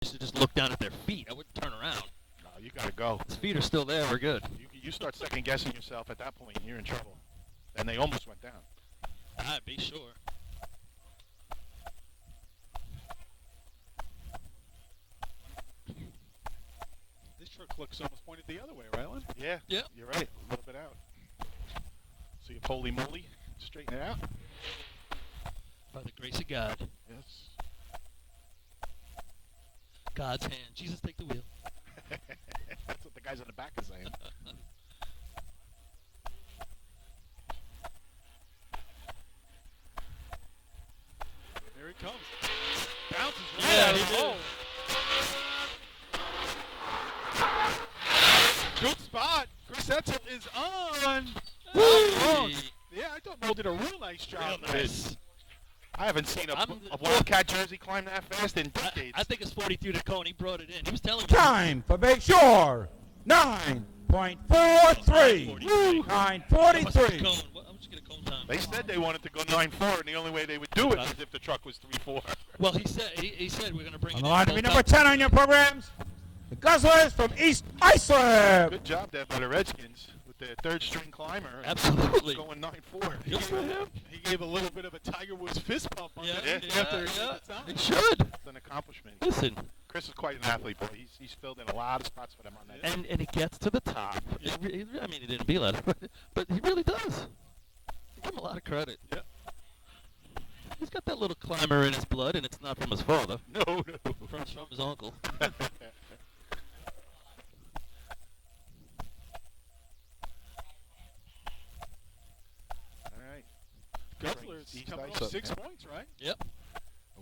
should just look down at their feet. I wouldn't turn around. No, you got to go. His feet are still there. We're good. You start second-guessing yourself at that point, you're in trouble. And they almost went down. I'd be sure. This truck looks almost pointed the other way, right, Len? Yeah. Yeah. You're right. A little bit out. So you holy moly, straighten it out. By the grace of God. Yes. God's hand. Jesus, take the wheel. That's what the guys on the back are saying. There it comes. Bounces right Yeah, out he of the did. hole. Good spot. Chris Etzel is on. Woo! Yeah, I thought Mo did a real nice job. Real nice. I haven't seen a I'm- Wildcat jersey climb that fast in decades. I think it's 42 to Cone. He brought it in. He was telling me. Time for Bayshore. 9.43. 9:43. 9.43. Cone. I'm just going to Cone time. They said they wanted to go 9-4, and the only way they would do it was if the truck was 3-4. Well, he said we're going to bring On it the in line to be both number up. 10 on your programs, the Guzzlers from East Islip. Good job there by the Redskins with their third-string climber. Absolutely. Going 9-4. Good for him. He gave a little bit of a Tiger Woods fist bump on Yeah, that yeah, after yeah. the time. It should. It's an accomplishment. Listen, Chris is quite an athlete, boy. He's filled in a lot of spots for them on that. and he gets to the top. I mean, he didn't be that, but he really does. Give him a lot of credit. Yeah. He's got that little climber in his blood, and it's not from his father. No. From his uncle. All right. Guzzlers East coming Islip, off 6 yeah. points, right? Yep.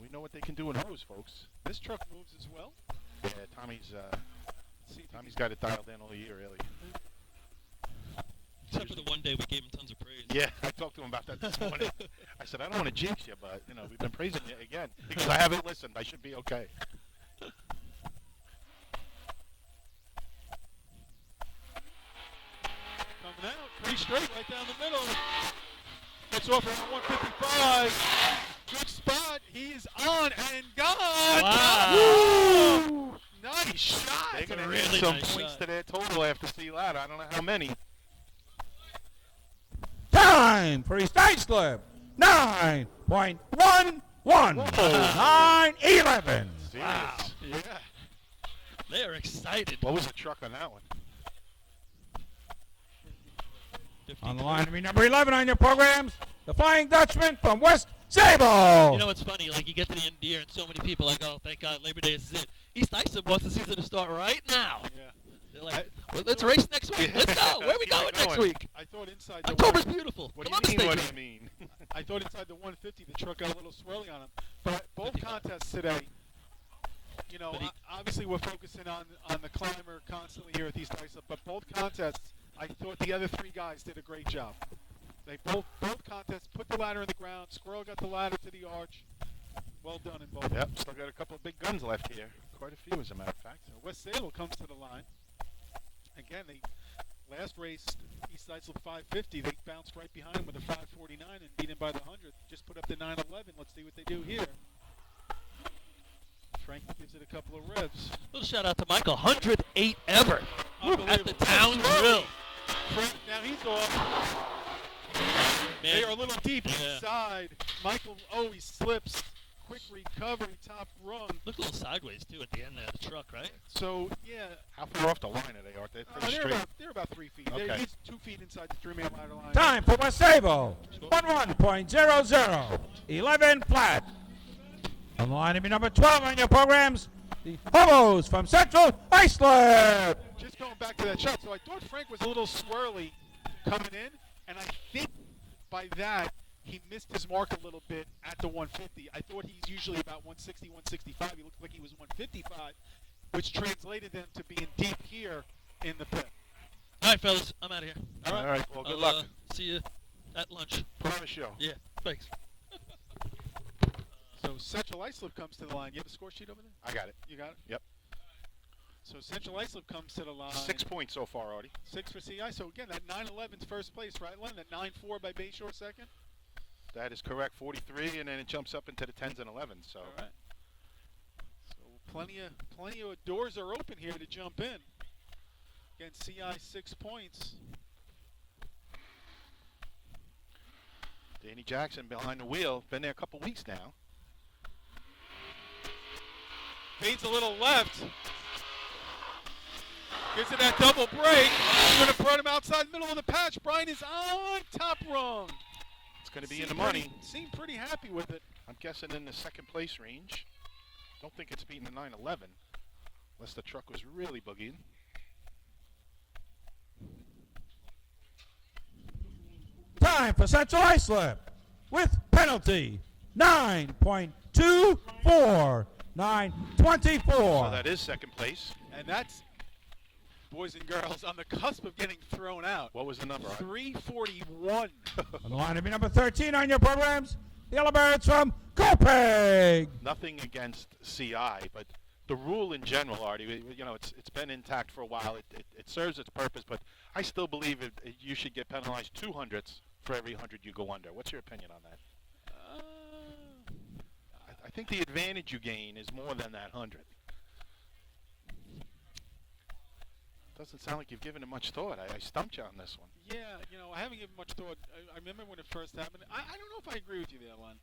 We know what they can do in hose, folks. This truck moves as well. Yeah, Tommy's got it dialed in all year, really. Except for the one day we gave him tons of praise. Yeah, I talked to him about that this morning. I said, I don't want to jinx you, but, we've been praising you again. Because I haven't listened. I should be okay. Coming out, pretty straight right down the middle. Gets off around 155. Good spot. He's on and gone. Wow. Woo! Nice shot. They're going to really need some nice points shot. to their total after see that. I don't know how many. Time for East Islip. 9.11. 9.11. Wow. Yeah. They are excited. What was the truck on that one? On the line to be number 11 on your programs, the Flying Dutchman from West Sable. You know what's funny? Like, you get to the end of the year, and so many people are like, oh, thank God, Labor Day is it. East Islip wants the season to start right now. Yeah. They're like, well, let's race next week. Let's go. Where are we Keep going it next going. week? I thought inside the October's beautiful. What Come on, do you mean, Mistake what do Me. you mean? I thought inside the 150 the truck got a little swirly on him. But both 55. contests today, But he- obviously we're focusing on the climber constantly here at East Islip, but both contests, I thought the other three guys did a great job. They both contests put the ladder in the ground. Squirrel got the ladder to the arch. Well done in both. Yep, still got a couple of big guns left here. Quite a few, as a matter of fact. So West Sable comes to the line. Again, they last race, East Islip 550. They bounced right behind him with a 549 and beat him by the 100. Just put up the 911. Let's see what they do here. Frank gives it a couple of revs. Little shout out to Michael. 108 ever at the Unbelievable. town grill. Frank, now he's off. They are a little deep Yeah. inside. Michael, he slips. Quick recovery, top rung. Look a little sideways, too, at the end there of the truck, right? So, yeah. How far off the line are they? Aren't they pretty straight? They're about 3 feet. Okay. He's 2 feet inside the 3-man ladder line. Time for West Sable. 11.00. 11 flat. On the line to be number 12 on your programs, the Hobos from Central Islip. Just going back to that shot. So I thought Frank was a little swirly coming in, and I think by that he missed his mark a little bit at the 150. I thought he's usually about 160, 165. He looked like he was 155, which translated them to being deep here in the pit. All right, fellas. I'm out of here. All right. All right, well, good I'll, luck. See you at lunch. Put on a show. Yeah, thanks. So Central Islip comes to the line. You have a score sheet over there? I got it. You got it? Yep. So Central Islip comes to the line. 6 points so far, Artie. 6 for CI. So again, that 9-11's first place, right, Len? That 9-4 by Bayshore second? That is correct. 43, and then it jumps up into the 10s and 11s. So All right. So we'll Plenty of doors are open here to jump in. Again, CI 6 points. Danny Jackson behind the wheel. Been there a couple weeks now. Fades a little left. Gives it that double break. Going to put him outside the middle of the patch. Brian is on top rung. It's going to be in the money. Seemed pretty happy with it. I'm guessing in the second place range. Don't think it's beating the 911 unless the truck was really boogieing. Time for Central Islip with penalty 9.24. 9.24. So that is second place. And that's, boys and girls, on the cusp of getting thrown out. What was the number? 341. On the line to be number 13 on your programs, the Yellowbirds from Copaig. Nothing against CI, but the rule in general, Artie, you know, it's been intact for a while. It serves its purpose, but I still believe you should get penalized 200ths for every 100 you go under. What's your opinion on that? I think the advantage you gain is more than that 100. Doesn't sound like you've given it much thought. I stumped you on this one. Yeah, you know, I haven't given much thought. I remember when it first happened. I don't know if I agree with you there, Len.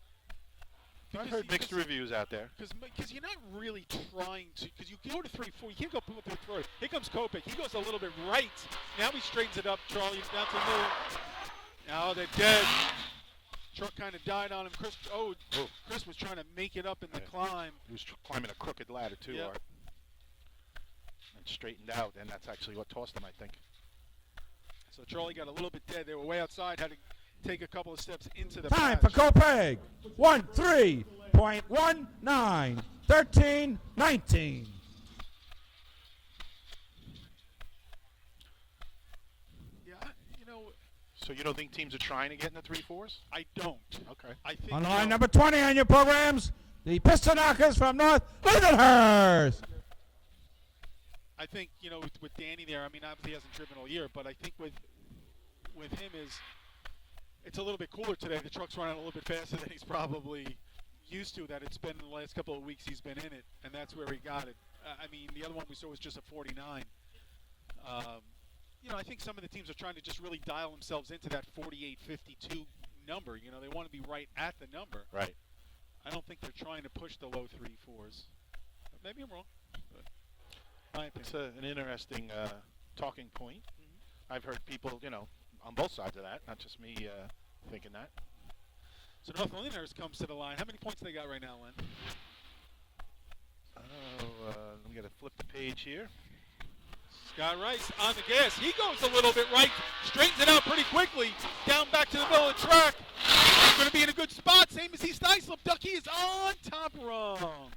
I've heard mixed reviews out there. Because you're not really trying to. Because you go to 3-4. You can't go pull through 3. Here comes Kopech. He goes a little bit right. Now he straightens it up. Charlie down to the middle. Now they're dead. Truck kind of died on him. Chris was trying to make it up in the climb. He was climbing a crooked ladder too, Yep. Art. And straightened out, and that's actually what tossed him, I think. So Charlie got a little bit dead. They were way outside. Had to take a couple of steps into the Time patch. for Copaig 13.19. 13.19. Yeah, you know, So you don't think teams are trying to get in the 3-4s? I don't. Okay. I think On the line number 20 on your programs, the Piston Knockers from North Lindenhurst. I think, you know, with Danny there, I mean, obviously he hasn't driven all year, but I think with him it's a little bit cooler today. The truck's running a little bit faster than he's probably used to. That it's been the last couple of weeks he's been in it, and that's where he got it. I mean, the other one we saw was just a 49. You know, I think some of the teams are trying to just really dial themselves into that 48-52 number. You know, they want to be right at the number. Right. I don't think they're trying to push the low 3-4s. Maybe I'm wrong. But my opinion. It's an interesting talking point. I've heard people, you know, on both sides of that, not just me thinking that. So North Lindenhurst comes to the line. How many points they got right now, Len? I'm going to flip the page here. Scott Rice on the gas. He goes a little bit right, straightens it out pretty quickly. Down back to the middle of the track. Going to be in a good spot, same as East Islip. Ducky is on top rung.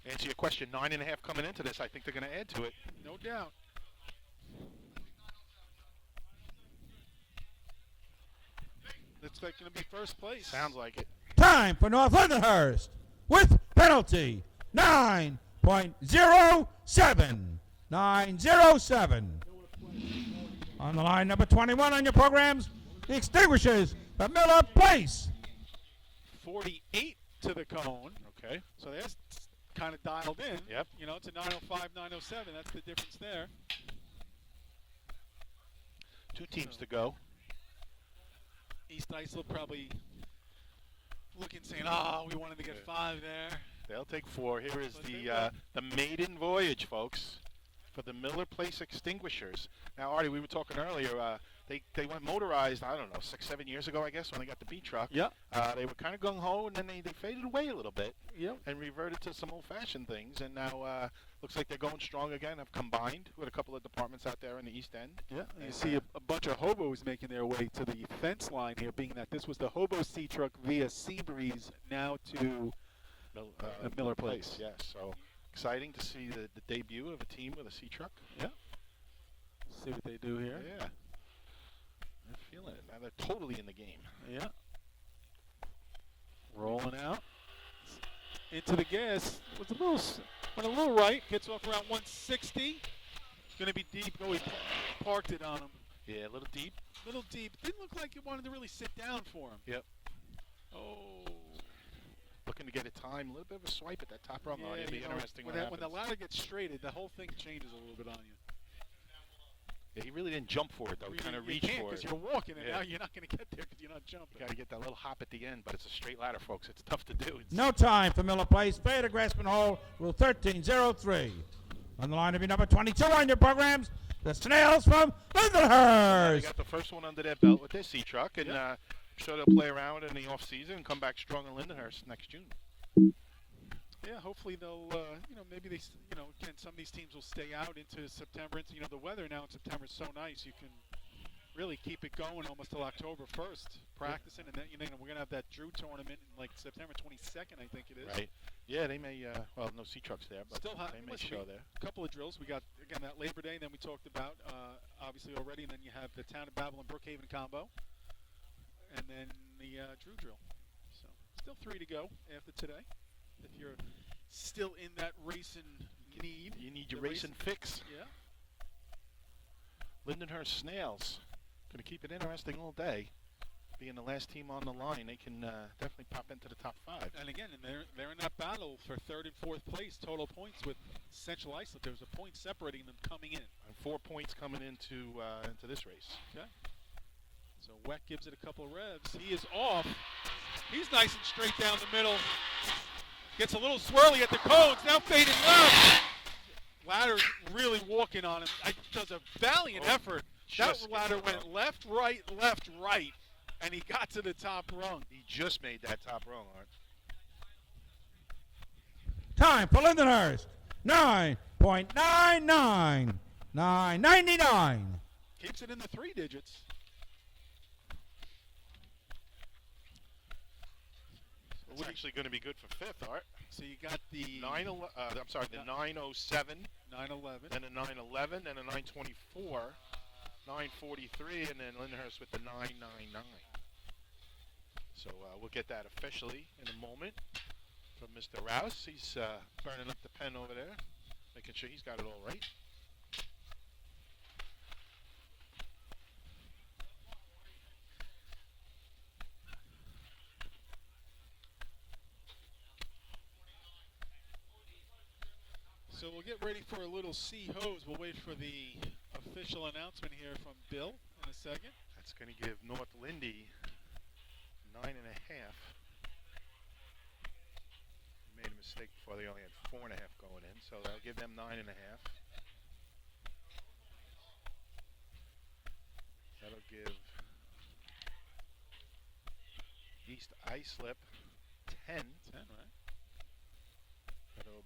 Answer your question, 9.5 coming into this. I think they're going to add to it. No doubt. Looks like going to be first place. Sounds like it. Time for North Lindenhurst with penalty 9.07. 9.07. On the line number 21 on your programs, the Extinguishers from Miller Place. 48 to the cone. Okay. So that's kind of dialed in. Yep. You know, it's a 905, 907. That's the difference there. 2 teams to go. East Islip probably looking, saying, "Oh, we wanted to get 5 there." They'll take 4. Here is the maiden voyage, folks, for the Miller Place Extinguishers. Now, Artie, we were talking earlier. They went motorized, I don't know, 6-7 years ago, I guess, when they got the B truck. Yeah. They were kind of gung-ho, and then they faded away a little bit. Yep. And reverted to some old-fashioned things. And now looks like they're going strong again. Have combined with a couple of departments out there in the East End. Yeah, you And, see a bunch of hobos making their way to the fence line here, being that this was the Hobo Sea Truck via Seabreeze, now to Miller Place. Yes, so exciting to see the debut of a team with a C truck. Yeah. See what they do here. Yeah. They're feeling it. Now they're totally in the game. Yeah. Rolling out. Into the gas. Went a little right. Gets off around 160. Going to be deep. Oh, he parked it on him. Yeah, a little deep. Little deep. Didn't look like it wanted to really sit down for him. Yep. Oh. looking to get a time, a little bit of a swipe at that top rung. Yeah, It'll be interesting when the ladder gets straighted, the whole thing changes a little bit on you. Yeah, he really didn't jump for it, though. He kind of reached for it. Because you're walking, and now you're not going to get there because you're not jumping. You got to get that little hop at the end, but it's a straight ladder, folks. It's tough to do. No time for Miller Place. Fair to Grasping Hole, Rule 1303. On the line to be number 22 on your programs, the Snails from Lindenhurst. They got the first one under their belt with their C-Truck, and sure they'll play around in the off-season and come back strong in Lindenhurst next June. Yeah, hopefully they'll, maybe they, again, some of these teams will stay out into September. Into, the weather now in September is so nice. You can really keep it going almost till October 1st, practicing. And then, we're going to have that Drew tournament in, September 22nd, I think it is. Right. Yeah, they may, no C-Trucks there, but still they may show there. A couple of drills. We got, again, that Labor Day, and then we talked about, obviously, already. And then you have the Town of Babel and Brookhaven combo. And then the Drew drill. So, still 3 to go after today. If you're still in that racing need. You need your racing fix. Yeah. Lindenhurst Snails. Going to keep it interesting all day. Being the last team on the line, they can definitely pop into the top 5. And again, they're in that battle for 3rd and 4th place total points with Central Islip. There's a point separating them coming in. And 4 points coming into this race. Okay. So Weck gives it a couple of revs. He is off. He's nice and straight down the middle. Gets a little swirly at the cones. Now fading left. Ladder's really walking on him. Does a valiant effort. That ladder went left, right, and he got to the top rung. He just made that top rung, Art. Time for Lindenhurst. 9.99. 9.99. Keeps it in the 3 digits. It's actually going to be good for 5th, Art. So you got the the 907, 911, then a 911, then a 924, 943, and then Lindenhurst with the 999. So we'll get that officially in a moment from Mr. Rouse. He's burning up the pen over there, making sure he's got it all right. So we'll get ready for a little C-hose. We'll wait for the official announcement here from Bill in a second. That's going to give North Lindy 9.5. Made a mistake before. They only had 4.5 going in, so that'll give them 9.5. That'll give East Islip 10. 10, right? That'll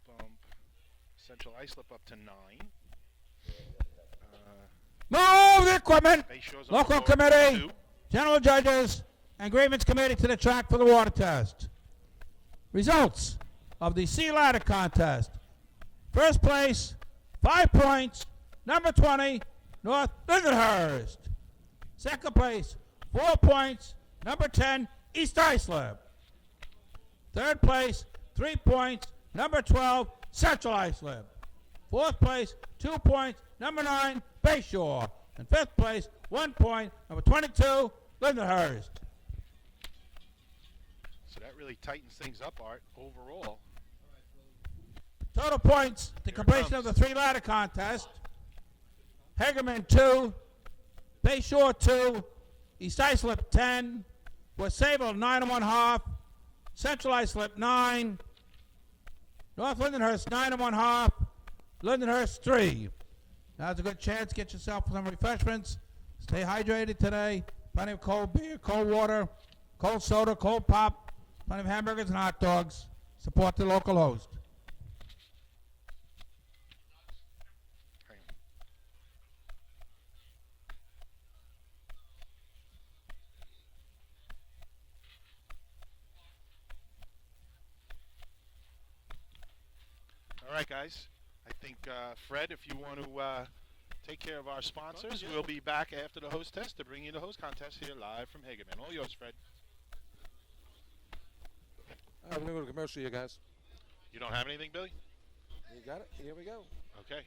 bump Central Islip up to 9. Move the equipment. Bayshaw's on Local the floor, committee, 2. general judges, and grievance committee to the track for the water test. Results of the sea ladder contest. First place, 5 points, number 20, North Lindenhurst. Second place, 4 points, number 10, East Islip. Third place, 3 points, number 12, Central Islip. Fourth place, 2 points, number 9, Bayshore. And fifth place, 1 point, number 22, Lindenhurst. So that really tightens things up, Art, overall. Total points, the completion of the 3 ladder contest. Hagerman 2, Bayshore 2, East Islip 10, West Sable 9 1/2, Central Islip 9, North Lindenhurst 9 1/2, Lindenhurst 3. Now's a good chance. Get yourself some refreshments. Stay hydrated today. Plenty of cold beer, cold water, cold soda, cold pop, plenty of hamburgers and hot dogs. Support the local host. Hang on. All right, guys. I think, Fred, if you want to take care of our sponsors, we'll be back after the host test to bring you the host contest here live from Hagerman. All yours, Fred. We're going to go to commercial, you guys. You don't have anything, Billy? You got it? Here we go. Okay.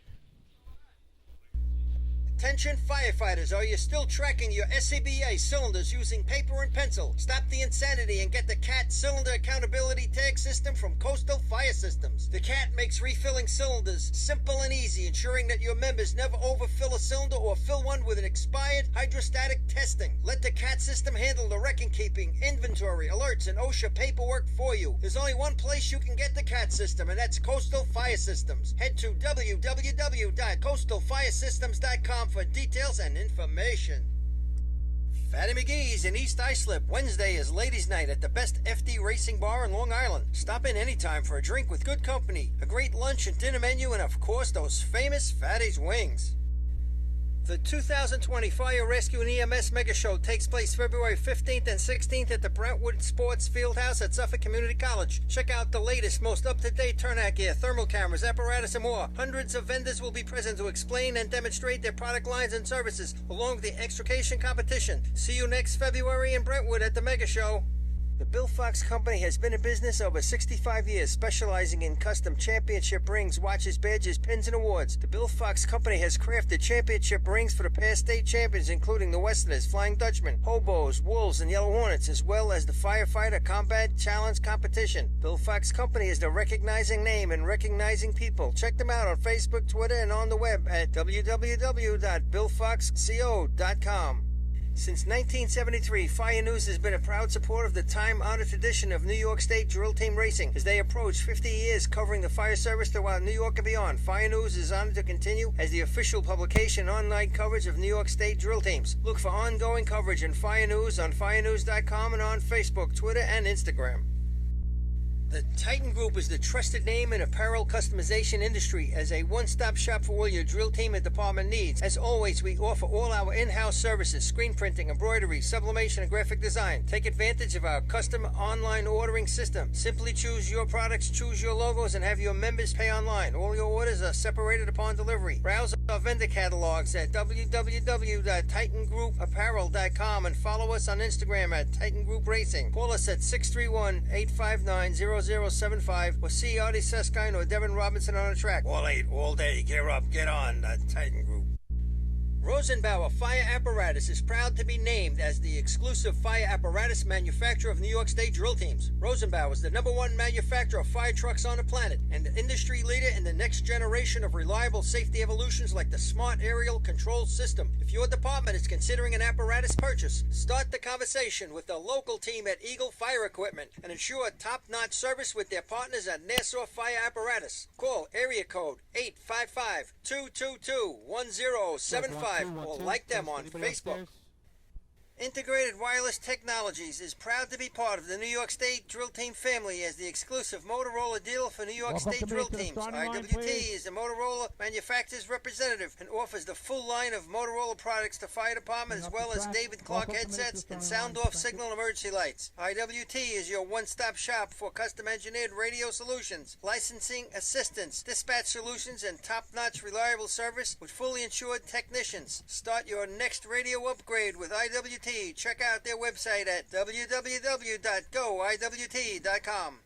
Attention firefighters, are you still tracking your SCBA cylinders using paper and pencil? Stop the insanity and get the CAT Cylinder Accountability Tag System from Coastal Fire Systems. The CAT makes refilling cylinders simple and easy, ensuring that your members never overfill a cylinder or fill one with an expired hydrostatic testing. Let the CAT system handle the record-keeping, inventory, alerts, and OSHA paperwork for you. There's only one place you can get the CAT system, and that's Coastal Fire Systems. Head to www.coastalfiresystems.com for details and information. Fatty McGee's in East Islip. Wednesday is ladies' night at the best FD Racing Bar in Long Island. Stop in anytime for a drink with good company, a great lunch and dinner menu, and of course those famous Fatty's wings. The 2020 Fire Rescue and EMS Mega Show takes place February 15th and 16th at the Brentwood Sports Fieldhouse at Suffolk Community College. Check out the latest, most up-to-date turnout gear, thermal cameras, apparatus, and more. Hundreds of vendors will be present to explain and demonstrate their product lines and services, along with the extrication competition. See you next February in Brentwood at the Mega Show. The Bill Fox Company has been in business over 65 years, specializing in custom championship rings, watches, badges, pins, and awards. The Bill Fox Company has crafted championship rings for the past state champions, including the Westerners, Flying Dutchman, Hobos, Wolves, and Yellow Hornets, as well as the Firefighter Combat Challenge competition. Bill Fox Company is the recognizing name and recognizing people. Check them out on Facebook, Twitter, and on the web at www.billfoxco.com. Since 1973, Fire News has been a proud supporter of the time-honored tradition of New York State Drill Team Racing. As they approach 50 years covering the fire service throughout New York and beyond, Fire News is honored to continue as the official publication and online coverage of New York State Drill Teams. Look for ongoing coverage in Fire News on firenews.com and on Facebook, Twitter, and Instagram. The Titan Group is the trusted name in apparel customization industry as a one-stop shop for all your drill team and department needs. As always, we offer all our in-house services, screen printing, embroidery, sublimation, and graphic design. Take advantage of our custom online ordering system. Simply choose your products, choose your logos, and have your members pay online. All your orders are separated upon delivery. Browse our vendor catalogs at www.titangrouapparel.com and follow us on Instagram at Titan Group Racing. Call us at 631-859-0075 or see Artie Seskine or Devin Robinson on the track. All 8, all day. Gear up, get on, the Titan Group. Rosenbauer Fire Apparatus is proud to be named as the exclusive fire apparatus manufacturer of New York State Drill Teams. Rosenbauer is the #1 manufacturer of fire trucks on the planet and the industry leader in the next generation of reliable safety evolutions like the Smart Aerial Control System. If your department is considering an apparatus purchase, start the conversation with the local team at Eagle Fire Equipment and ensure top-notch service with their partners at Nassau Fire Apparatus. Call area code 855-222-1075 or like them on Facebook. Integrated Wireless Technologies is proud to be part of the New York State Drill Team family as the exclusive Motorola dealer for New York State Drill Teams. IWT is the Motorola manufacturer's representative and offers the full line of Motorola products to fire department as well as David Clark headsets and sound-off signal emergency lights. IWT is your one-stop shop for custom-engineered radio solutions, licensing assistance, dispatch solutions, and top-notch reliable service with fully insured technicians. Start your next radio upgrade with IWT. Check out their website at www.goiwt.com.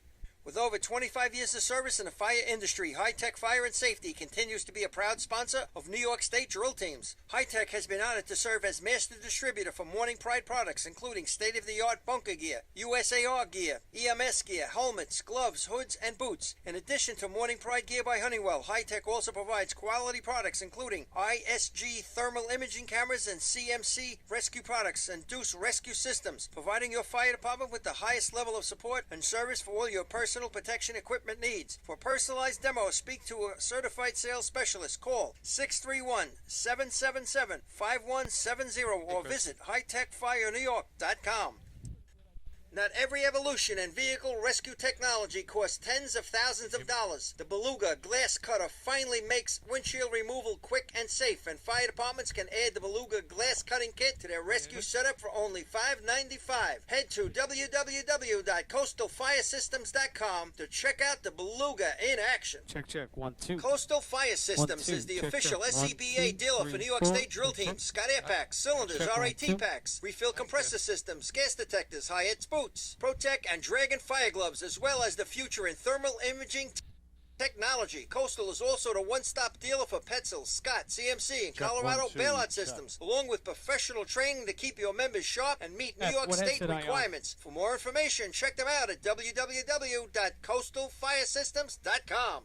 With over 25 years of service in the fire industry, High Tech Fire and Safety continues to be a proud sponsor of New York State Drill Teams. High Tech has been honored to serve as master distributor for Morning Pride products, including state-of-the-art bunker gear, USAR gear, EMS gear, helmets, gloves, hoods, and boots. In addition to Morning Pride gear by Honeywell, High Tech also provides quality products, including ISG thermal imaging cameras and CMC rescue products and Deuce rescue systems, providing your fire department with the highest level of support and service for all your personal protection equipment needs. For personalized demos, speak to a certified sales specialist. Call 631-777-5170 or visit hightechfirenewyork.com. Not every evolution in vehicle rescue technology costs tens of thousands of dollars. The Beluga Glass Cutter finally makes windshield removal quick and safe, and fire departments can add the Beluga Glass Cutting Kit to their rescue setup for only $5.95. Head to www.coastalfiresystems.com to check out the Beluga in action. Check. 1, 2. Coastal Fire Systems is the official SCBA dealer for New York State Drill Teams. Scott Air Packs, cylinders, RAT packs, refill compressor systems, gas detectors, high-ed boots, Protec and Dragon fire gloves, as well as the future in thermal imaging. technology. Coastal is also the one-stop dealer for Petzl, Scott, CMC, and Colorado bailout systems, along with professional training to keep your members sharp and meet New York State requirements. For more information, check them out at www.coastalfiresystems.com.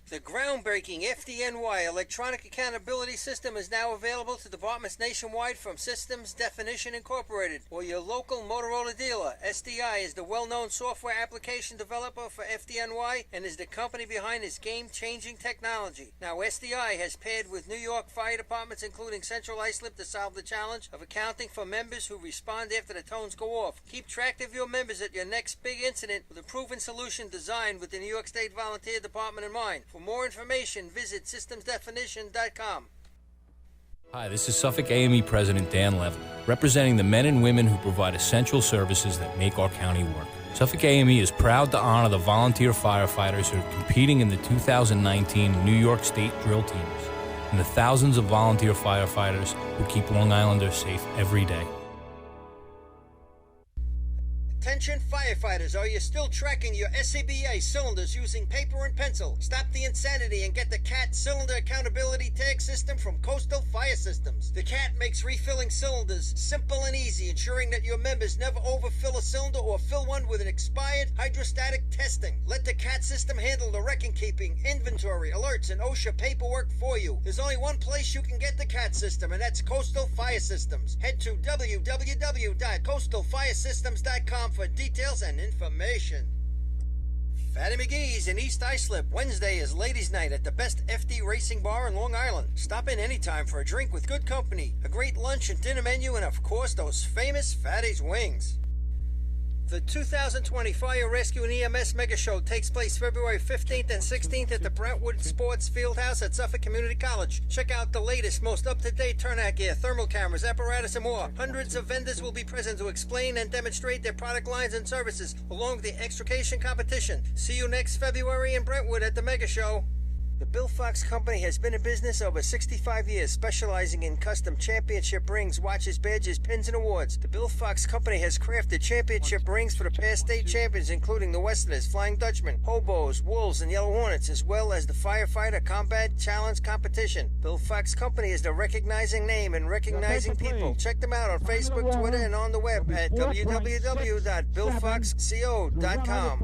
The groundbreaking FDNY electronic accountability system is now available to departments nationwide from Systems Definition Incorporated or your local Motorola dealer. SDI is the well-known software application developer for FDNY and is the company behind this game-changing technology. Now, SDI has paired with New York fire departments, including Central Islip, to solve the challenge of accounting for members who respond after the tones go off. Keep track of your members at your next big incident with a proven solution designed with the New York State Volunteer Department in mind. For more information, visit systemsdefinition.com. Hi, this is Suffolk AME President Dan Levin, representing the men and women who provide essential services that make our county work. Suffolk AME is proud to honor the volunteer firefighters who are competing in the 2019 New York State drill teams and the thousands of volunteer firefighters who keep Long Islanders safe every day. Attention firefighters, are you still tracking your SCBA cylinders using paper and pencil? Stop the insanity and get the CAT Cylinder Accountability Tag System from Coastal Fire Systems. The CAT makes refilling cylinders simple and easy, ensuring that your members never overfill a cylinder or fill one with an expired hydrostatic testing. Let the CAT system handle the record-keeping, inventory, alerts, and OSHA paperwork for you. There's only one place you can get the CAT system, and that's Coastal Fire Systems. Head to www.coastalfiresystems.com for details and information. Fatty McGee's in East Islip. Wednesday is ladies' night at the best FD racing bar in Long Island. Stop in anytime for a drink with good company, a great lunch and dinner menu, and of course those famous Fatty's wings. The 2020 Fire Rescue and EMS Mega Show takes place February 15th and 16th at the Brentwood Sports Fieldhouse at Suffolk Community College. Check out the latest, most up-to-date turnout gear, thermal cameras, apparatus, and more. Hundreds of vendors will be present to explain and demonstrate their product lines and services, along with the extrication competition. See you next February in Brentwood at the Mega Show. The Bill Fox Company has been in business over 65 years, specializing in custom championship rings, watches, badges, pins, and awards. The Bill Fox Company has crafted championship rings for the past state champions, including the Westerners, Flying Dutchmen, Hobos, Wolves, and Yellow Hornets, as well as the Firefighter Combat Challenge Competition. Bill Fox Company is the recognizing name and recognizing people. Check them out on Facebook, Twitter, and on the web at www.billfoxco.com.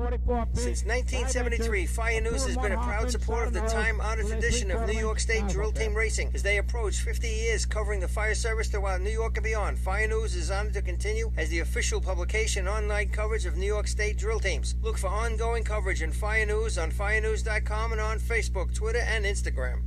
Since 1973, Fire News has been a proud supporter of the time-honored tradition of New York State drill team racing. As they approach 50 years covering the fire service throughout New York and beyond, Fire News is honored to continue as the official publication online coverage of New York State drill teams. Look for ongoing coverage in Fire News on firenews.com and on Facebook, Twitter, and Instagram.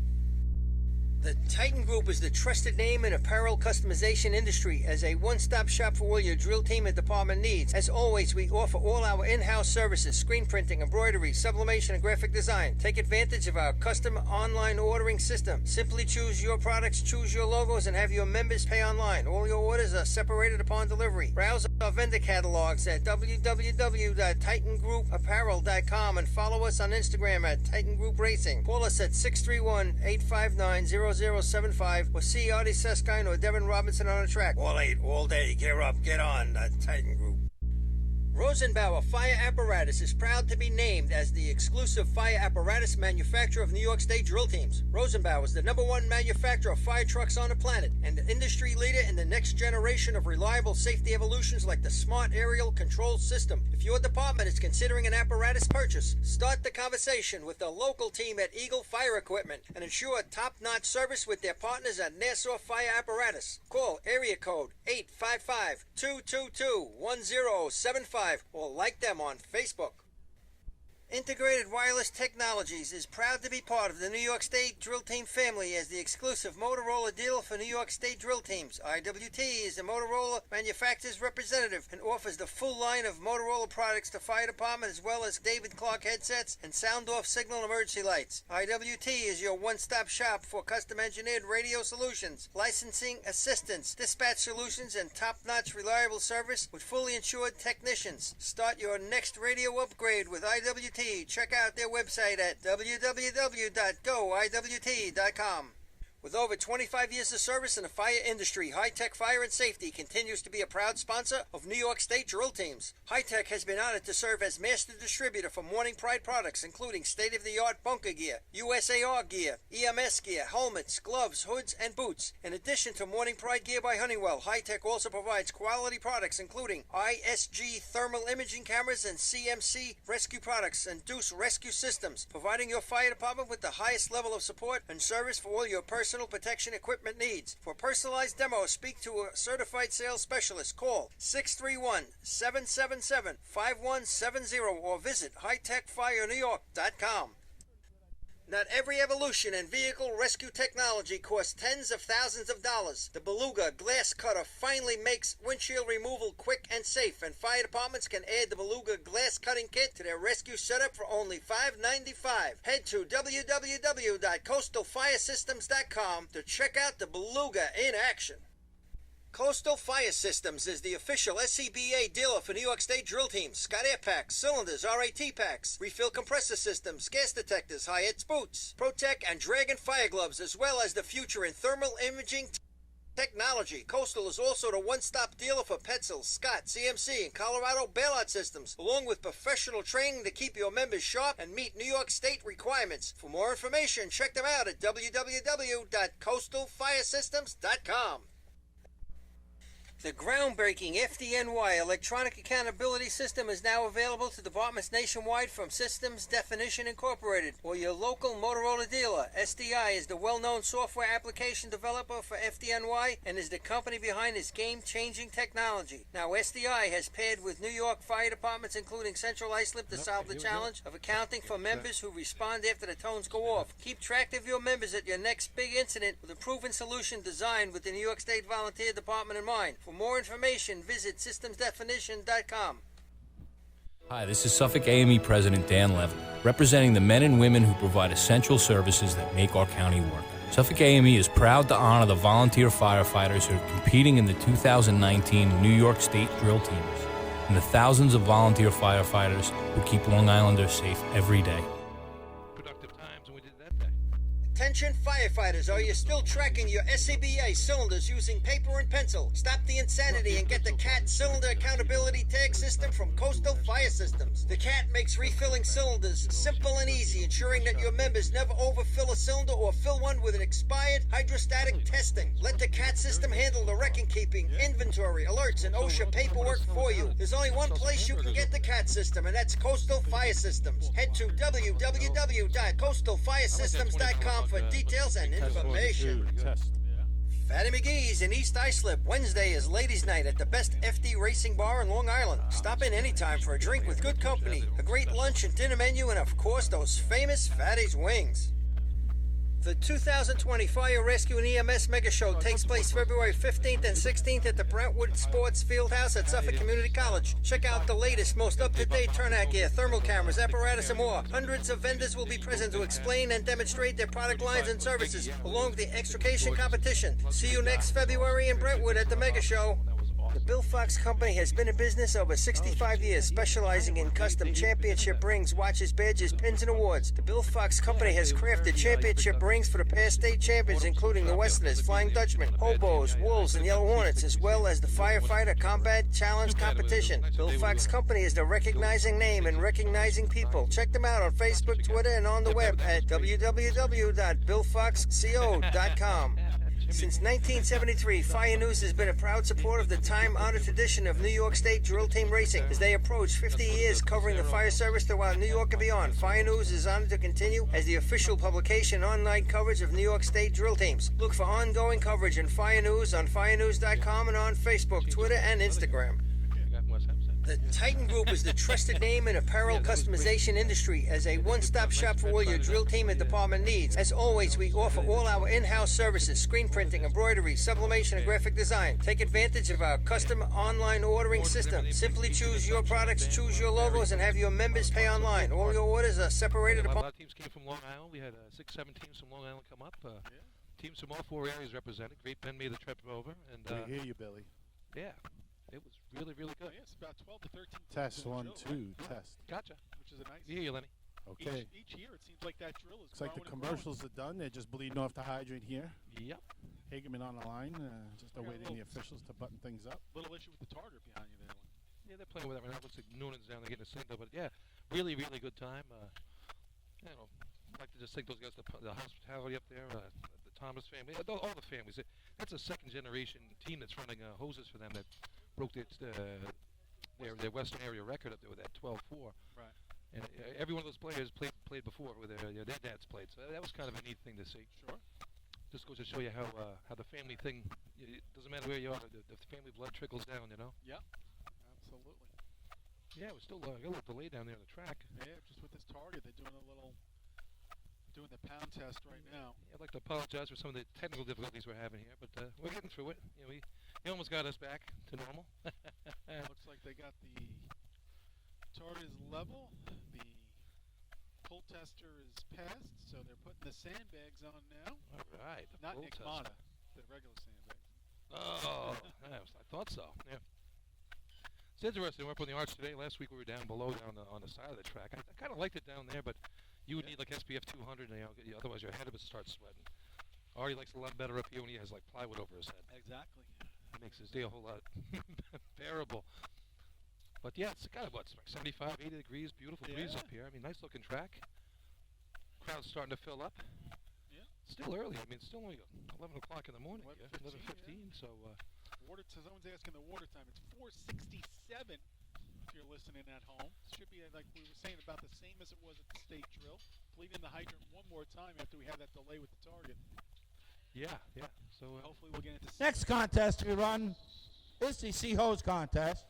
The Titan Group is the trusted name in apparel customization industry as a one-stop shop for all your drill team and department needs. As always, we offer all our in-house services, screen printing, embroidery, sublimation, and graphic design. Take advantage of our custom online ordering system. Simply choose your products, choose your logos, and have your members pay online. All your orders are separated upon delivery. Browse our vendor catalogs at www.titangrouapparel.com and follow us on Instagram at Titan Group Racing. Call us at 631-859-0075 or see Artie Seskine or Devin Robinson on the track. All 8, all day. Gear up, get on, the Titan Group. Rosenbauer Fire Apparatus is proud to be named as the exclusive fire apparatus manufacturer of New York State drill teams. Rosenbauer is the #1 manufacturer of fire trucks on the planet and the industry leader in the next generation of reliable safety evolutions like the Smart Aerial Control System. If your department is considering an apparatus purchase, start the conversation with the local team at Eagle Fire Equipment and ensure top-notch service with their partners at Nassau Fire Apparatus. Call area code 855-222-1075 or like them on Facebook. Integrated Wireless Technologies is proud to be part of the New York State Drill Team family as the exclusive Motorola dealer for New York State drill teams. IWT is the Motorola manufacturer's representative and offers the full line of Motorola products to fire department as well as David Clark headsets and sound-off signal emergency lights. IWT is your one-stop shop for custom-engineered radio solutions, licensing assistance, dispatch solutions, and top-notch reliable service with fully insured technicians. Start your next radio upgrade with IWT. Check out their website at www.goiwt.com. With over 25 years of service in the fire industry, High Tech Fire and Safety continues to be a proud sponsor of New York State drill teams. High Tech has been honored to serve as master distributor for Morning Pride products, including state-of-the-art bunker gear, USAR gear, EMS gear, helmets, gloves, hoods, and boots. In addition to Morning Pride gear by Honeywell, High Tech also provides quality products, including ISG thermal imaging cameras and CMC rescue products and Deuce rescue systems, providing your fire department with the highest level of support and service for all your personal protection equipment needs. For personalized demos, speak to a certified sales specialist. Call 631-777-5170 or visit hightechfirenewyork.com. Not every evolution in vehicle rescue technology costs tens of thousands of dollars. The Beluga Glass Cutter finally makes windshield removal quick and safe, and fire departments can add the Beluga Glass Cutting Kit to their rescue setup for only $5.95. Head to www.coastalfiresystems.com to check out the Beluga in action. Coastal Fire Systems is the official SCBA dealer for New York State drill teams. Scott Air Packs, cylinders, RAT packs, refill compressor systems, gas detectors, Hyatt's boots, Protec and Dragon fire gloves, as well as the future in thermal imaging technology. Coastal is also the one-stop dealer for Petzl, Scott, CMC, and Colorado bailout systems, along with professional training to keep your members sharp and meet New York State requirements. For more information, check them out at www.coastalfiresystems.com. The groundbreaking FDNY electronic accountability system is now available to departments nationwide from Systems Definition Incorporated or your local Motorola dealer. SDI is the well-known software application developer for FDNY and is the company behind this game-changing technology. Now, SDI has paired with New York fire departments, including Central Islip, to solve the challenge of accounting for members who respond after the tones go off. Keep track of your members at your next big incident with a proven solution designed with the New York State Volunteer Department in mind. For more information, visit systemsdefinition.com. Hi, this is Suffolk AME President Dan Levin, representing the men and women who provide essential services that make our county work. Suffolk AME is proud to honor the volunteer firefighters who are competing in the 2019 New York State drill teams and the thousands of volunteer firefighters who keep Long Islanders safe every day. Productive times, and we did that day. Attention firefighters, are you still tracking your SCBA cylinders using paper and pencil? Stop the insanity and get the CAT Cylinder Accountability Tag System from Coastal Fire Systems. The CAT makes refilling cylinders simple and easy, ensuring that your members never overfill a cylinder or fill one with an expired hydrostatic testing. Let the CAT system handle the record-keeping, inventory, alerts, and OSHA paperwork for you. There's only one place you can get the CAT system, and that's Coastal Fire Systems. Head to www.coastalfiresystems.com for details and information. Fatty McGee's in East Islip. Wednesday is ladies' night at the best FD racing bar in Long Island. Stop in anytime for a drink with good company, a great lunch and dinner menu, and of course those famous Fatty's wings. The 2020 Fire Rescue and EMS Mega Show takes place February 15th and 16th at the Brentwood Sports Fieldhouse at Suffolk Community College. Check out the latest, most up-to-date turnout gear, thermal cameras, apparatus, and more. Hundreds of vendors will be present to explain and demonstrate their product lines and services, along with the extrication competition. See you next February in Brentwood at the Mega Show. The Bill Fox Company has been in business over 65 years, specializing in custom championship rings, watches, badges, pins, and awards. The Bill Fox Company has crafted championship rings for the past state champions, including the Westerners, Flying Dutchman, Hobos, Wolves, and Yellow Hornets, as well as the Firefighter Combat Challenge Competition. Bill Fox Company is the recognizing name and recognizing people. Check them out on Facebook, Twitter, and on the web at www.billfoxco.com. Since 1973, Fire News has been a proud supporter of the time-honored tradition of New York State drill team racing. As they approach 50 years covering the fire service throughout New York and beyond, Fire News is honored to continue as the official publication online coverage of New York State drill teams. Look for ongoing coverage in Fire News on firenews.com and on Facebook, Twitter, and Instagram. The Titan Group is the trusted name in apparel customization industry as a one-stop shop for all your drill team and department needs. As always, we offer all our in-house services, screen printing, embroidery, sublimation, and graphic design. Take advantage of our custom online ordering system. Simply choose your products, choose your logos, and have your members pay online. All your orders are separated A upon... lot of teams came from Long Island. We had 6-7 teams from Long Island come up. Teams from all 4 areas represented. Great Ben made the trip over. And We hear you, Billy. yeah, it was really, really good. Yeah, it's about 12 to 13. Test 1, 2, test. Gotcha. Which is a nice. We hear you, Lenny. Okay. Each year, it seems like that drill is Looks like the growing and growing. commercials are done. They're just bleeding off the hydrant here. Yep. Hagerman on the line, just We got a awaiting the little- officials to button things up. Little issue with the target behind you there. Lynn. Yeah, they're playing with it right now. Looks like Noonan's down there getting a single, but yeah, really, really good time. You know, I'd like to just thank those guys, the hospitality up there, the Thomas family, all the families. That's a second-generation team that's running hoses for them that broke their Western area record up there with that 12-4. Right. And every one of those players played before with their dads played, so that was kind of a neat thing to see. Sure. Just goes to show you how the family thing, it doesn't matter where you are, the family blood trickles down, you know? Yeah. Absolutely. Yeah, we're still got a little delay down there on the track. Yeah, just with this target, they're doing the pound test right now. Yeah, I'd like to apologize for some of the technical difficulties we're having here, but we're getting through it. You know, he almost got us back to normal. Looks like they got the target is level. The pull tester is passed, so they're putting the sandbags on now. All right. The Not pull Nick test. Mata, the regular sandbags. Oh, I thought so. Yeah. It's interesting. We're up on the arch today. Last week we were down below, on the side of the track. I kind of liked it down there, but you would need like SPF 200, otherwise your head would start sweating. Artie likes it a lot better up here when he has like plywood over his head. Exactly. It makes his day a whole lot bearable. But yeah, it's kind of it's like 75, 80 degrees, beautiful breeze Yeah. up here. I mean, nice looking track. Crowd's starting to fill up. Yeah. Still early. I mean, it's still only 11 o'clock in the morning. 11:15, 11:15. So. Someone's asking the water time. It's 4:67. If you're listening at home, it should be like we were saying about the same as it was at the state drill. Bleed in the hydrant one more time after we have that delay with the target. Yeah. So Hopefully we'll get into Next contest we run is the Sea Hose contest.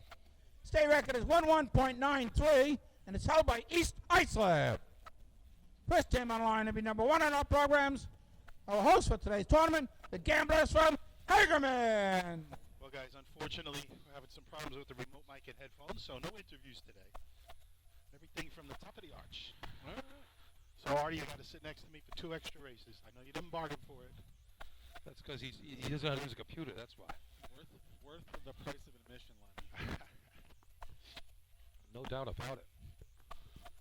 State record is 11.93, and it's held by East Islip. First team on the line to be number one on our programs. Our host for today's tournament, the Gamblers from Hagerman. Well, guys, unfortunately, we're having some problems with the remote mic and headphones, so no interviews today. Everything from the top of the arch. All right. So, Artie, you got to sit next to me for 2 extra races. I know you didn't bargain for it. that's because he doesn't know how to use a computer. That's why. Worth the price of admission, Lenny. No doubt about it.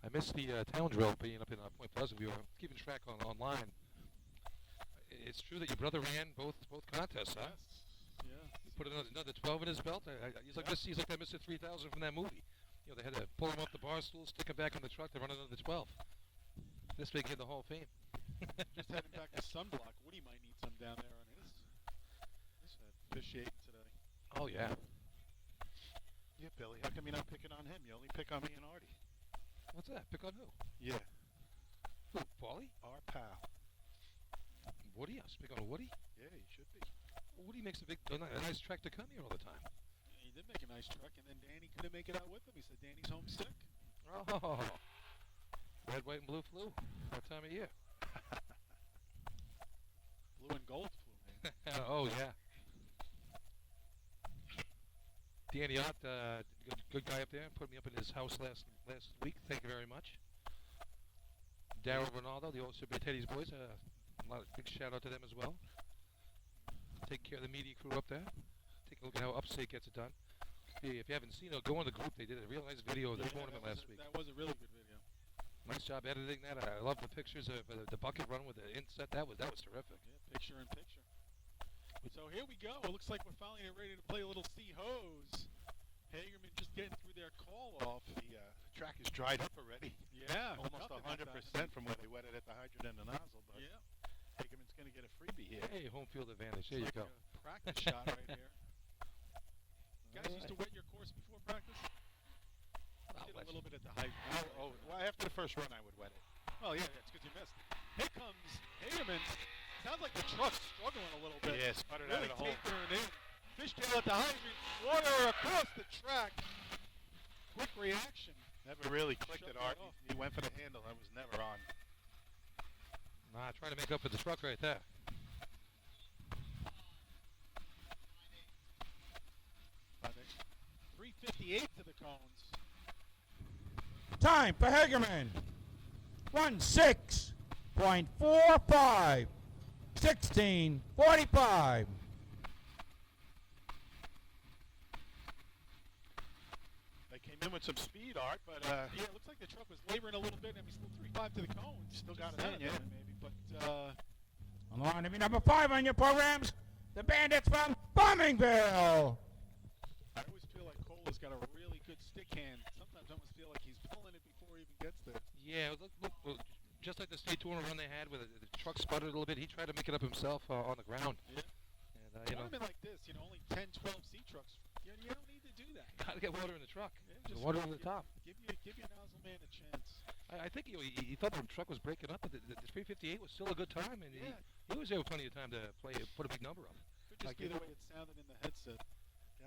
I missed the town drill being up in Point Pleasant View. I'm keeping track online. It's true that your brother ran both contests, huh? Yes. Yeah. He put another 12 in his belt. He's like he's like that Mr. 3000 from that movie. You know, they had to pull him off the bar stool, stick him back in the truck to run another 12. This big hit the Hall of Fame. Just heading back to Sunblock. Woody might need some down there on his officiating today. Oh yeah. Yeah, Billy, how come you're not picking on him? You only pick on me and Artie. What's that? Pick on who? Yeah, Who? Paulie? our pal. Woody? I was picking on Woody. Yeah, you should be. Woody makes a nice track to come here all the time. He did make a nice truck, and then Danny couldn't make it out with him. He said Danny's homesick. Oh. Red, white, and blue flu. That time of year. Blue and gold flew, man. Oh yeah. Danny Ott, good guy up there, put me up in his house last week. Thank you very much. Daryl Ronaldo, the old Super Teddy's boys, a big shout out to them as well. Take care of the media crew up there. Take a look at how Upstate gets it done. If you haven't seen it, go on the group. They did a real nice video of the tournament last week. That was a really good video. Nice job editing that. I love the pictures of the bucket run with the inset. That was terrific. Yeah, picture in picture. So here we go. It looks like we're finally ready to play a little Sea Hose. Hagerman just getting through their call off. The track is dried up already. Yeah, Almost nothing like that. 100% from where they wetted at the hydrant and the nozzle. But Yeah. Hagerman's going to get a freebie here. Hey, home field advantage. There you Like go. a practice shot right here. You guys used to wet your course before practice? I'll Did a let little you. bit at the hydrant. Well, after the first run, I would wet it. Well, yeah, it's because you missed. Here comes Hagerman. Sounds like the truck's struggling a little bit. Yeah, sputtered out Really of the hole. tapering in. Fishtail at the hydrant. Water across the track. Quick reaction. Never really clicked Shut it, that Art. off. He went for the handle. I was never on. Nah, trying to make up for the truck right there. I think 3:58 to the cones. Time for Hagerman. 1:06.45. 16:45. They came him in with some speed, Art, but Yeah, it looks like the truck was laboring a little bit. I mean, still 3-5 to the cones. Still got Just it in, out of yeah. it maybe. But On line to be number 5 on your programs, the Bandits from Farmingville. I always feel like Cola's got a really good stick hand. Sometimes I almost feel like he's pulling it before he even gets there. Yeah, look, just like the state tournament run they had where the truck sputtered a little bit, he tried to make it up himself on the ground. Yeah. And, you know, Tournament like this, only 10, 12 C trucks. You don't need to do that. got to get water in the truck. Yeah, The just water on the top. Give your nozzle man a chance. I think he thought the truck was breaking up, but the 358 was still a good time, and Yeah. he was there with plenty of time to put a big number up. Could just be the way it sounded in the headset.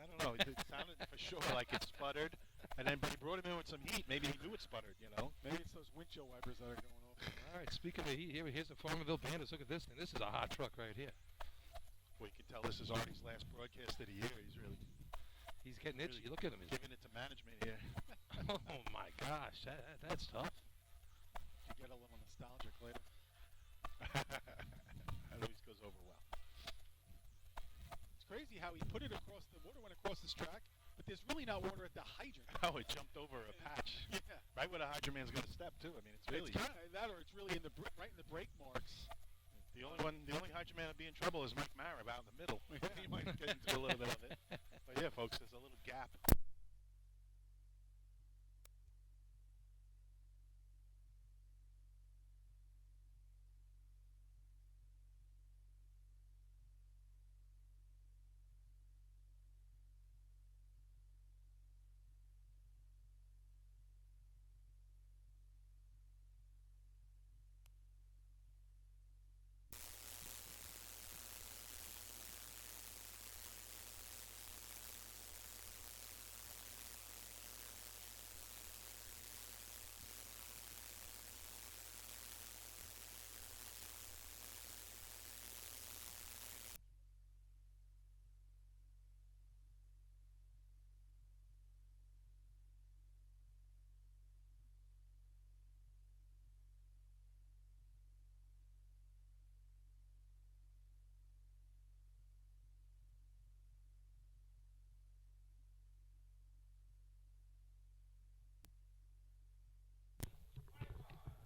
I don't know. It sounded for sure like it sputtered, but he brought him in with some heat. Maybe he knew it sputtered, Maybe it's those windshield wipers that are going off. All right, speaking of heat, here's the Farmerville Bandits. Look at this thing. This is a hot truck right here. Well, you can tell this is Artie's last broadcast of the year. He's getting itchy. Look at him. Giving it to management here. Oh, my gosh. That's tough. You get a little nostalgic later. That always goes over well. It's crazy how he put it across the water, went across this track, but there's really not water at the hydrant. Oh, it jumped over a patch. Yeah. Right where the hydrant man's going to step, too. I mean, it's really... It's kind of that, or it's really right in the brake marks. The only hydrant man that'd be in trouble is Mike Marab out in the middle. He might get into a little bit of it. But yeah, folks, there's a little gap.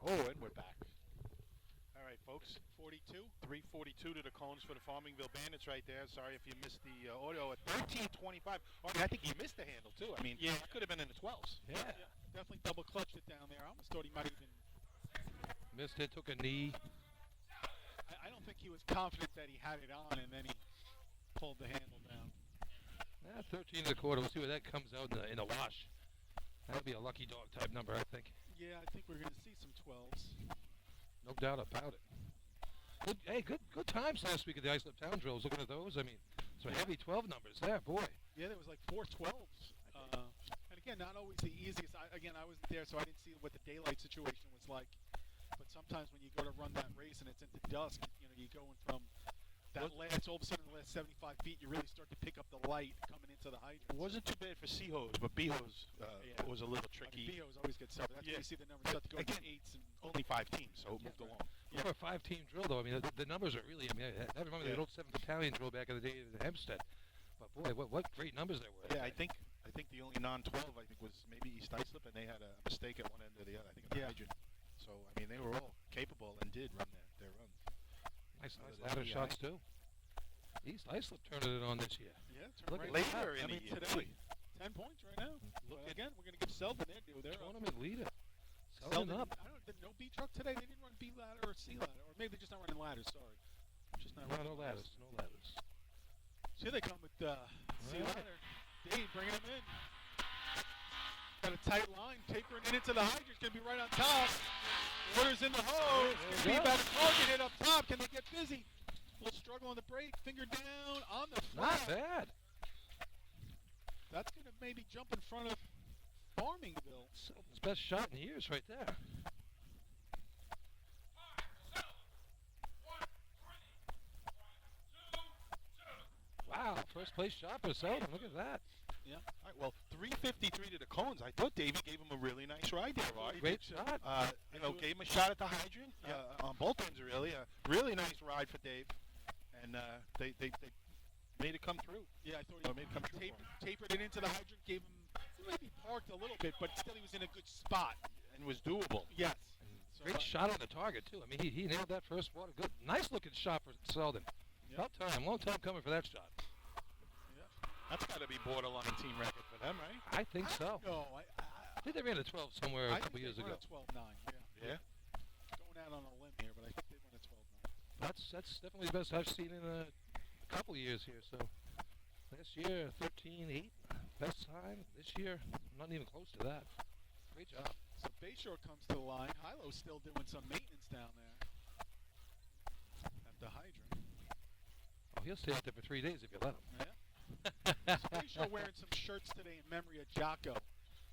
Oh, and we're back. All right, folks. 42. 3:42 to the cones for the Farmingville Bandits right there. Sorry if you missed the audio at 13:25. I think he missed the handle, too. I mean, Yeah. that could have been in the 12s. Yeah. Definitely double clutched it down there. I almost thought he might even. Missed it, took a knee. I don't think he was confident that he had it on, and then he pulled the handle down. 13 and a quarter. We'll see where that comes out in the wash. That'll be a lucky dog type number, I think. Yeah, I think we're going to see some 12s. No doubt about it. Good times last week at the Islip Town drills. Looking at those, I mean, some heavy 12 numbers there, boy. Yeah, there was like 4 12s. And again, not always the easiest. I wasn't there, so I didn't see what the daylight situation was like. But sometimes when you go to run that race and it's into dusk, you're going from that last, all of a sudden, the last 75 feet, you really start to pick up the light coming into the hydrant. It wasn't too bad for C-Hose, but B-Hose was a little tricky. BOs always get separate. That's where you see the numbers start to go to Again, 8s. And only 5 teams, so it moved along. Yeah. For a 5-team drill, though, I mean, the numbers are really, I mean, I remember the old 7th Battalion drill back in the day in Hempstead. But, boy, what great numbers there were. Yeah, I think the only non-12, was maybe East Islip, and they had a mistake at one end or the other, I think, at the hydrant. So, I mean, they were all capable and did run their runs. Nice ladder shots, too. East Islip turning it on this year. Yeah, Look right at later now. in the year. Today, 10 points right now. Look But at- again, we're going to give Selden their due. They're Tournament leader. Selling Selden, up. I don't know, no B truck today. They didn't run B ladder or C ladder, or maybe they're just not running ladders. Sorry, just not No, running no ladders. No ladders. So here they come with C Right. ladder. Dave bringing them in. Got a tight line, tapering it into the hydrant. Going to be right on top. Water's in the hose. Going to be There you about go. a target hit up top. Can they get busy? A little struggle on the brake. Finger down on the Not front. bad. That's going to maybe jump in front of Farmingville. Selden's best shot in years right there. Wow, first place shot for Selden. Look at that. Yeah. All right, well, 3:53 to the cones. I thought Davey gave him a really nice ride there, Rod. Great shot. Gave him a shot at the hydrant on both ends, really. A really nice ride for Dave. And they made it come through. Yeah, I thought Oh, he maybe come true for him. tapered it into the hydrant, gave him He maybe parked a little bit, but still he was in a good spot. And was doable. Yes. So, Great shot on the target, too. I mean, he nailed that first water. Good. Nice-looking shot for Selden. Yep. Long time coming for that shot. That's got to be borderline team record for them, right? I think so. No, I think they ran a 12 somewhere a couple years ago. I think they won a 12-9, Yeah. Going out on a limb here, but I think they won a 12-9. That's definitely the best I've seen in a couple of years here. So last year, 13-8, best time. This year, not even close to that. Great job. So Bayshore comes to the line. Hilo's still doing some maintenance down there at the hydrant. Oh, he'll stay out there for 3 days if you let him. Yeah. So Bayshore wearing some shirts today in memory of Jocko.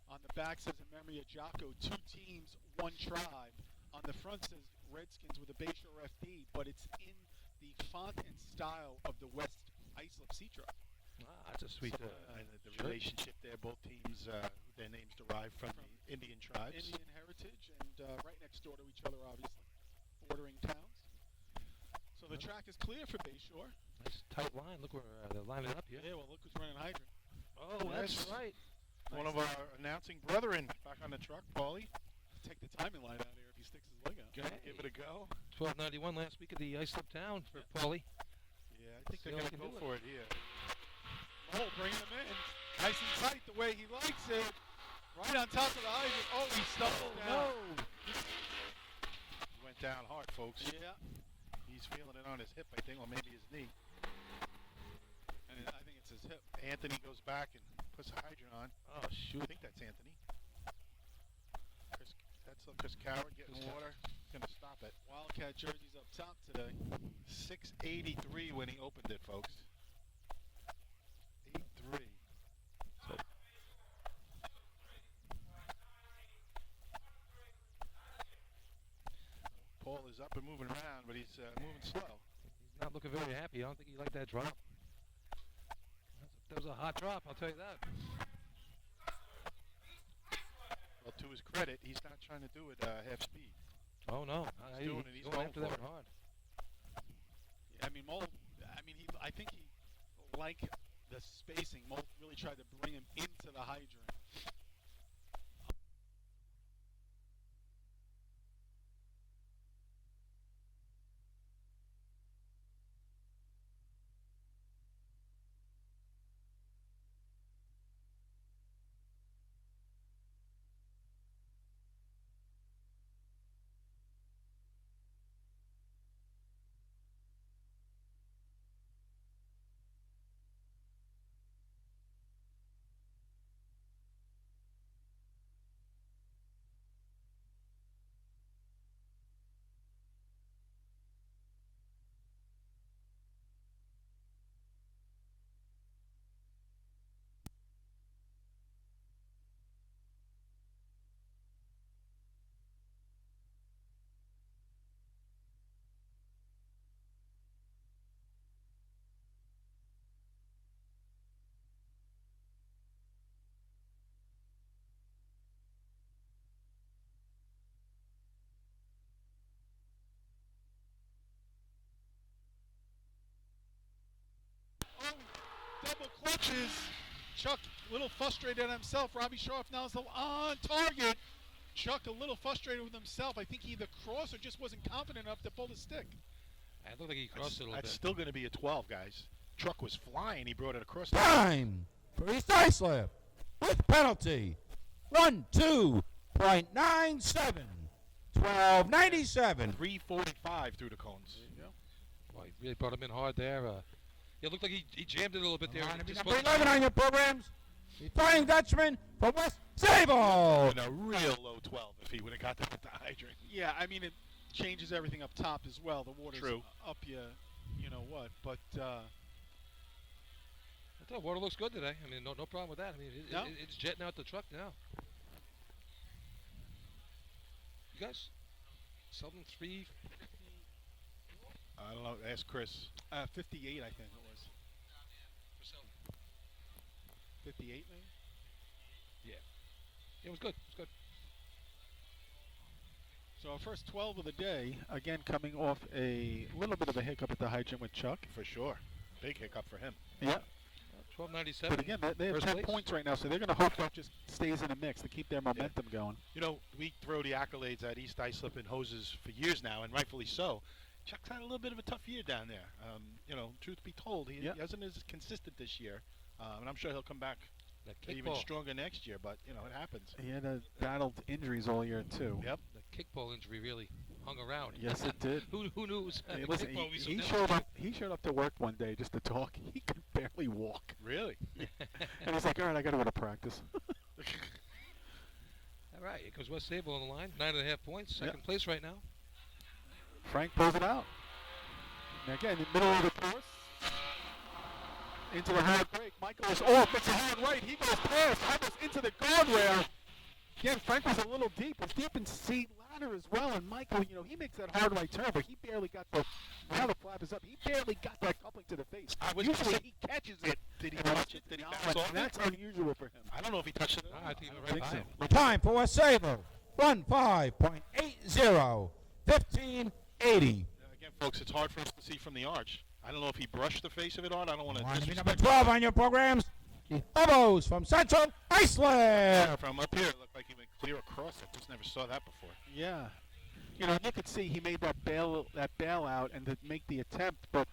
On the back says in memory of Jocko, 2 teams, 1 tribe. On the front says Redskins with a Bayshore FD, but it's in the font and style of the West Islip Sea Tribe. That's a sweet And the relationship there, both teams, their names derive from the Indian tribes. Indian heritage, and right next door to each other, obviously, bordering towns. So the track is clear for Bayshore. Nice tight line. Look where they're lining up here. Yeah, well, look who's running hydrant. Oh, that's Yes. right. One of our announcing brethren back on the truck, Paulie. Take the timing line out here if he sticks his leg out. Give it a go. 1291 last week at the Islip Town for Paulie. Yeah, I think See they're how going to he go can do for it here. Oh, bringing him in. Nice and tight the way he likes it. Right on top of the hydrant. Oh, he stumbled down. He went down hard, folks. Yeah. He's feeling it on his hip, I think, or maybe his knee. And I think it's his hip. Anthony goes back and puts a hydrant on. Oh, shoot. I think that's Anthony. That's Chris Coward getting water. Going to stop it. Wildcat jerseys up top today. 683 when he opened it, folks. 8-3. So, Paul is up and moving around, but he's moving slow. he's not looking very happy. I don't think he liked that drop. That was a hot drop, I'll tell you that. Well, to his credit, he's not trying to do it half speed. Oh, no. He's doing it. He's going going after for that it. one hard. Yeah, I mean, I think he liked the spacing. Mole really tried to bring him into the hydrant. Double clutches. Chuck a little frustrated at himself. Robbie Sharp now is on target. Chuck a little frustrated with himself. I think he either crossed or just wasn't confident enough to pull the stick. I don't think he crossed it a little That's bit. still going to be a 12, guys. Truck was flying. He brought it across. Time for East Islip with penalty. 1-2.97. 12.97. 345 through the cones. Boy, he really brought him in hard there. It looked like he jammed it a little bit there. Number Just 11 on your programs. The Flying Dutchman from West Sable. And a real low 12 if he would have got that with the hydrant. Yeah, I mean, it changes everything up top as well. The water's True. up you know what. But I thought water looks good today. I mean, no problem with that. I mean, No. it's jetting out the truck now. You guys, Selden 3. I don't know. Ask Chris. 58, I think it was. For Selden. 58, maybe? It was good. It was good. So our first 12 of the day, again coming off a little bit of a hiccup at the hydrant with Chuck. For sure. Big hiccup for him. Yeah. 12.97. But again, they have first 10 place. points right now, so they're going to hope that just stays in the mix to keep their momentum going. You know, we throw the accolades at East Islip and Hoses for years now, and rightfully so. Chuck's had a little bit of a tough year down there. You know, truth be told, he hasn't as consistent this year, and I'm sure he'll come back even stronger next year. But you know, it happens. He had battled injuries all year too. Yep. The kickball injury really hung around. Yes, it did. Who knew? Hey, listen, he showed up to work one day just to talk. He could barely walk. Really? And he's like, all right, I got to go to practice. All right, here comes West Sable on the line. 9.5 points, second place right now. Frank pulls it out. Now again, in the middle of the course. Into the hard break. Michael is off. It's a hard right. He goes past. Almost into the guardrail. Again, Frank was a little deep. Was deep in C ladder as well. And Michael, you know, he makes that hard right turn, but he barely got the. Now the flap is up. He barely got that coupling to the face. Usually he catches it. Did he touch it? Did he bounce off it? That's unusual for him. I don't know if he touched it. I think I think so. The time for West Sable, 1:05.80, 15:80. Again, folks, it's hard for us to see from the arch. I don't know if he brushed the face of it on. I don't want to Line to be disrespect number 12 on your programs. The Hobos from Central Iceland. From up here, it looked like he went clear across it. Just never saw that before. Yeah. You know, you could see he made that bailout and to make the attempt, but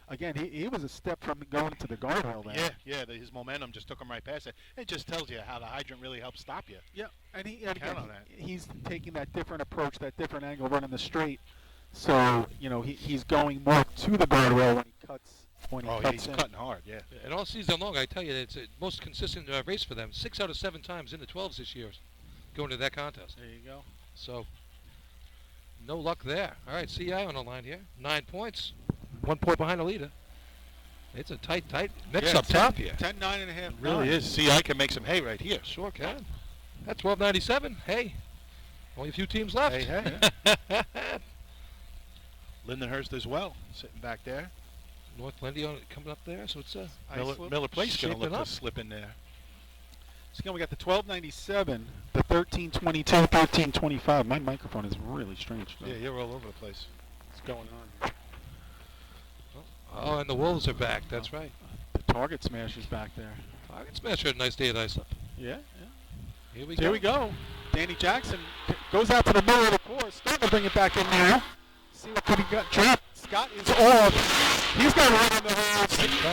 again, he was a step from going to the guardrail there. Yeah. His momentum just took him right past it. It just tells you how the hydrant really helps stop you. Yeah, and Count on that. he's taking that different approach, that different angle, running the straight. So you know, he's going more to the guardrail when he cuts. He's cutting hard. Yeah. And all season long, I tell you, it's the most consistent race for them. 6 out of 7 times in the 12s this year, going to that contest. There you go. So, no luck there. All right, CI on the line here. 9 points. 1 point behind the leader. It's a tight mix up top here. 10, 9.5. It really is. CI can make some hay right here. Sure can. That's 12.97. Hey, only a few teams left. Hey. Lindenhurst as well, sitting back there. North Lindy coming up there, so it's Miller Place going to look up. to slip in there. So again, we got the 12.97, the 13.22, 13.25. My microphone is really strange. Yeah, you're all over the place. What's going on? Oh, and the Wolves are back. That's right. The Target Smash is back there. Target Smash had a nice day at Islip. Yeah. Here we Here we go. Danny Jackson goes out to the middle of the course. Starting to bring it back in now. See what he got dropped. Scott is off. He's got right in the hole.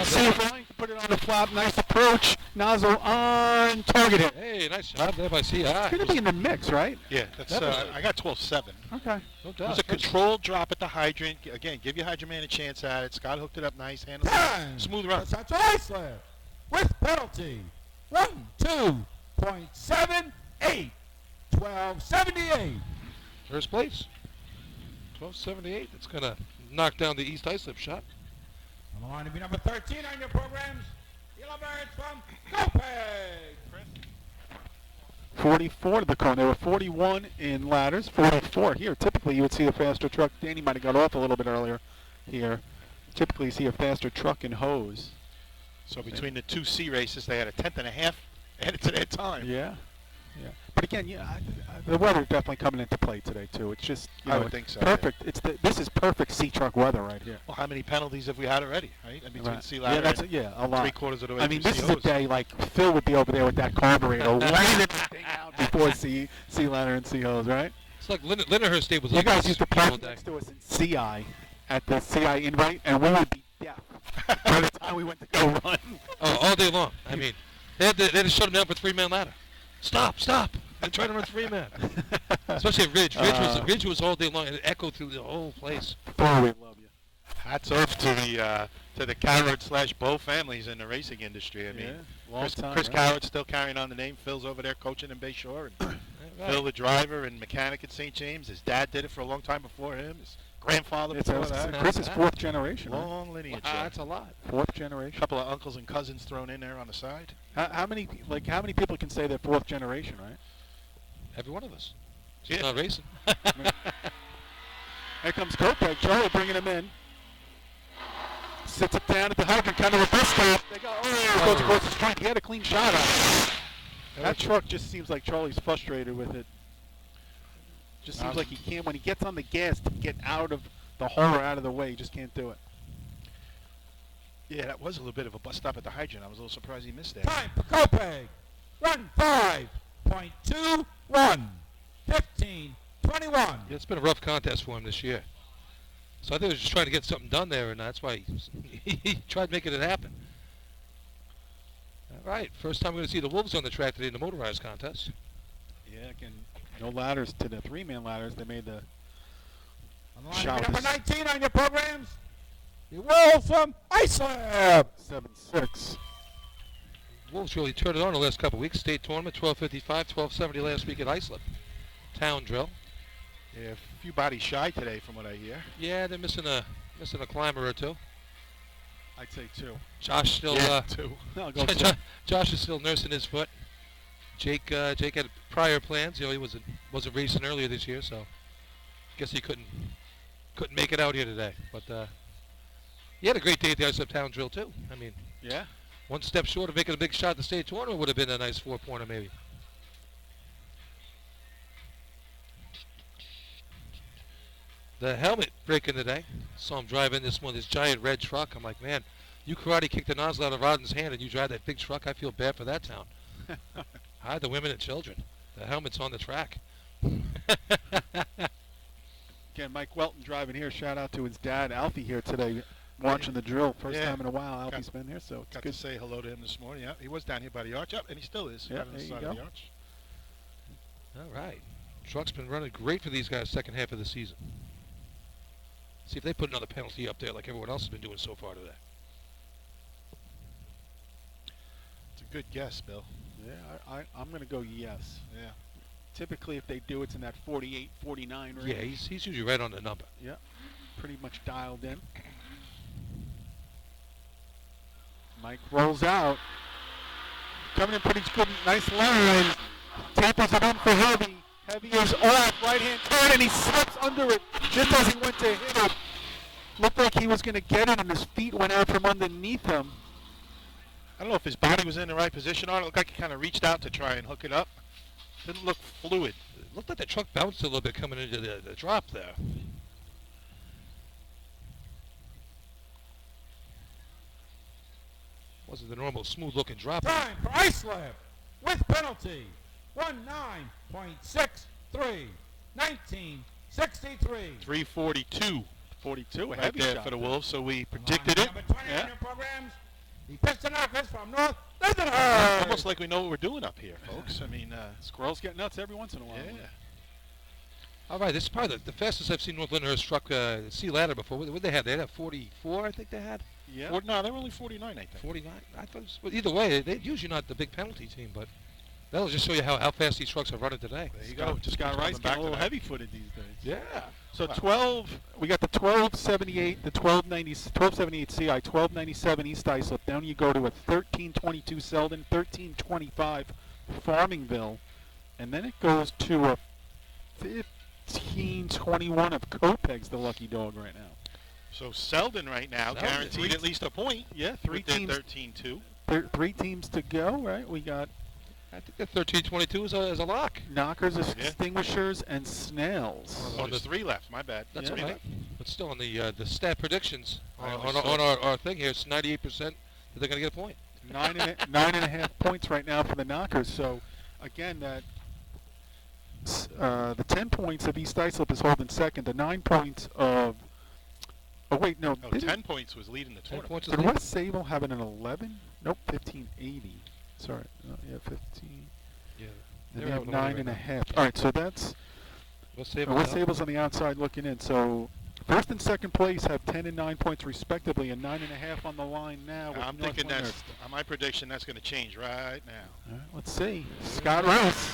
See if Ryan can put it on the flop. Nice approach. Nozzle on target hit. Hey, nice job there by CI. It's going to be in the mix, right? Yeah, that's. I got 12-7. Okay. No It doubt. was a controlled drop at the hydrant. Again, give your hydrant man a chance at it. Scott hooked it up nice, handled it. Smooth run. Central Iceland with penalty. 1-2.78. 12.78. First place. 12.78. It's going to knock down the East Islip shot. On the line to be number 13 on your programs. Yellow Birds from Copaig. 44 to the cone. There were 41 in ladders, 44 here. Typically, you would see a faster truck. Danny might have got off a little bit earlier here. Typically, you see a faster truck and hose. So between the two C races, they had a 10.5 added to their time. Yeah. But again, the weather definitely coming into play today too. It's just I would think so. Perfect. This is perfect sea truck weather right here. Well, how many penalties have we had already? Right, and between Right. C ladder and a lot. 3/4 of the way. I mean, through this is a COs. day like Phil would be over there with that carburetor, laying everything out before sea ladder and sea hose, right? It's like Lindenhurst Day was You like guys this used to one park day. next to us in CI at the CI invite, and we would be deaf by the time we went to go run. Oh, all day long. I mean, they had to shut him down for 3-man ladder. Stop. I'm trying to run 3-man. Especially at Ridge. Ridge was all day long, and it echoed through the whole place. Boy, we love you. Hats off to the Carrot/Bow families in the racing industry. I mean, long time, Chris right? Carrot's still carrying on the name. Phil's over there coaching in Bayshore, and Phil, the driver and mechanic at St. James. His dad did it for a long time before him. His grandfather before that. Chris is fourth generation. Right? Long lineage. Wow, that's a lot. Fourth generation. A couple of uncles and cousins thrown in there on the side. How many people can say they're fourth generation, right? Every one of us. Just not racing. Here comes Kopech. Charlie bringing him in. Sits it down at the hydrant, kind of a bus stop. They go, goes across the street. He had a clean shot on it. That truck just seems like Charlie's frustrated with it. Just seems like he can't, when he gets on the gas to get out of the hole or out of the way, he just can't do it. Yeah, that was a little bit of a bust stop at the hydrant. I was a little surprised he missed that. Time for Copeg. Run 5.21. 15-21. Yeah, it's been a rough contest for him this year. So I think he was just trying to get something done there, and that's why he tried making it happen. All right, first time we're going to see the Wolves on the track today in the motorized contest. Yeah, again, no ladders to the three-man ladders. They made the On the line, Shout number is- 19 on your programs. The Wolves from Iceland. 7-6. Wolves really turned it on the last couple of weeks. State tournament, 12:55, 12:70 last week at Iceland. Town drill. Yeah, a few bodies shy today from what I hear. Yeah, they're missing a climber or two. I'd say 2. Josh still two. No, go for it. Josh is still nursing his foot. Jake had prior plans. You know, he wasn't racing earlier this year, so guess he couldn't make it out here today. But he had a great day at the Iceland Town drill too. I mean, Yeah. one step short of making a big shot at the state tournament would have been a nice 4-pointer maybe. The helmet breaking today. Saw him drive in this giant red truck. I'm like, man, you karate kicked the nozzle out of Rodden's hand and you drive that big truck. I feel bad for that town. Hide the women and children. The helmet's on the track. Again, Mike Welton driving here. Shout out to his dad, Alfie, here today, watching the drill. First Yeah. time in a while. Alfie's been here, so it's Got good. to say hello to him this morning. Yeah, he was down here by the arch. Yep, and he still is. Yeah, right on the there you side go. of the arch. All right. Truck's been running great for these guys second half of the season. See if they put another penalty up there like everyone else has been doing so far today. It's a good guess, Bill. Yeah, I'm going to go yes. Yeah. Typically, if they do, it's in that 48, 49 range. Yeah, he's usually right on the number. Yeah, pretty much dialed in. Mike rolls out. Coming in pretty good, nice line. Tapers it in for Heavy. Heavy is off, right-hand turn, and he slips under it just as he went to hit it. Looked like he was going to get it, and his feet went out from underneath him. I don't know if his body was in the right position or it looked like he kind of reached out to try and hook it up. Didn't look fluid. It looked like the truck bounced a little bit coming into the drop there. Wasn't the normal smooth-looking drop. Time for Iceland with penalty. 19.63. 1963. 342 42, a right heavy there shot. for the Wolves, so we On predicted it. Number 20 Yeah. on your programs. The Piston Knockers from North Leatherhead. Almost like we know what we're doing up here, folks. I mean, Squirrels get nuts every once in a while. yeah. All right, this is probably the fastest I've seen North Lyndhurst struck sea ladder before. What did they have? They had 44, I think they had. Yeah. No, they were only 49, I think. 49. I thought it was, well, either way, they're usually not the big penalty team, but that'll just show you how fast these trucks are running today. There you go. Just Scott keeps Rice coming getting a back little to that. heavy-footed these days. Yeah. So 12, we got the 1278, the 1278 CI, 1297 East Islip. Down you go to a 1322 Selden, 1325 Farmingville, and then it goes to a 1521 of Copeg's the lucky dog right now. So Selden right now Selden. guaranteed at least a point. Yeah, three with their teams. 13-2. Three teams to go, right? We got I think that 1322 is a lock. Knockers, Yeah. Extinguishers, and Snails. Oh, there's 3 left. My bad. That's Yeah. all right. But still, on the stat predictions I on always thought- our thing here, it's 98% that they're going to get a point. Nine and a half points right now for the Knockers. So, again, that the 10 points of East Islip is holding second. The 9 points of No, did 10 points was leading the 10 tournament. points is Did lead. West Sable have it an 11? Nope, 1580. Sorry, yeah, 15. Yeah. And They're they have having a 9 right and a now. half. All right, so that's West Sable. West Sable's on the outside looking in. So first and second place have 10 and 9 points respectively, and 9 and a half on the line now. With I'm North thinking Lyndhurst. on my prediction that's going to change right now. All right, let's see. Scott Rice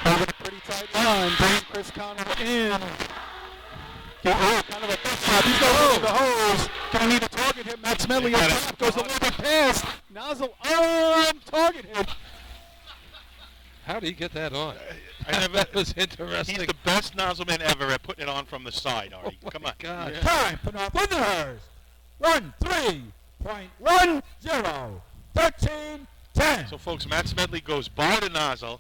holding a pretty tight line, bringing Chris Connell in. Kind of a best shot. He's going to the hose. Going to need to target him. Matt Smedley up top goes a little bit past. Nozzle on target hit. How did he get that on? I never, That was interesting. he's the best nozzleman ever at putting it on from the side, Artie. Oh Come my on. God. Yeah. Time for North Lyndhurst. 13.10. 13-10. So, folks, Matt Smedley goes by the nozzle.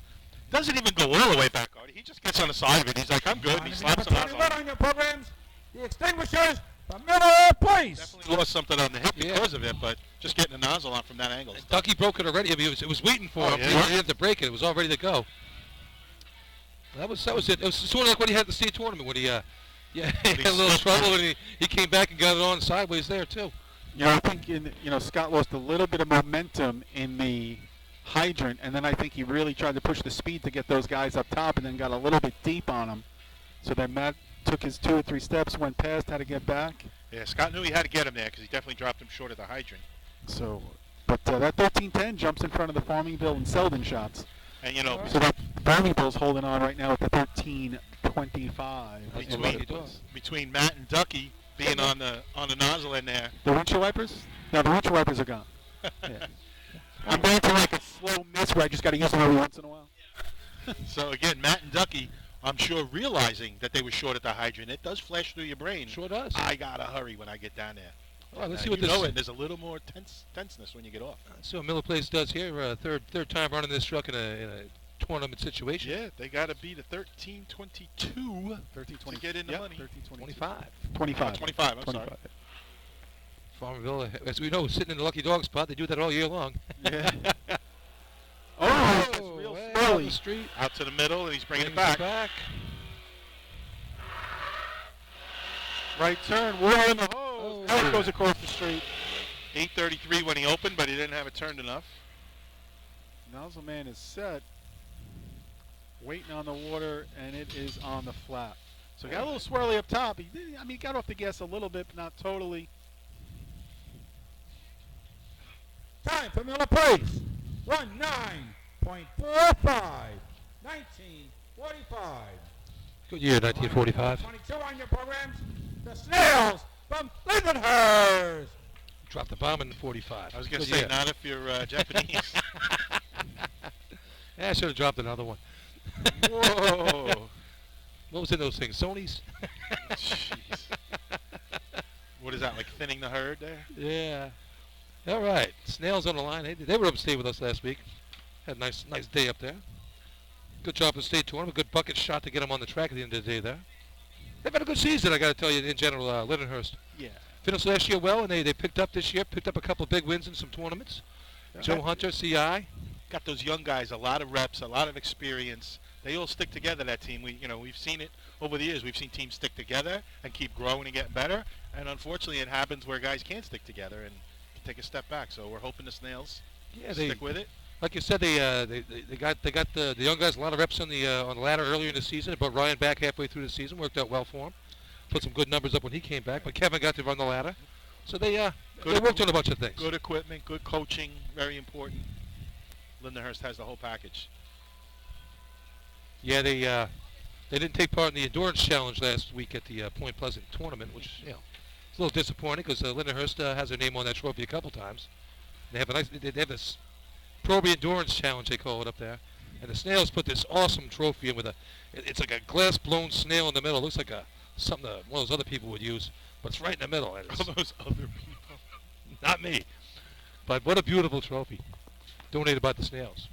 Doesn't even go all the way back, Artie. He just gets on the side of it. He's like, I'm good. And he slaps the nozzle. On your programs, the Extinguishers from Miller Place. Definitely lost something on the hip Yeah. because of it, but just getting the nozzle on from that angle. And Ducky broke it already. I mean, it was waiting for him. yeah. He didn't have to break it. It was all ready to go. That was it. It was sort of like when he had the state tournament when he he had a little trouble and he came back and got it on sideways there too. I think Scott lost a little bit of momentum in the hydrant, and then I think he really tried to push the speed to get those guys up top, and then got a little bit deep on them. So then Matt took his 2 or 3 steps, went past, had to get back. Yeah, Scott knew he had to get him there because he definitely dropped him short of the hydrant. So, but that 13-10 jumps in front of the Farmingville and Selden shots. And So that Farmingville's holding on right now at the 13-25. between Matt and Ducky being on the nozzle in there. The windshield wipers? No, the windshield wipers are gone. Yeah. I'm going to like a slow miss where I just got to use them every once in a while. So again, Matt and Ducky, I'm sure realizing that they were short at the hydrant, it does flash through your brain. Sure does. I gotta hurry when I get down there. All right, let's see You what this. know it. There's a little more tenseness when you get off. Let's see what Miller Place does here. Third time running this truck in a tournament situation. Yeah, they gotta beat a 13-22 to get in the money. 25. 25. 25. I'm sorry. Farmville, as we know, sitting in the lucky dog spot. They do that all year long. Yeah. Oh, it's real way swirly. on the street. Out to the middle, and he's bringing it Brings back. Right turn. We're in the hose. Now it goes across the street. 8:33 when he opened, but he didn't have it turned enough. Nozzle man is set. Waiting on the water, and it is on the flat. So got a little swirly up top. He got off the gas a little bit, but not totally. Time for Miller Place. 19.45. 1945. Good year, 1945. 22 on your programs. The Snails from Lindenhurst. Dropped the bomb in 45. I was gonna Good say, year. not if you're Japanese. Yeah, I should have dropped another one. Whoa. What was in those things? Sony's? Jeez. What is that, like thinning the herd there? Yeah. All right. Snails on the line. They were upstate with us last week. Had a nice day up there. Good job in the state tournament. Good bucket shot to get them on the track at the end of the day there. They've had a good season, I got to tell you, in general, Lindenhurst. Yeah. Finished last year well, and they picked up this year, picked up a couple of big wins in some tournaments. Joe Hunter, CI. Got those young guys, a lot of reps, a lot of experience. They all stick together, that team. We've seen it over the years. We've seen teams stick together and keep growing and getting better. And unfortunately, it happens where guys can't stick together and take a step back. So we're hoping the Snails stick with it. Like you said, they got the young guys a lot of reps on the ladder earlier in the season. But Ryan back halfway through the season worked out well for him. Put some good numbers up when he came back. But Kevin got to run the ladder, so they worked on a bunch of things. Good equipment, good coaching, very important. Lindenhurst has the whole package. Yeah, they didn't take part in the endurance challenge last week at the Point Pleasant tournament, which it's a little disappointing because Lindenhurst has their name on that trophy a couple times. They have they have this Proby endurance challenge, they call it up there, and the Snails put this awesome trophy in with it's like a glass blown snail in the middle. It looks like something that one of those other people would use, but it's right in the middle. And All those other people. not me, but what a beautiful trophy, donated by the Snails.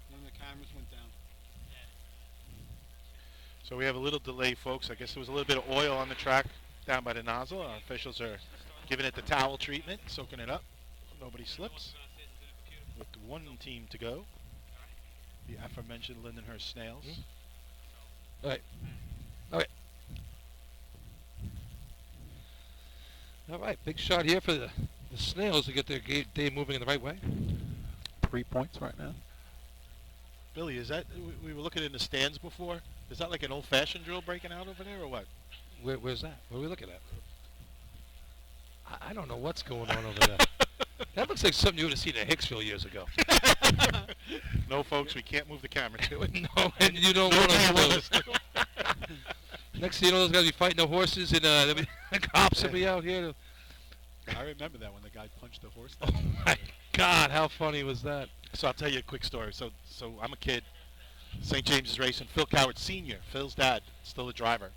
One of the cameras went down. So we have a little delay, folks. I guess there was a little bit of oil on the track down by the nozzle. Our officials are giving it the towel treatment, soaking it up. Nobody slips. With one team to go. The aforementioned Lindenhurst Snails. All right. All right, big shot here for the Snails to get their day moving in the right way. 3 points right now. Billy, is that, we were looking in the stands before. Is that like an old-fashioned drill breaking out over there or what? Where's that? What are we looking at? I don't know what's going on over there. That looks like something you would have seen in Hicksville years ago. No, folks, we can't move the camera to it. No, and you don't want to. Next thing you know, those guys will be fighting the horses, and the cops will be out here. I remember that when the guy punched the horse. Oh my God, how funny was that? So I'll tell you a quick story. So I'm a kid. St. James's racing. Phil Coward Sr., Phil's dad, still a driver.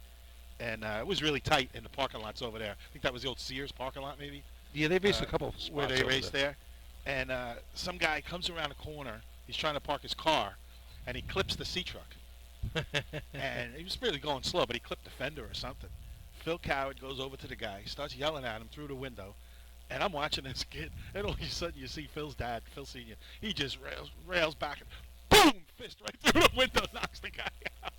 And it was really tight in the parking lots over there. I think that was the old Sears parking lot, maybe. Yeah, they raced a couple spots where they over raced there. And some guy comes around a corner. He's trying to park his car, and he clips the C-truck. And he was really going slow, but he clipped the fender or something. Phil Coward goes over to the guy, starts yelling at him through the window, and I'm watching this kid, and all of a sudden you see Phil's dad, Phil Sr., he just rails back and boom, fist right through the window, knocks the guy out.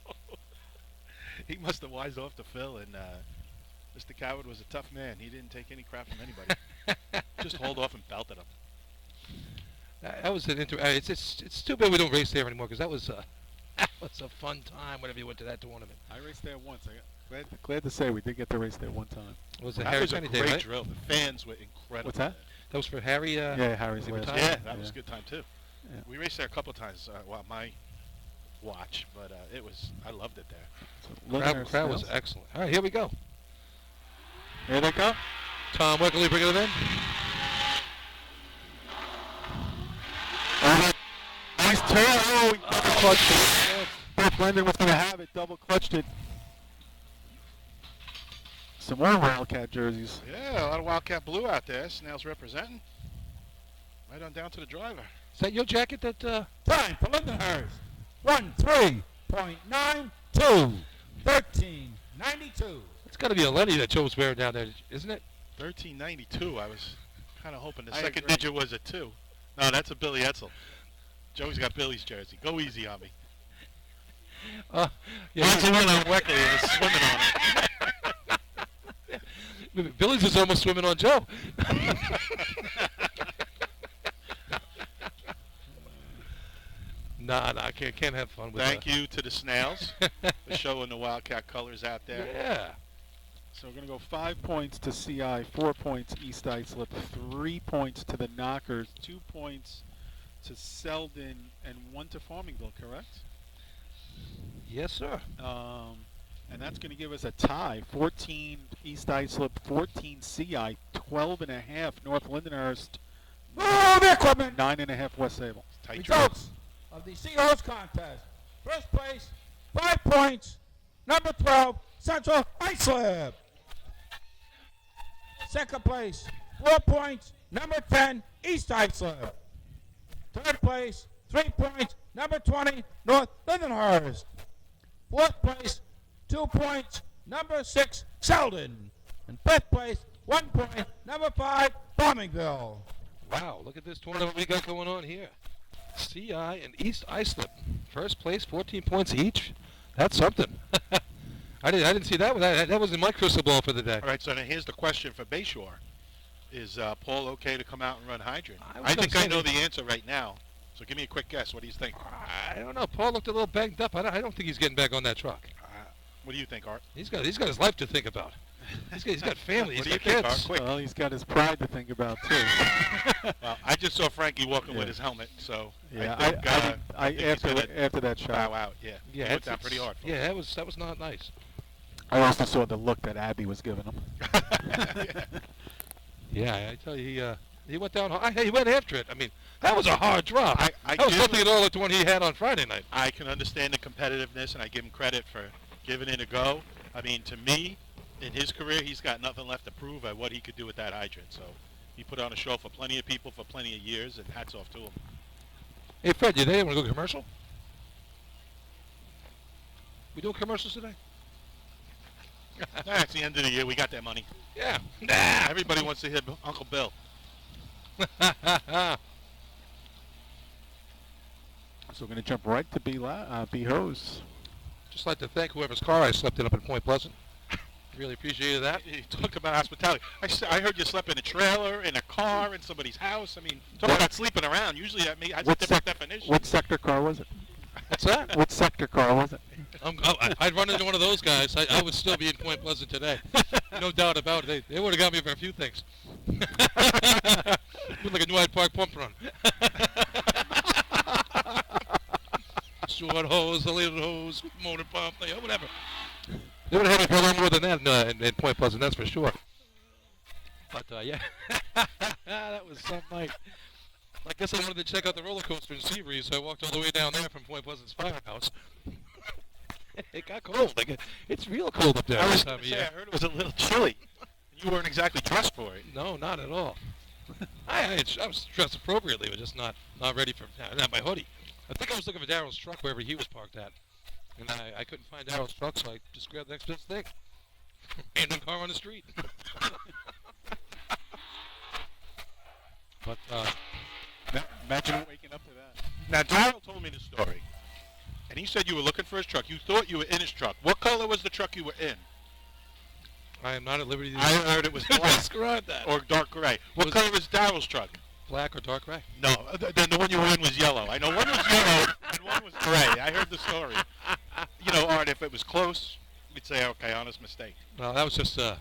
He must have wised off to Phil, and Mr. Coward was a tough man. He didn't take any crap from anybody. Just hauled off and belted him. That was an it's too bad we don't race there anymore, because that was a fun time whenever you went to that tournament. I raced there once. Glad to say we did get to race there one time. It was a That Harry was a Penny great day, right? drill. The fans were incredible. What's that? That was for Harry. Yeah, Harry's he last retired? Yeah, time. that was a good time too. Yeah. We raced there a couple of times while my watch, but I loved it there. So Londoners Crowd was Snails. excellent. All right, here we go. Here they come. Tom Weckerly bringing it in. Nice turn. Oh, he double clutched it. Both Brendan was going to have it. Double clutched it. Some more Wildcat jerseys. Yeah, a lot of Wildcat blue out there. Snails representing. Right on down to the driver. Is that your jacket that... Time for Lindenhurst. 1:03.92. 13:92. It's got to be a Lenny that Joe was wearing down there, isn't it? 1392. I was kind of hoping the I second agree. digit was a 2. No, that's a Billy Etzel. Joey's got Billy's jersey. Go easy on me. Yeah, He's a little Weckley and is swimming on it. Billy's is almost swimming on Joe. Nah, can't have fun with Thank you to the Snails for showing the Wildcat colors out there. Yeah. So we're going to go 5 points to CI, 4 points East Islip, 3 points to the Knockers, 2 points to Selden, and 1 to Farmingville, correct? Yes, sir. And that's going to give us a tie, 14 East Islip, 14 CI, 12.5 North Lindenhurst, Move the equipment. 9.5 West Sable. Tight drill. Results of the Seahorse contest. First place, 5 points. Number 12, Central Islip. Second place, 4 points. Number 10, East Islip. Third place, 3 points. Number 20, North Lindenhurst. Fourth place, 2 points. Number 6, Selden. And fifth place, 1 point. Number 5, Farmingville. Wow, look at this tournament we got going on here. CI and East Islip. First place, 14 points each. That's something. I didn't see that one. That was in my crystal ball for the day. All right, so now here's the question for Bayshore. Is Paul okay to come out and run Hydrant? I was I think gonna I say know the answer right now. So give me a quick guess. What do you think? I don't know. Paul looked a little banged up. I don't think he's getting back on that truck. What do you think, Art? He's got his life to think about. He's got family. What He's do got you think, kids. Art? Quick. Well, he's got his pride to think about, too. Well, I just saw Frankie walking Yeah. with his helmet, so Yeah, I think, I think he's gonna after that shot, bow out. Yeah, Yeah, he went down pretty hard. folks. Yeah, that was not nice. I also saw the look that Abby was giving him. Yeah, I tell you, he went down. He went after it. I mean, that was a hard drop. I that was give nothing him- at all like the one he had on Friday night. I can understand the competitiveness, and I give him credit for giving it a go. I mean, to me, in his career, he's got nothing left to prove at what he could do with that hydrant. So he put on a show for plenty of people for plenty of years, and hats off to him. Hey, Fred, you there? Want to go commercial? We doing commercials today? It's the end of the year. We got that money. Yeah. Everybody wants to hear Uncle Bill. So we're going to jump right to B Hose. Just like to thank whoever's car I slept in up at Point Pleasant. Really appreciated that. You talk about hospitality. I heard you slept in a trailer, in a car, in somebody's house. I mean, talk about sleeping around. Usually that's a different definition. What sector car was it? What's that? What sector car was it? I'd run into one of those guys. I would still be in Point Pleasant today. No doubt about it. They would have got me for a few things. Looked like a New Hyde Park pump run. Short hose, a little hose, motor pump, whatever. They would have had me for a lot more than that in Point Pleasant, that's for sure. But, yeah. That was some night. I guess I wanted to check out the roller coaster in Seabreeze, so I walked all the way down there from Point Pleasant's firehouse. It got cold. It's real cold up there I this was time going of to say, year. I heard it was a little chilly. You weren't exactly dressed for it. No, not at all. I was dressed appropriately, but just not ready for not my hoodie. I think I was looking for Daryl's truck wherever he was parked at, and I couldn't find Daryl's truck, so I just grabbed the next best thing. Random car on the street. But, Imagine waking up to that. Now, Darrell told me the story, and he said you were looking for his truck. You thought you were in his truck. What color was the truck you were in? I am not at liberty to I heard it was black that. or dark gray. What color was Darrell's truck? Black or dark gray? No, then the one you were in was yellow. I know one was yellow and one was gray. I heard the story. You know, Art, if it was close, we'd say, okay, honest mistake. No, that was just, that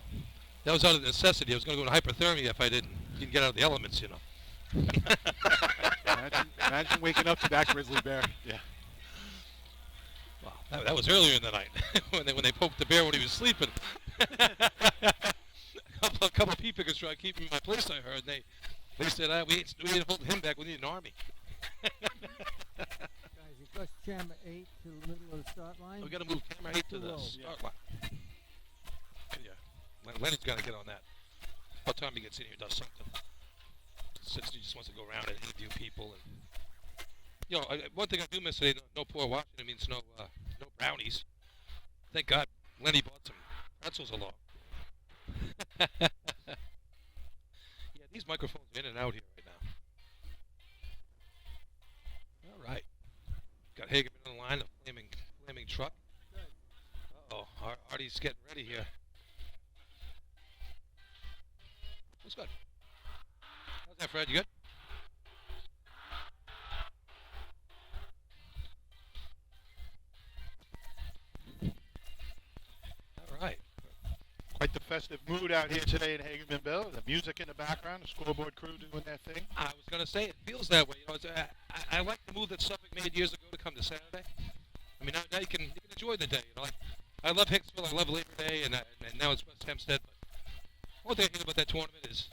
was out of necessity. I was going to go into hypothermia if I didn't get out of the elements, you know. Imagine waking up to that grizzly bear. Yeah. Wow, that was earlier in the night when they poked the bear when he was sleeping. a couple of pea pickers tried to keep him in my place, I heard. And they said, we ain't holding him back. We need an army. Guys, it goes camera 8 to the middle of the start line. We got to move camera 8 to the start line. Yeah. Lenny's got to get on that. By the time he gets in here, does something. Since he just wants to go around and interview people. And, one thing I do miss today, no poor Washington means no brownies. Thank God Lenny bought some pretzels along. Yeah, these microphones are in and out here right now. All right. Got Hagerman on the line, a flaming truck. Uh-oh, Artie's getting ready here. What's good? How's that, Fred? You good? All right. Quite the festive mood out here today in Hagermanville. The music in the background, the scoreboard crew doing their thing. I was going to say, it feels that way. You know, I like the move that Suffolk made years ago to come to Saturday. I mean, now you can enjoy the day. You know, I love Hicksville, I love Labor Day, and now it's West Hempstead. But one thing I hate about that tournament is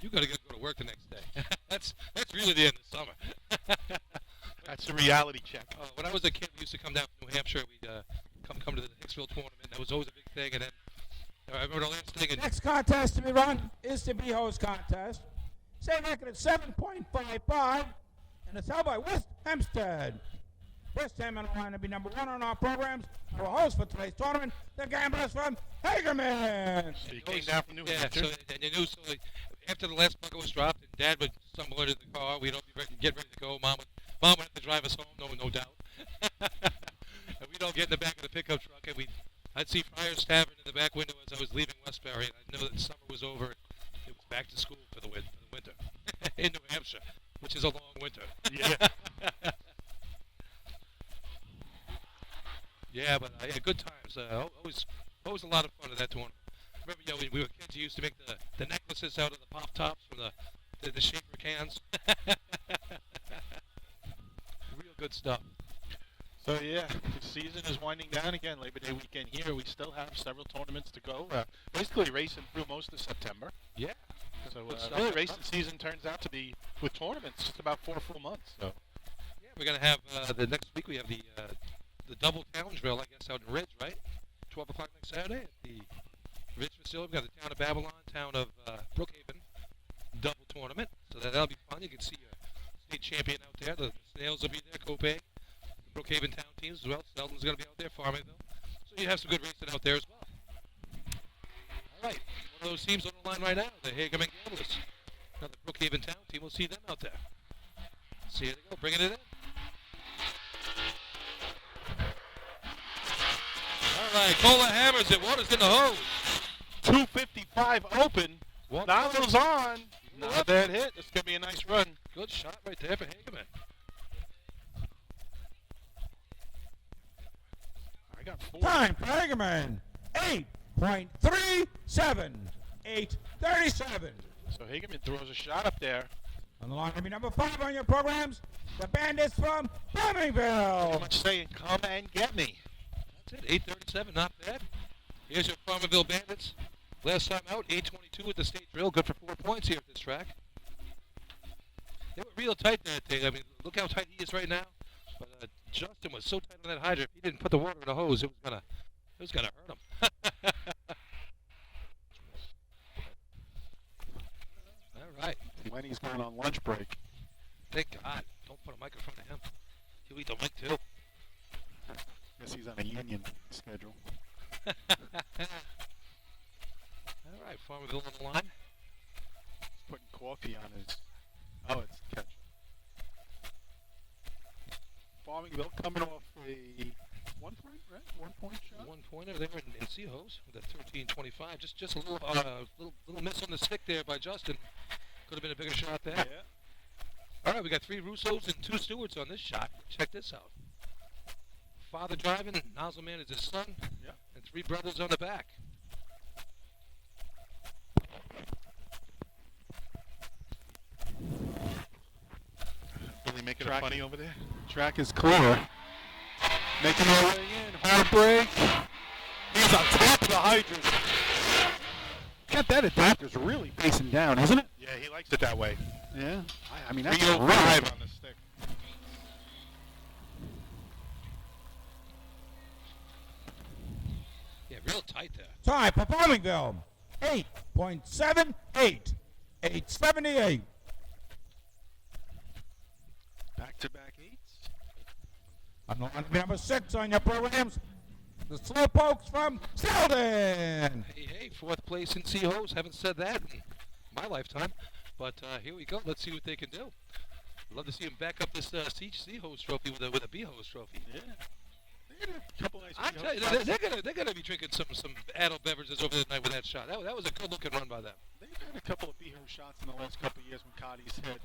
you got to go to work the next day. That's really the end of summer. That's a reality check. When I was a kid, we used to come down from New Hampshire. We'd come to the Hicksville tournament. That was always a big thing. And then I remember the last thing. Next contest to be run is the B-Hose contest. Same record at 7.55, and it's held by West Hempstead. West Ham on the line to be number 1 on our programs. Our host for today's tournament, the gamblers from Hagerman. So you came down from New Hampshire. And you knew, after the last bucket was dropped, and Dad would stumble into the car, we'd all be get ready to go. Mom would have to drive us home, no doubt. And we'd all get in the back of the pickup truck, and I'd see Friar's Tavern in the back window as I was leaving Westbury, and I'd know that summer was over. It was back to school for the winter in New Hampshire, which is a long winter. Yeah. Yeah, but I had good times. Always a lot of fun at that tournament. Remember, we were kids who used to make the necklaces out of the pop tops from the shaper cans. Real good stuff. So yeah, the season is winding down again. Labor Day weekend here. We still have several tournaments to go. Basically racing through most of September. Yeah. So really, racing season turns out to be, with tournaments, just about 4 full months. So. Yeah, we're gonna have the next week. We have the double challenge drill, I guess, out in Ridge, right? 12 o'clock next Saturday at the Ridge facility. We've got the town of Babylon, town of Brookhaven double tournament. So that'll be fun. You can see your state champion out there. The Snails will be there, Copaig. The Brookhaven town teams as well. Selden's going to be out there, Farmingville. So you have some good racing out there as well. All right. One of those teams on the line right now, the Hagerman Gamblers. Now the Brookhaven town team, we'll see them out there. See, here they go, bringing it in. All right, Cola hammers it. Water's in the hose. 255 open. Nozzle's on. Not a bad hit. This is going to be a nice run. Good shot right there for Hagerman. I got 4. Time for Hagerman, 8.37. 8:37. So Hagerman throws a shot up there. On the line to be number 5 on your programs, the Bandits from Farmingville. Pretty much saying, come and get me. That's it, 8:37, not bad. Here's your Farmingville Bandits. Last time out, 8:22 at the state drill. Good for 4 points here at this track. They were real tight that day. I mean, look how tight he is right now. But Justin was so tight on that hydrant. If he didn't put the water in the hose, it was gonna hurt him. All right. Lenny's going on lunch break. Thank God. Don't put a mic in front of him. He'll eat the mic too. Guess he's on a union schedule. right, Farmerville on the line. He's putting coffee on his. Oh, it's ketchup. Farmingville coming off a 1 point, right? 1 point shot. 1 pointer there in Seahose with a 13-25. Just a little miss on the stick there by Justin. Could have been a bigger shot there. Yeah. All right, we got 3 Russos and 2 Stewarts on this shot. Check this out. Father driving, nozzle man is his son, Yeah. and 3 brothers on the back. Really making it funny over there? Track is clear. Making our way in. Hard break. He's on top of the hydrant. Got that adapter's really facing down, isn't it? Yeah, he likes it that way. Yeah. I mean, that's 305 on the stick. Yeah, real tight there. Time for Farmingville, 8.78. 878. back-to-back 8s. On the line, number 6 on your programs, the Slowpokes from Selden. Hey, 4th place in Seahose. Haven't said that in my lifetime. But here we go. Let's see what they can do. I'd love to see them back up this Seahose trophy with a B-Hose trophy. Yeah. They had a couple nice I'm telling you, they're gonna be drinking some adult beverages over the night with that shot. That was a good looking run by them. They've had a couple of B-Hose shots in the last couple of years when Cotty's hit,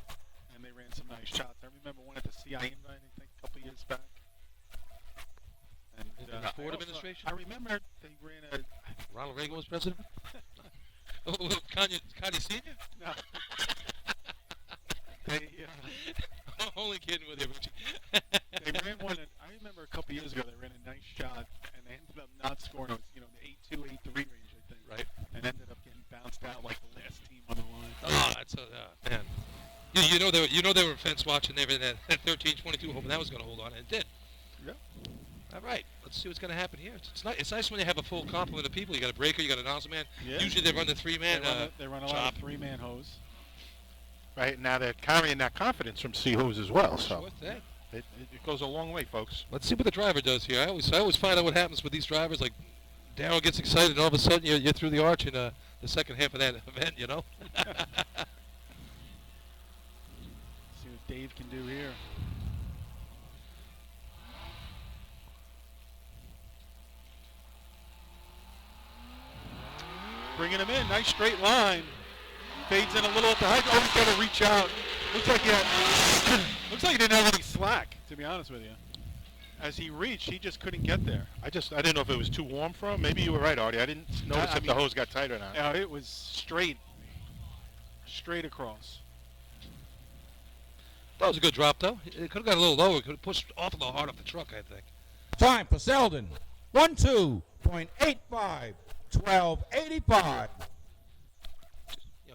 and they ran some nice shots. I remember one at the CI invite, I think, a couple of years back. And, In the Ford administration? I remember they ran a... Ronald Reagan was president? Kanye Sr.? No. They, only kidding with you, Richie. they ran one, and I remember a couple years ago they ran a nice shot, and they ended up not scoring. It was, the 8-2, 8-3 range, I think. Right. And ended up getting bounced out like the last team on the line. Oh, that's man. You know they were fence watching there at 13-22, hoping that was going to hold on, and it did. Yep. All right, let's see what's going to happen here. It's nice when you have a full complement of people. You got a breaker, you got a nozzle man. Yeah. Usually they run the 3-man. They run a lot job. of 3-man hose. Right, now they're carrying that confidence from Seahose as well. So Sure thing. it goes a long way, folks. Let's see what the driver does here. I always find out what happens with these drivers. Like Darryl gets excited, and all of a sudden you're through the arch in the second half of that event. See what Dave can do here. Bringing him in, nice straight line. Fades in a little at the height. Oh, he's got to reach out. Looks like he didn't have any slack, to be honest with you. As he reached, he just couldn't get there. I didn't know if it was too warm for him. Maybe you were right, Artie. I didn't notice if the hose got tight or not. Yeah, it was straight across. That was a good drop, though. It could have got a little lower. It could have pushed awful hard off the truck, I think. Time for Selden, 12.85. 1285.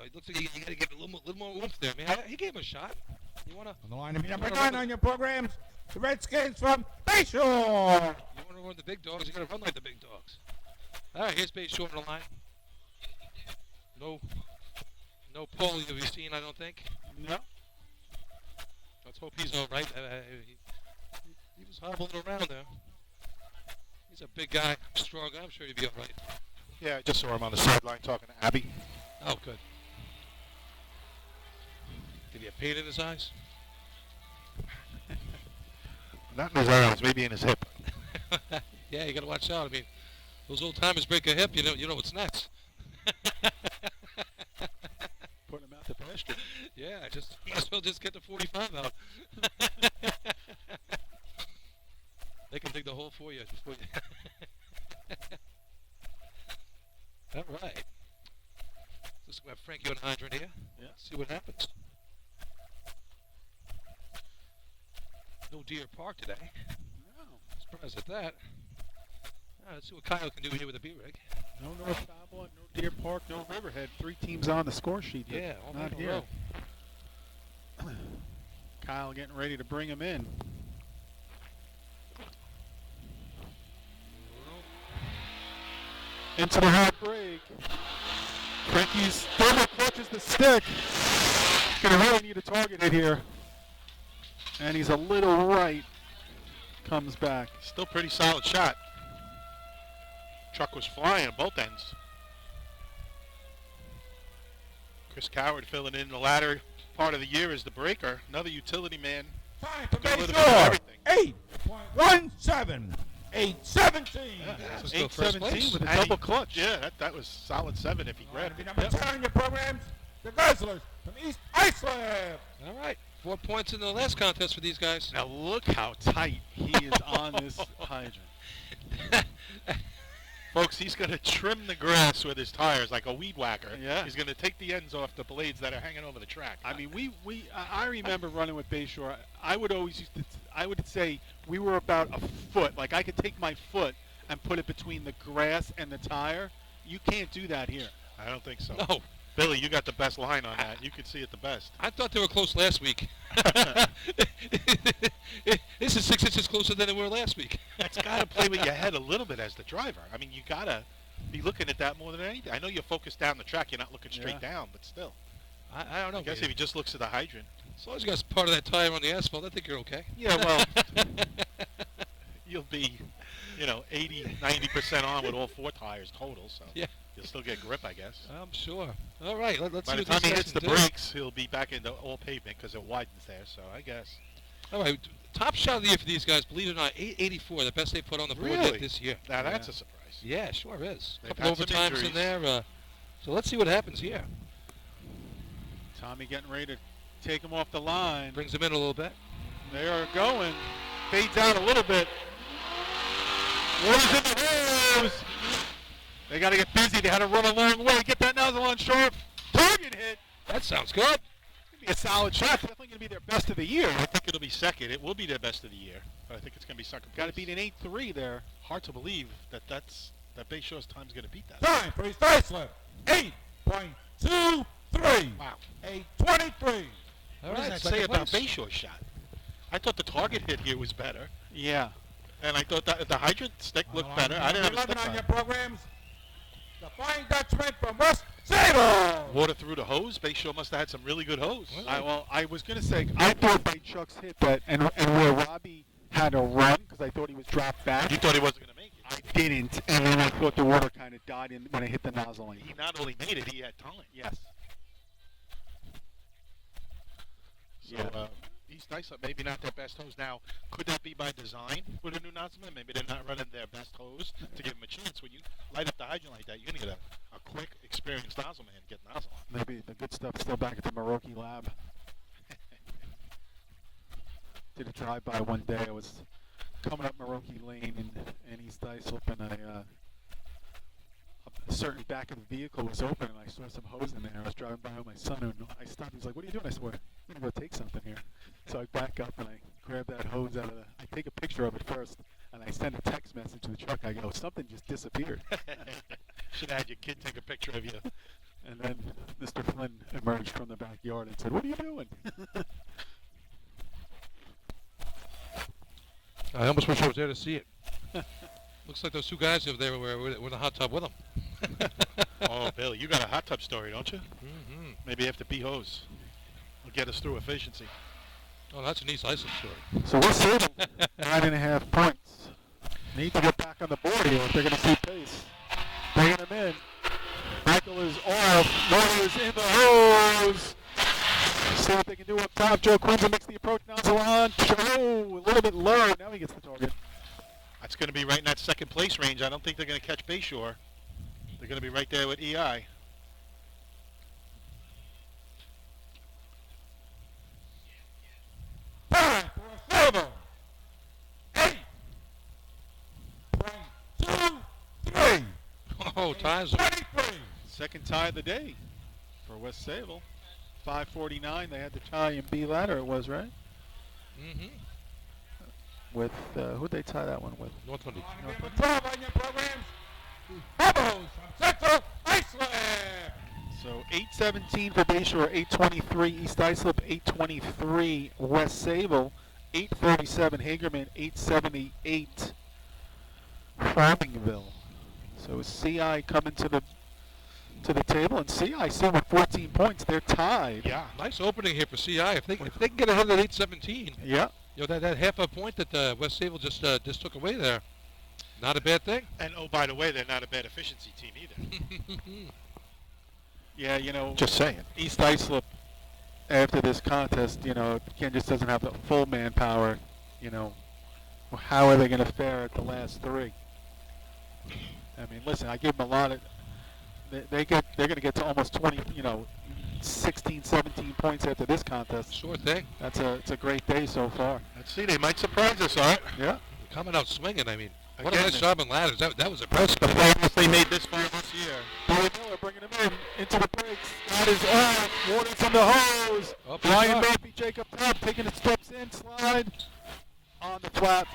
It looks like you got to get a little more oomph there, man. He gave him a shot. You want to? On the line to be number 9 on your programs, the Redskins from Bayshore. You want to run the big dogs? You got to run like the big dogs. All right, here's Bayshore on the line. No Paulie to be seen, I don't think. No. Let's hope he's all right. He was hobbling around there. He's a big guy, strong guy. I'm sure he'd be all right. Yeah, I just saw him on the sideline talking to Abby. Oh, good. Did he have pain in his eyes? Not in his arms, maybe in his hip. Yeah, you got to watch out. I mean, those old timers break a hip. You know what's next. Putting him out to pasture. Yeah, might as well just get the 45 out. They can dig the hole for you. All right. Let's go have Frankie on hydrant here. Yeah. See what happens. No Deer Park today. No. Surprised at that. Let's see what Kyle can do here with a B-rig. No North Babylon, no Deer Park, no Riverhead. 3 teams on the score sheet. Yeah, all not night in a here. row. Kyle getting ready to bring him in. Into the hard break. Frankie's double clutches the stick. Gonna really need a target hit here. And he's a little right. Comes back. Still pretty solid shot. Truck was flying at both ends. Chris Coward filling in the latter part of the year as the breaker. Another utility man. Time for Do a Bay little bit of Shore. everything. 8.17. 8.17. This is still first 8-17 place. with a And double he- clutch. Yeah, that was solid 7 if he grabbed it. Number 10 on your programs, the Guzzlers from East Islip. All right. 4 points in the last contest for these guys. Now look how tight he is on this hydrant. Folks, he's going to trim the grass with his tires like a weed whacker. Yeah. He's going to take the ends off the blades that are hanging over the track. I mean, I remember running with Bayshore. I would say we were about a foot. Like I could take my foot and put it between the grass and the tire. You can't do that here. I don't think so. No. Billy, you got the best line on that. You could see it the best. I thought they were close last week. This is 6 inches closer than they were last week. That's got to play with your head a little bit as the driver. I mean, you got to be looking at that more than anything. I know you're focused down the track. You're not looking straight down, but still. I don't know. I guess if he just looks at the hydrant. As long as you got part of that tire on the asphalt, I think you're okay. Yeah, well, you'll be, 80, 90% on with all 4 tires total, so Yeah. you'll still get grip, I guess. I'm sure. All right, let's By see the what time he these hits guys the can do. brakes, he'll be back into all pavement because it widens there, so I guess. All right, top shot of the year for these guys, believe it or not, 884, the best they put on the board Really? yet this year. Now, that's a surprise. Yeah, sure is. They've Couple had some overtimes in injuries. there. So let's see what happens here. Tommy getting ready to take him off the line. Brings him in a little bit. They are going. Fades out a little bit. Waters in the hose. They got to get busy. They had to run a long way. Get that nozzle on short. Target hit. That sounds good. Be a solid shot. Definitely going to be their best of the year. I think it'll be second. It will be their best of the year, but I think it's going to be second. Got to beat an 8-3 there. Hard to believe that Bay Shore's time's going to beat that. Time for East Islip. 8.23. Wow. 8.23. What does that say about Bay Shore's shot? I thought the target hit here was better, Yeah. and I thought that the hydrant stick looked better. I didn't have a 11 stick on your on. programs, the Flying Dutchman from West Sable. Water through the hose. Bay Shore must have had some really good hose. I was going to say, I thought by Chuck's hit that, and where Robbie had a run, because I thought he was dropped back. You thought he wasn't going to make it. I didn't, and then I thought the water kind of died in when I hit the nozzle line. He not only made it, he had time. Yes. So, Yeah. East Islip, maybe not their best hose. Now, could that be by design with a new nozzleman? Maybe they're not running their best hose to give them a chance. When you light up the hydrant like that, you're going to get a quick, experienced nozzleman get nozzle on. Maybe the good stuff's still back at the Maroki lab. Did a drive-by one day. I was coming up Maroki Lane in East Islip, and a certain back of the vehicle was open, and I saw some hose in there. I was driving by with my son, and I stopped. He was like, "What are you doing?" I said, "Well, I'm going to go take something here." So I back up, and I grab that hose out of I take a picture of it first, and I send a text message to the truck. I go, "Something just disappeared." Should have had your kid take a picture of you. And then Mr. Flynn emerged from the backyard and said, "What are you doing?" I almost wish I was there to see it. Looks like those two guys over there were in the hot tub with him. Oh, Bill, you got a hot tub story, don't you? Mm-hmm. Maybe after B-hose will get us through efficiency. Oh, that's an East Islip story. So we're saving 9.5 points. Need to get back on the board here if they're going to see pace. Bringing them in. Michael is off. Moore is in the hose. See what they can do up top. Joe Quincy makes the approach nozzle on. Oh, a little bit low. Now he gets the target. That's going to be right in that second place range. I don't think they're going to catch Bay Shore. They're going to be right there with EI. Time for a silver. 8.23. Oh, ties. 23. Second tie of the day for West Sable. 5:49. They had the tie in B ladder. It was right Mm-hmm. with who'd they tie that one with? North Windy. Number 12 on your programs, the Bubbles from Central Islip. So 8:17 for Bayshore, 8:23 East Islip, 8:23 West Sable, 8:37 Hagerman, 8:78 Farmingville. So CI coming to the table, and CI still with 14 points. They're tied. Yeah, nice opening here for CI. If they can get ahead of that 817, Yeah. you know that half a point that West Sable just took away there, not a bad thing. And, oh, by the way, they're not a bad efficiency team either. Yeah, Just saying. East Islip, after this contest, Ken just doesn't have the full manpower. How are they going to fare at the last three? I mean, listen, I give them a lot of. They're going to get to almost 20, 16, 17 points after this contest. Sure thing. It's a great day so far. Let's see. They might surprise us, all right? Yeah. Coming out swinging, I mean. What a Again, nice job on ladders. That was impressive. The progress they made this far this year. Billy Miller bringing him into the breaks. That is on. Water from the hose. Oh, Ryan shot. Murphy, Jacob Tubb taking the steps in, slide on the flat.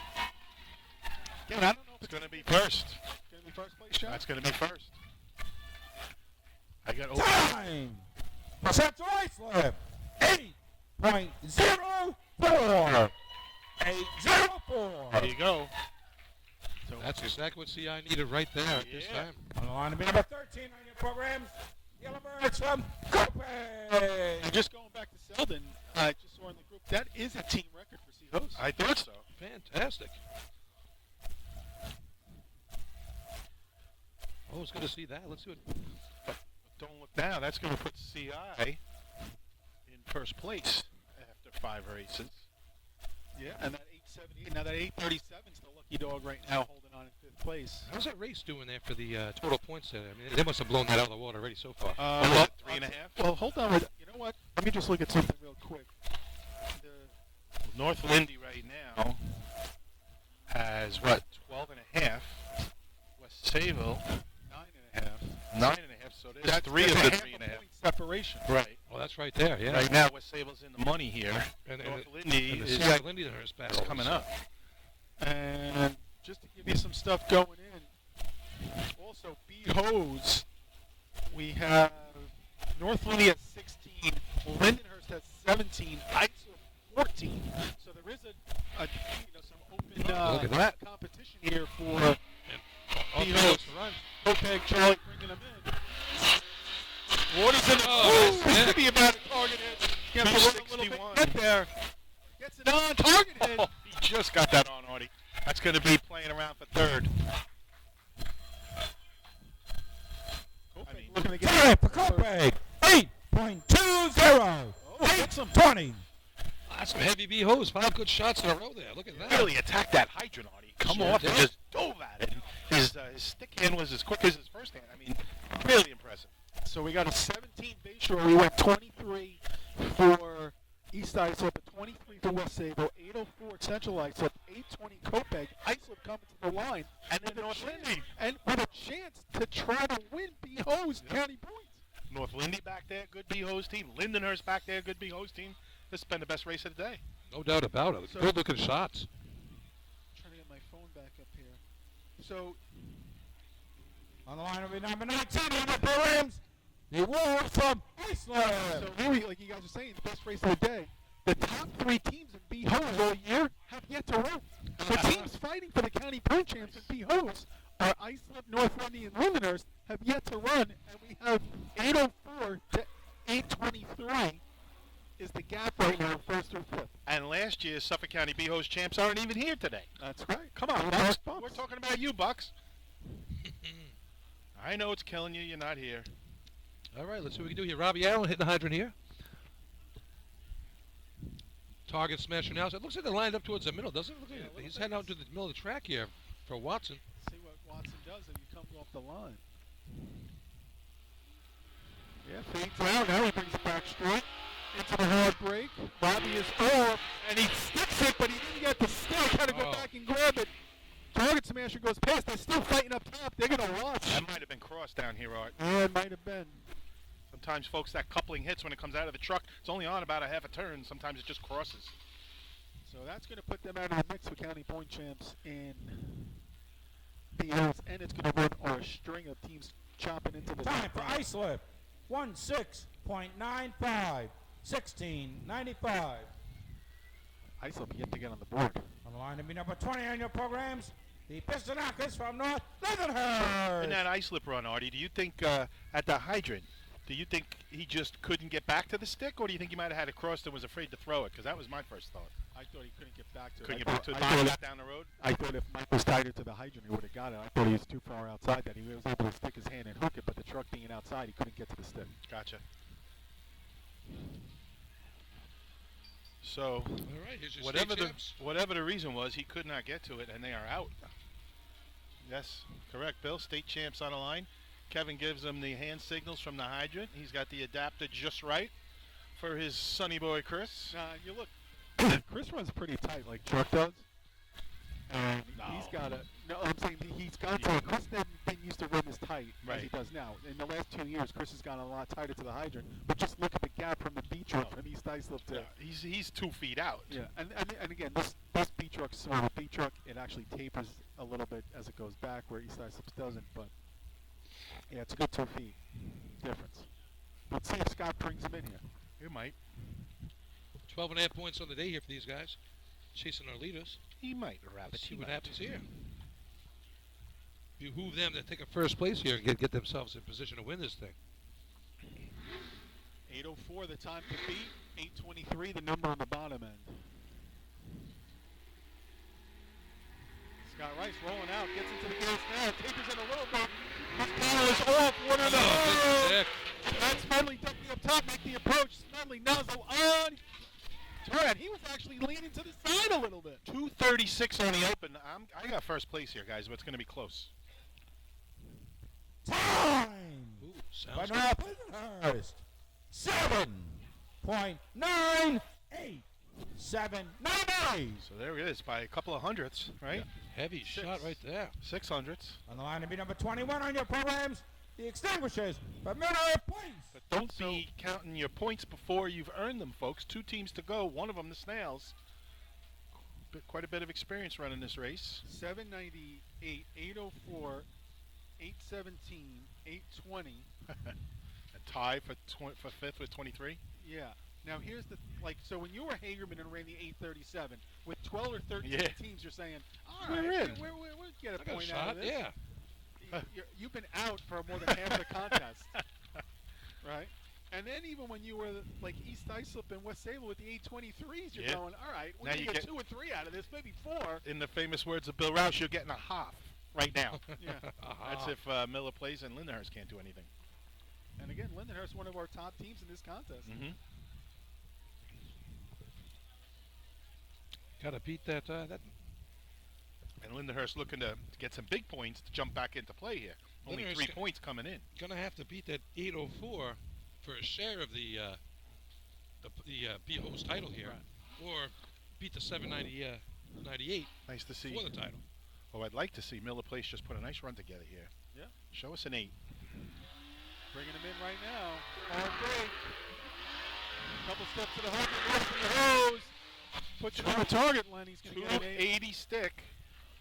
Again, I don't know if It's going to be first. going to be first place shot. That's going to be first. I got Time for Central Islip. 8.04. 8.04. There you go. So That's exactly what CI needed right there at this Yeah. time. On the line to be number 13 on your programs. Yellow Birds from Copenhagen. And just going back to Selden, I just saw in the group, that is a team record for Seahawks. I thought so. Fantastic. Oh, it's good to see that. Let's see what. Don't look now. That's going to put CI in first place after 5 races. Yeah, and that 878, now that 837 is the lucky dog right now holding on in 5th place. How's that race doing there for the total points there? I mean, they must have blown that out of the water already so far. What was it, 3.5? Well, hold on. You know what? Let me just look at something real quick. North Lindy right now has, 12.5. West Sayville, 9.5. 9.5. So there's 3 of the half a 3.5. point separation. Right. Oh, that's right there, yeah. Right now, West Sayville's in the money here. And North Lindy and the is CI Lindyhurst battle coming up. And just to give you some stuff going in, also B-Hose, we have North Lindy at 16, Lindenhurst at 17, Islip 14. So there is some open Look at that. competition here for All B-Hose. those runs. Kopeg, Charlie bringing them in. Waters in the Oh, seems yeah. to be about a target hit. You have to run a little bit. 261. Get there. Gets it on. Target hit. Oh, he just got that on, Artie. That's going to be playing around for third. Kopeg looking to get Time for Copenhagen. 8.20. Oh, gets him. 20. That's some heavy B hose. 5 good shots in a row there. Look at that. Really attacked that hydrant, Artie. Come Sure off and did. just dove at it. His stick hand was as quick as his first hand. I mean, really impressive. So we got a 17 base shore. We went 23 for East Islip, 23 for West Sable, 804 Central Islip, 820 Kopeg. Islip coming to the line, And then with a North chance- Lindy. and with a chance to try to win B-Hose County points. North Lindy back there, good B-Hose team. Lindenhurst back there, good B-Hose team. This has been the best race of the day. No doubt about it. So- Good looking shots. Trying to get my phone back up here. So On the line will be number 19 on the programs. The Wolves from Iceland. So really, like you guys are saying, the best race of the day. The top 3 teams in B-Hose all year have yet to run. The teams fighting for the county point champs in B-Hose are Islip, North Lindy, and Lindenhurst have yet to run, and we have 804 to 823 is the gap right now, first through 5th. And last year's Suffolk County B-Hose champs aren't even here today. That's right. Come on, Bucks. Bucks. We're talking about you, Bucks. I know it's killing you. You're not here. All right, let's see what we can do here. Robbie Allen hitting the hydrant here. Target smasher now. So it looks like they're lined up towards the middle, doesn't it? Look like he's heading out to the middle of the track here for Watson. See what Watson does if he comes off the line. Yeah, fades out. Now he brings it back straight into the hard break. Bobby is off, and he sticks it, but he didn't get the stick. Had to go Oh. back and grab it. Target smasher goes past. They're still fighting up top. They're going to watch. That might have been crossed down here, Art. Yeah, it might have been. Sometimes, folks, that coupling hits when it comes out of the truck. It's only on about a half a turn. Sometimes it just crosses. So that's going to put them out of the mix for county point champs in B-Hills, and it's going to run on a string of teams chopping into the Time for top five. Islip. 16.95. 16.95. Islip yet to get on the board. On the line to be number 20 on your programs. The Pistonakas from North Lindenhurst. In that islip run, Artie, do you think at the hydrant, do you think he just couldn't get back to the stick, or do you think he might have had it crossed and was afraid to throw it? Because that was my first thought. I thought he couldn't get back to it. Couldn't I get back to thought- it. I Bottom thought- got down the road. I thought if Mike was tighter to the hydrant, he would have got it. I thought he was too far outside that he was able to stick his hand and hook it, but the truck being outside, he couldn't get to the stick. Gotcha. So, All right, here's your whatever state the champs. whatever the reason was, he could not get to it, and they are out. Yes, correct, Bill. State champs on the line. Kevin gives him the hand signals from the hydrant. He's got the adapter just right for his sonny boy Chris. Now, and you look, Chris runs pretty tight like Chuck does. And he's got a, no, I'm saying he's gone to, Chris didn't used to run as tight as he does now. In the last 2 years, Chris has gone a lot tighter to the hydrant. But just look at the gap from the B truck from East Islip to. Yeah, he's 2 feet out. Yeah, and again, this B truck is small. The B truck, it actually tapers a little bit as it goes back, where East Islip doesn't. But yeah, it's a good 2 feet difference. Let's see if Scott brings him in here. He might. 12.5 points on the day here for these guys, chasing our leaders. He might, Rabbit. Let's see what happens here. Behoove them to take a first place here and get themselves in position to win this thing. 8:04 the time to beat. 8:23 the number on the bottom end. Scott Rice rolling out, gets into the gas now, tapers in a little bit. His power is off, one of the Big stick. Matt Smedley ducking up top, make the approach. Smedley nozzle on. Turn. He was actually leaning to the side a little bit. 2:36 on the open. I got first place here, guys, but it's going to be close. Time Ooh, for sounds good. North Lindenhurst. 7.98. So there it is, by a couple of hundredths, right? Heavy shot right there. 600ths. On the line to be number 21 on your programs, the Extinguishers from Miller Place. But don't be counting your points before you've earned them, folks. 2 teams to go. One of them, the Snails. Quite a bit of experience running this race. 798, 804, 817, 820. A tie for fifth with 23. Yeah. Now here's the so when you were Hagerman and ran the 837 with 12 or 13 teams, you're saying, all right, We're in. we'll get a I got a point shot, out of this. yeah. You've been out for more than half the contest, right? And then even when you were like East Islip and West Sable with the 823s, you're going, all right, we're going to get 2 or 3 out of this, maybe 4. In the famous words of Bill Roush, you're getting a half right now. Yeah. That's if Miller plays and Lindenhurst can't do anything. And again, Lindenhurst, one of our top teams in this contest. Mm-hmm. Got to beat that. And Lindenhurst looking to get some big points to jump back into play here. Only Lindenhurst 3 points coming in. Gonna have to beat that 804 for a share of the B-Hose title here, or beat the 798 Nice to see. for the title. Oh, I'd like to see Miller Place just put a nice run together here. Yeah. Show us an 8. Bringing him in right now. Hard break. Couple steps to the hook, left in the hose. Puts it on the target line. He's going to get an 8. 280 stick.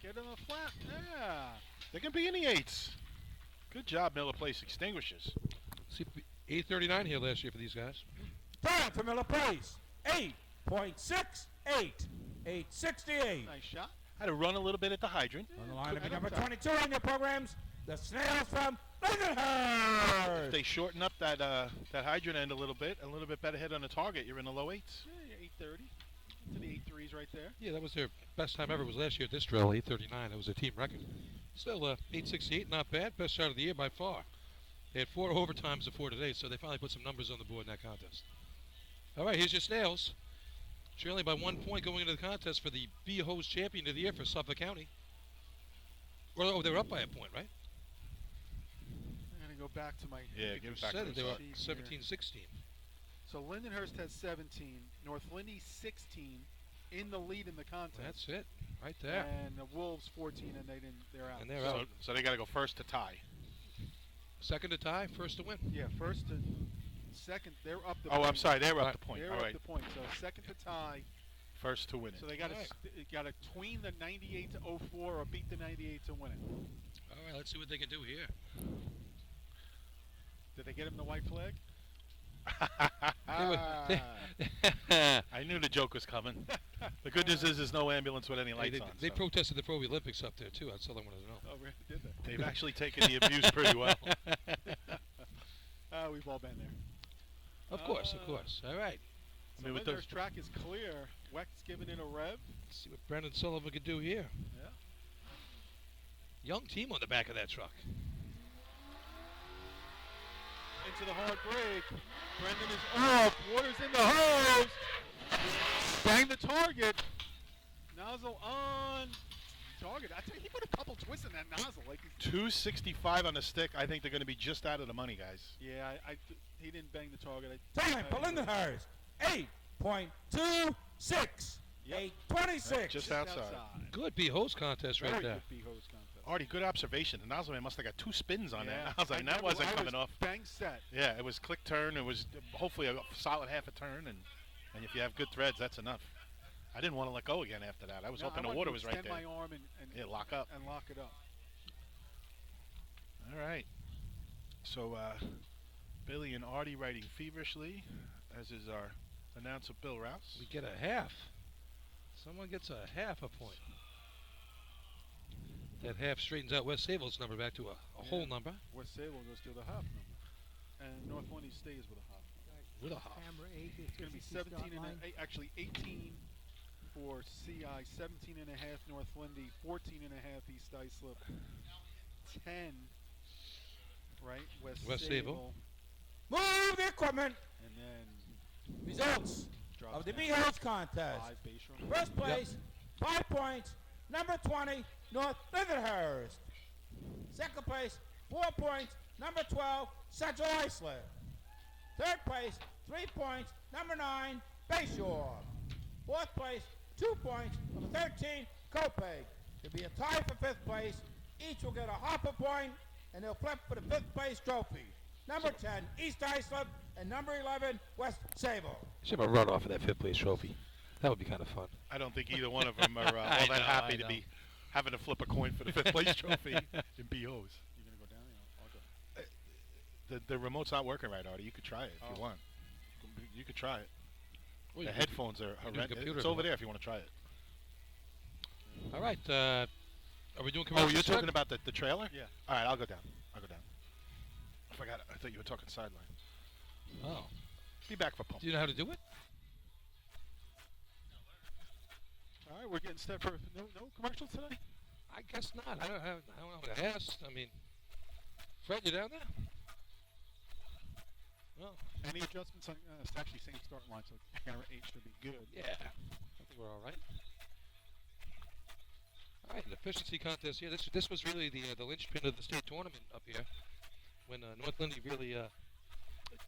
Get on the flat. Yeah. They can be in the 8s. Good job, Miller Place Extinguishers. See, 839 here last year for these guys. Time for Miller Place. 8.68. 868. Nice shot. Had to run a little bit at the hydrant. On the line to be number 22 on your programs, the Snails from Lindenhurst. If they shorten up that hydrant end a little bit better hit on the target, you're in the low 8s. Yeah, 830. To the 8.3s right there. Yeah, that was their best time ever. Was last year at this drill, 839. That was a team record. Still, 868, not bad. Best shot of the year by far. They had 4 overtimes before today, so they finally put some numbers on the board in that contest. All right, here's your Snails. Trailing by 1 point going into the contest for the B-Hose champion of the year for Suffolk County. Well, they were up by a point, right? I'm going to go back to my... Yeah, give it back Said to that they were up sheet here. 17-16. So Lindenhurst has 17. North Lindy 16 in the lead in the contest. That's it, right there. And the Wolves 14, and they're out. And they're out. So they got to go first to tie. Second to tie, first to win. Yeah, first to second. They're up the Oh, point. I'm sorry. They were up the point. They're All up right. the point. So second to tie. First to win it. So they got to tween the 98 to 04 or beat the 98 to win it. All right, let's see what they can do here. Did they get him the white flag? I knew the joke was coming. The good news is there's no ambulance with any lights on. They so. protested the Pro Olympics up there, too. That's all I wanted to know. Oh, really? Did they? They've actually taken the abuse pretty well. We've all been there. Of course, of course. All right. So Linder's track is clear. Weck's giving it a rev. Let's see what Brendan Sullivan can do here. Yeah. Young team on the back of that truck. Into the hard brake. Brendan is off. Water's in the hose. Bang the target. Nozzle on target. I tell you, he put a couple twists in that nozzle. Like 265 on the stick. I think they're going to be just out of the money, guys. Yeah, he didn't bang the target. Time for Lindenhurst. 8.26. Yep. 8.26. Just outside. Good B-hose contest right Very there. good B-hose contest. Artie, good observation. The nozzle man must have got 2 spins on Yeah. that nozzle, and that wasn't coming off. Bang set. Yeah, it was click turn. It was hopefully a solid half a turn, and if you have good threads, that's enough. I didn't want to let go again after that. I was hoping the water was right there. Extend my arm and lock up. And lock it up. All right. So Billy and Artie writing feverishly, as is our announcer Bill Rouse. We get a half. Someone gets a half a point. That half straightens out West Sable's number back to a whole number. West Sable goes to the half number. And North Lundy stays with a half. With a half. Camera 8 is It's going to be 17 and actually 18 for CI, 17 and a half North Lundy, 14 and a half East Islip, 10, right, West Move Sable. the equipment. And then Results drops of the down. B-House contest. 5 base run. First place, 5 points. Number 20, North Lindenhurst. Second place, 4 points. Number 12, Central Islip. Third place, 3 points. Number 9, Bayshore. Fourth place, 2 points. Number 13, Copeg. There'll be a tie for 5th place. Each will get a half a point, and they'll flip for the 5th place trophy. Number 10, East Islip, and number 11, West Sable. Should have a run off of that 5th place trophy. That would be kind of fun. I don't think either one of them are all that happy to be having to flip a coin for the 5th place trophy in BOs. You're going to go down? I'll go. The remote's not working right, Artie. You could try it if you want. You could try it. Well, The headphones are horrendous. computer It's if you over want. there if you want to try it. All right. Are we doing Oh, commercials? you're yet? talking about the trailer? Yeah. All right, I'll go down. I forgot. I thought you were talking sideline. Oh. Be back for pump. Do you know how to do it? All right, we're getting set for no commercials today? I guess not. I don't know what I asked. I mean, Fred, you down there? Well, Any adjustments on it's actually same start line, so camera 8 should be good. yeah. I think we're all right. All right, an efficiency contest here. This was really the linchpin of the state tournament up here when North Lindy really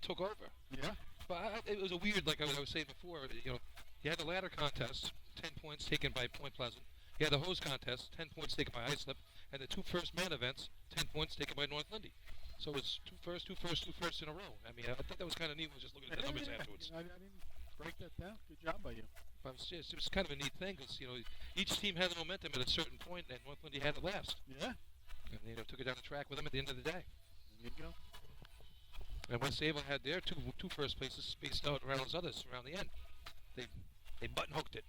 took over. Yeah. But it was a weird, like I was saying before, you had the ladder contest, 10 points taken by Point Pleasant. You had the hose contest, 10 points taken by Islip, and the 2 first man events, 10 points taken by North Lindy. So it was 2 firsts in a row. I mean, I thought that was kind of neat. Was just looking at the numbers afterwards. I didn't break that down. Good job by you. But it was kind of a neat thing because each team had the momentum at a certain point, and North Lindy had it last. Yeah. And took it down the track with them at the end of the day. There you go. And West Sable had their two first places spaced out around those others around the end. They button hooked it.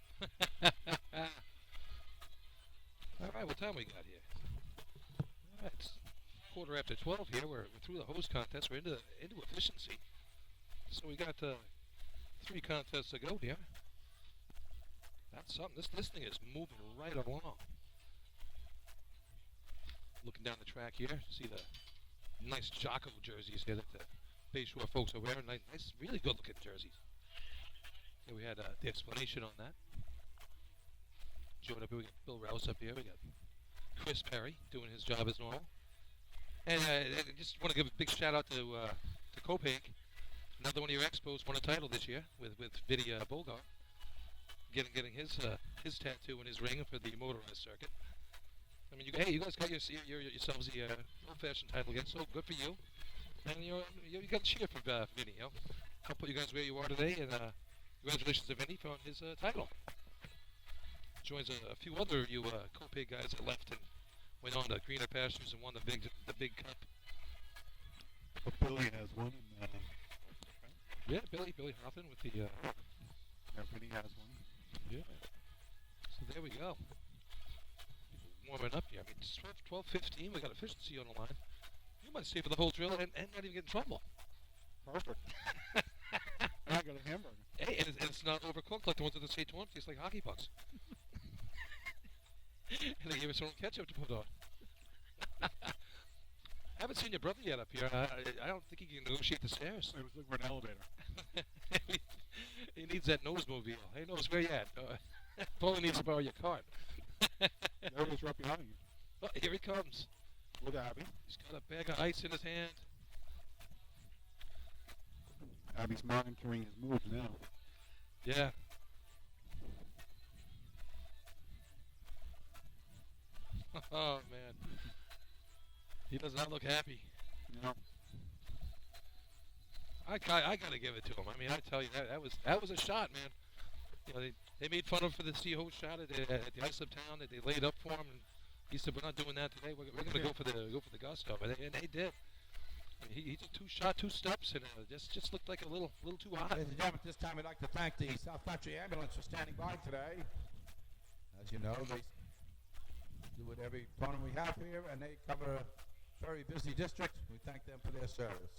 All right, what time we got here? All right, it's 12:15 here. We're through the hose contest. We're into efficiency. So we got 3 contests to go here. That's something. This thing is moving right along. Looking down the track here, see the nice Jocko jerseys here that the Bayshore folks are wearing. Nice, really good-looking jerseys. Here we had the explanation on that. Joined up here, we got Bill Rouse up here. We got Chris Perry doing his job as normal. And I just want to give a big shout-out to Copeg. Another one of your expos won a title this year with Vinny Bulgar. Getting his tattoo and his ring for the motorized circuit. I mean, you guys got yourselves the old-fashioned title again, so good for you. And you got to cheer for Vinny. I'll put you guys where you are today, and congratulations to Vinny on his title. Joins a few other you Copeg guys that left and went on to greener pastures and won the big cup. But Billy has one. Yeah, Billy Hoffman with the. Vinny has one. Yeah. So there we go. Warming up here. I mean, it's 12:15. We got efficiency on the line. You might stay for the whole drill and not even get in trouble. Perfect. I got to hamburger. Hey, and it's not overcooked like the ones at the St. Torn tastes like hockey pucks. And they gave us their own ketchup to put on. I haven't seen your brother yet up here. I don't think he can negotiate the stairs. I was looking for an elevator. He needs that nose-mobile. Hey, nose, where you at? Paulie needs to borrow your cart. There it is right behind you. Oh, here he comes. With Abby. He's got a bag of ice in his hand. Abby's monitoring his moves now. Yeah. Oh, man. He does not look happy. No. I gotta give it to him. I mean, I tell you, that was a shot, man. You know, they made fun of him for the C-Ho shot at the Islip Town that they laid up for him, and he said, "We're not doing that today. We're gonna go for the gusto," and they did. I mean, he took two steps, and just looked like a little too hot. Ladies and gentlemen, at this time we'd like to thank the South Country Ambulance for standing by today. As you know, they do with every opponent we have here, and they cover a very busy district. We thank them for their service.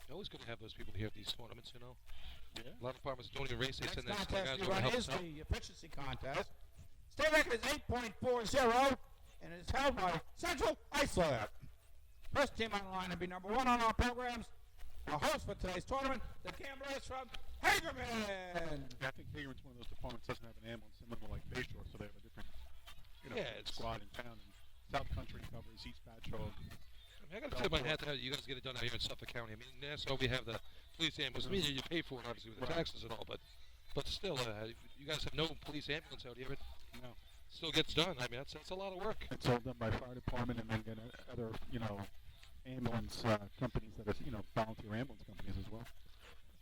It's always good to have those people here at these tournaments, you know. Yeah. A lot of departments don't even race. They Next send their contest guys we over to run help is us out. the efficiency contest. State record is 8.40, and it is held by Central Iceland. First team on the line will be number 1 on our programs. Our host for today's tournament, the gambler is from Hagerman. Yeah, I think Hagerman's one of those departments that doesn't have an ambulance, similar to like Bayshore, so they have a different squad in town. And South Country covers East Patchogue. I gotta tip my hat to you guys get it done out here in Suffolk County. I mean, in Nassau we have the police ambulance. I mean, you pay for it obviously with the taxes and all, but still, you guys have no police ambulance out here. It No. still gets done. I mean, that's a lot of work. It's all done by fire department and then get other, ambulance companies that are, volunteer ambulance companies as well.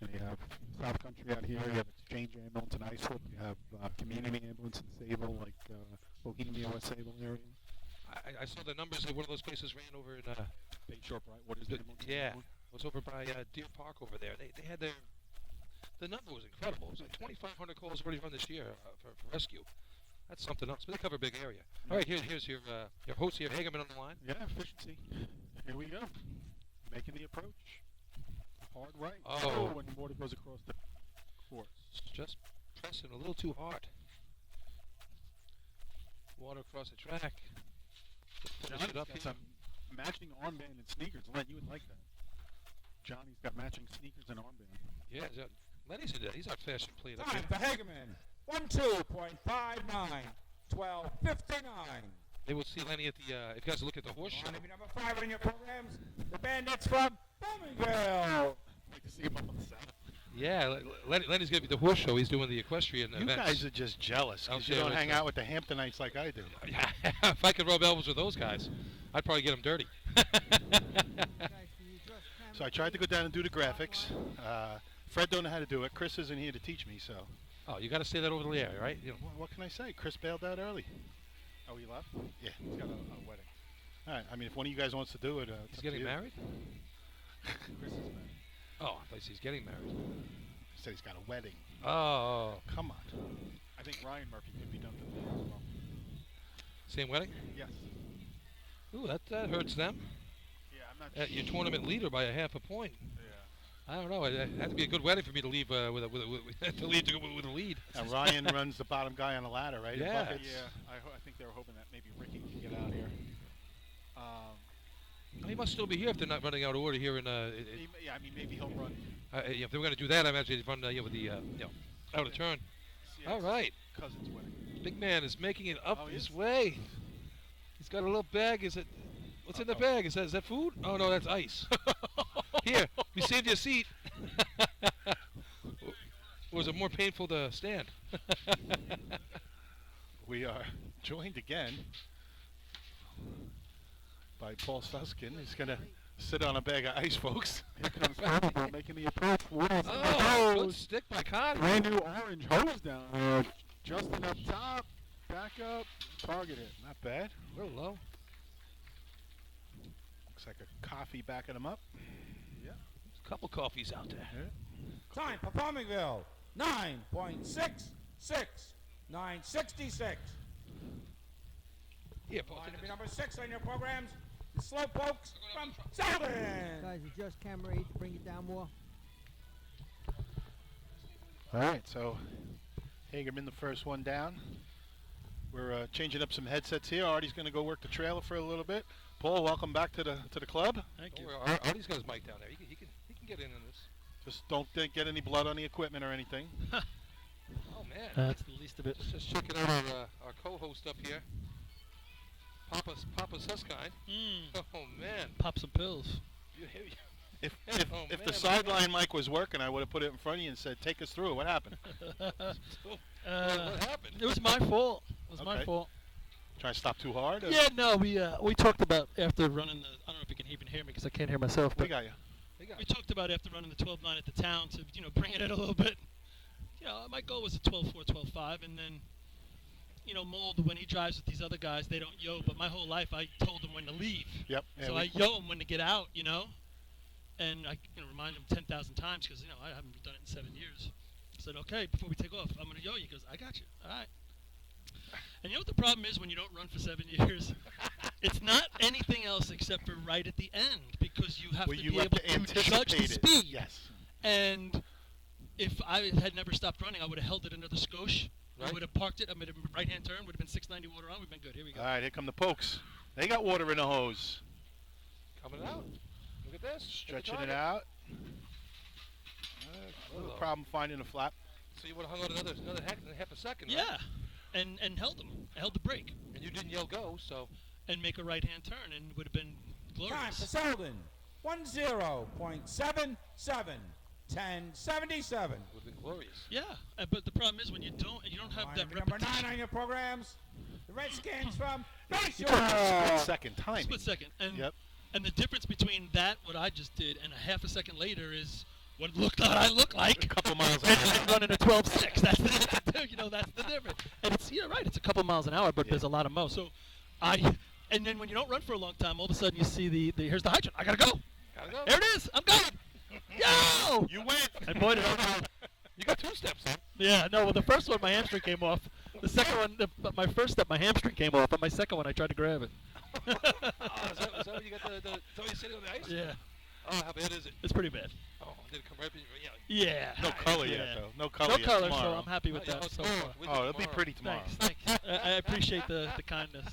And you have South Country out here, you have Exchange Ambulance in Islip, you have Community Ambulance in Sable, like Bohemia, West Sable area. I saw the numbers that one of those places ran over in Bayshore, right? What is the ambulance? yeah, it was over by Deer Park over there. They had the number was incredible. It was like 2,500 calls already run this year for rescue. That's something else. But they cover a big area. All right, here's your host here, Hagerman, on the line. Yeah, efficiency. Here we go. Making the approach. Hard right. Oh. When water goes across the course. Just pressing a little too hard. Water across the track. Finish it up got here. some matching armband and sneakers. Len, you would like that. Johnny's got matching sneakers and armband. Yeah, Lenny's in there. He's our fashion plate up Time here. for Hagerman. 12.59. 12.59. They will see Lenny at the, if you guys look at the horse show. Enemy number 5 in your programs, the Bandits from Birmingham. I'd like to see him up on the saddle. Yeah, Lenny's going to be the horse show. He's doing the equestrian You events. guys are just jealous Out because you there don't with hang the- out with the Hamptonites like I do. If I could rub elbows with those guys, I'd probably get them dirty. So I tried to go down and do the graphics. Fred don't know how to do it. Chris isn't here to teach me, so. Oh, you got to say that over the air, right? You know. What can I say? Chris bailed out early. Oh, he left? Yeah. He's got a wedding. All right. I mean, if one of you guys wants to do it, it's He's up getting to you. married? Chris is married. Oh, I thought he's getting married. He said he's got a wedding. Oh, Come on. I think Ryan Murphy could be done for the day as well. same wedding? Yes. Ooh, that hurts them. Yeah, I'm not Your tournament leader by a half a point. Yeah. I don't know. It had to be a good wedding for me to leave with a lead. And Ryan runs the bottom guy on the ladder, right? in Yeah. buckets? Yeah, I think they were hoping that maybe Ricky could get out here. He must still be here if they're not running out of order here in. I mean, maybe he'll run. If they were going to do that, I imagine they'd run with the out of turn. Yeah, All right, Cousin's wedding. big man is making it up Oh, he his is? way. He's got a little bag. Is it? What's in the bag? Is that food? Oh no, that's ice. Here, we saved you a seat. Or was it more painful to stand? We are joined again by Paul Suskin. He's going to sit on a bag of ice, folks. Here comes Carnival making the approach. Woody's Oh, good hose. stick by Connie. Brand new orange hose down there. Justin up top. Back up. Target it. Not bad. A little low. Looks like a coffee backing him up. There's a couple coffees out there. Time for Farmingville. 9.66. 9.66. Here, Paul. Enemy number 6 on your programs, the Slowpokes from Southern. Guys, adjust camera 8 to bring it down more. All right, so Hagerman, the first one down. We're changing up some headsets here. Artie's going to go work the trailer for a little bit. Paul, welcome back to the club. Thank you. Artie's got his mic down there. He can get in this. Just don't get any blood on the equipment or anything. Oh man. That's the least of it. Just checking out our co-host up here, Papa Suskind. Oh man. Pop some pills. If Oh, the man, sideline mic was working, I would have put it in front of you and said, "Take us through it. What happened?" What happened? It was my fault. It was my Okay. fault. Trying to stop too hard? Or? Yeah, no, we talked about after running the. I don't know if you can even hear me because I can't hear myself. We But got you. we talked about after running the 12-9 at the town to bring it in a little bit. My goal was a 12-4, 12-5, and then Mold, when he drives with these other guys, they don't yo. But my whole life, I told them when to leave. Yep. Yeah, So I yo them when to get out. And I remind him 10,000 times because I haven't done it in 7 years. I said, okay, before we take off, I'm gonna yo you. He goes, I got you. All right. And you know what the problem is when you don't run for 7 years? It's not anything else except for right at the end because you have to be able to judge the speed. Yes. And if I had never stopped running, I would have held it another skosh. I would have parked it. I made a right-hand turn. Would have been 690 water on. We've been good. Here we go. All right, here come the pokes. They got water in the hose. Coming out. Look at this. Stretching it out. A little problem finding a flap. So you would have hung on another half a second. Right? Yeah. And held them. I held the brake. And you didn't yell go, so. And make a right-hand turn, and would have been glorious. Time for Selden. 10.77. 10.77. Would have been glorious. Yeah, but the problem is when you don't have that Number repetition. 9 on your programs. The Redskins from You Bayshore. took a split second timing. Split second. And Yep. and the difference between that, what I just did, and a half a second later is what I look like. A couple miles an And hour. I'm running a 12.6. That's the that's the difference. And it's right. It's a couple miles an hour, but there's a lot of mo. So and then when you don't run for a long time, all of a sudden you see the here's the hydrant. I gotta go. Gotta go. There it is. I'm going. Yo! You went. And boy, did I. You got 2 steps, huh? Yeah, no. Well, the first one, my hamstring came off. The second one, my first step, my hamstring came off. And my second one, I tried to grab it. Oh, is that what you got the so you sitting on the ice? Yeah, Oh, how bad is it? it's pretty bad. Oh, did it come right in your Yeah. No color yeah. yet, though. No color No yet color, so tomorrow. I'm happy with that so far. Oh, it'll be pretty tomorrow. Thanks. I appreciate the kindness.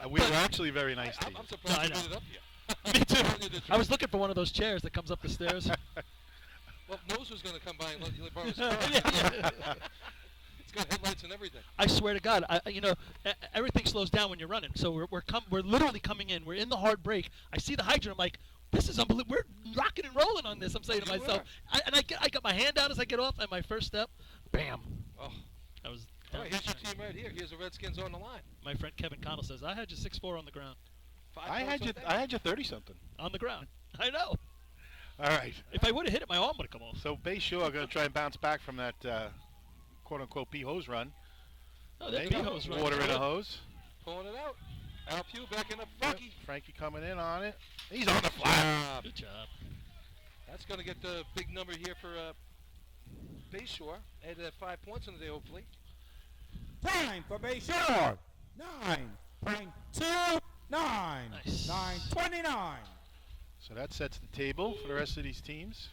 We were actually very nice to you. I'm surprised I you know. put it up here. Me too. I was looking for one of those chairs that comes up the stairs. Well, Mose was going to come by and let you borrow his Yeah, car. yeah. It's got headlights and everything. I swear to God, everything slows down when you're running. So we're literally coming in. We're in the hard break. I see the hydrant. I'm like, this is unbelievable. We're rocking and rolling on this. I'm saying to You myself. I got my hand down as I get off, and my first step, bam. Oh. I was. All right, here's your team right here. Here's the Redskins on the line. My friend Kevin Connell says I had you 6'4" on the ground. 5 I points had you 30-something. On the ground. I know. All right. If I would have hit it, my arm would have come off. So Bayshore are going to try and bounce back from that quote-unquote pee-hose run. Oh, There that you go. hose right Water in there. a hose. Pulling it out. Al Pugh backing up Frankie. Frankie coming in on it. He's on the flat. Good job. That's going to get the big number here for Bayshore. Added 5 points on the day, hopefully. Time for Bayshore. 9.29. Nice. 9.29. So that sets the table for the rest of these teams.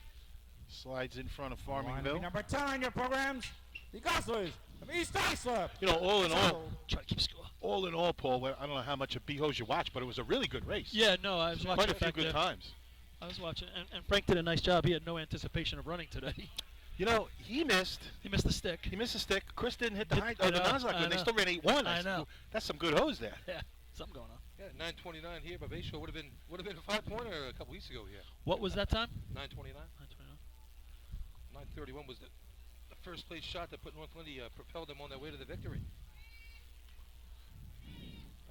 Slides in front of Farmingville. Number 10 on your programs. The Goslers of East Islip. You know, all in all, Try to keep score. all in all, Paul, I don't know how much of B-Hose you watched, but it was a really good race. Yeah, no, I was watching. Quite a it few back good there. times. I was watching, and Frank did a nice job. He had no anticipation of running today. You know, he missed He missed the stick. a stick. Chris didn't hit the Did- the I know, nozzle. I They know. still ran 8-1. I know. That's some good hose there. Yeah, something going on. Yeah, 9:29 here, but Bayshore would have been a 5-pointer a couple weeks ago here. What was that time? 9:29. 9:31 was the first place shot that put North Lindy propelled them on their way to the victory.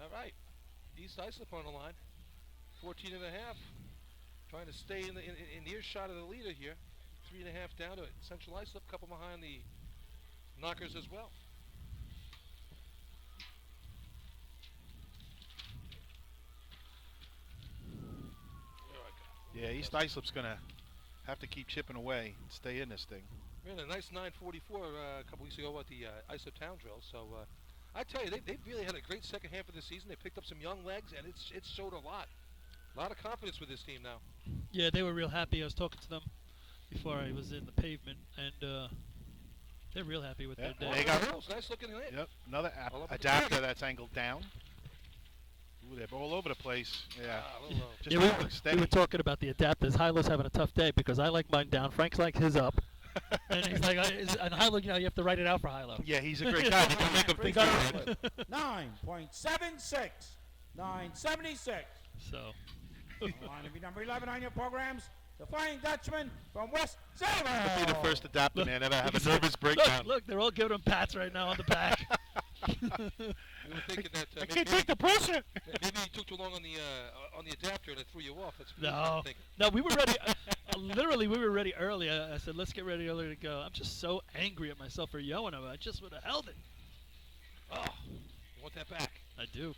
All right, East Islip on the line, 14 and a half, trying to stay in earshot of the leader here. 3.5 down to Central Islip, couple behind the Knockers as well. Yeah, East Islip's going to have to keep chipping away and stay in this thing. We had a nice 9:44 a couple weeks ago at the Islip Town Drill. So I tell you, they've really had a great second half of the season. They picked up some young legs, and it showed a lot. A lot of confidence with this team now. Yeah, they were real happy. I was talking to them before I was in the pavement, and They're real happy with Yeah. their They day. got- Rolls. Nice looking hit. Yep, another All over the adapter target. that's angled down. Ooh, they're all over the place. Yeah. Ah, a little low. Just Yeah, holding we were steady. talking about the adapters. Hilo's having a tough day because I like mine down. Frank's like his up. And he's like, and Hilo, you know, you have to write it out for Hilo. Yeah, he's a great guy. He can make them think about it. 9.76. 976. So, Line of number 11 on your programs. The Flying Dutchman from West Silver. He'll be the first adapter Look, man ever have you a can see- nervous breakdown. Look, they're all giving him pats right now on the back. We were thinking that I maybe, can't take the pressure. maybe you took too long on the adapter and it threw you off. That's what we No, were thinking. no, we were ready. Literally, we were ready early. I said, let's get ready early to go. I'm just so angry at myself for yelling about it. I just would have held it. Oh, you want that back? I do.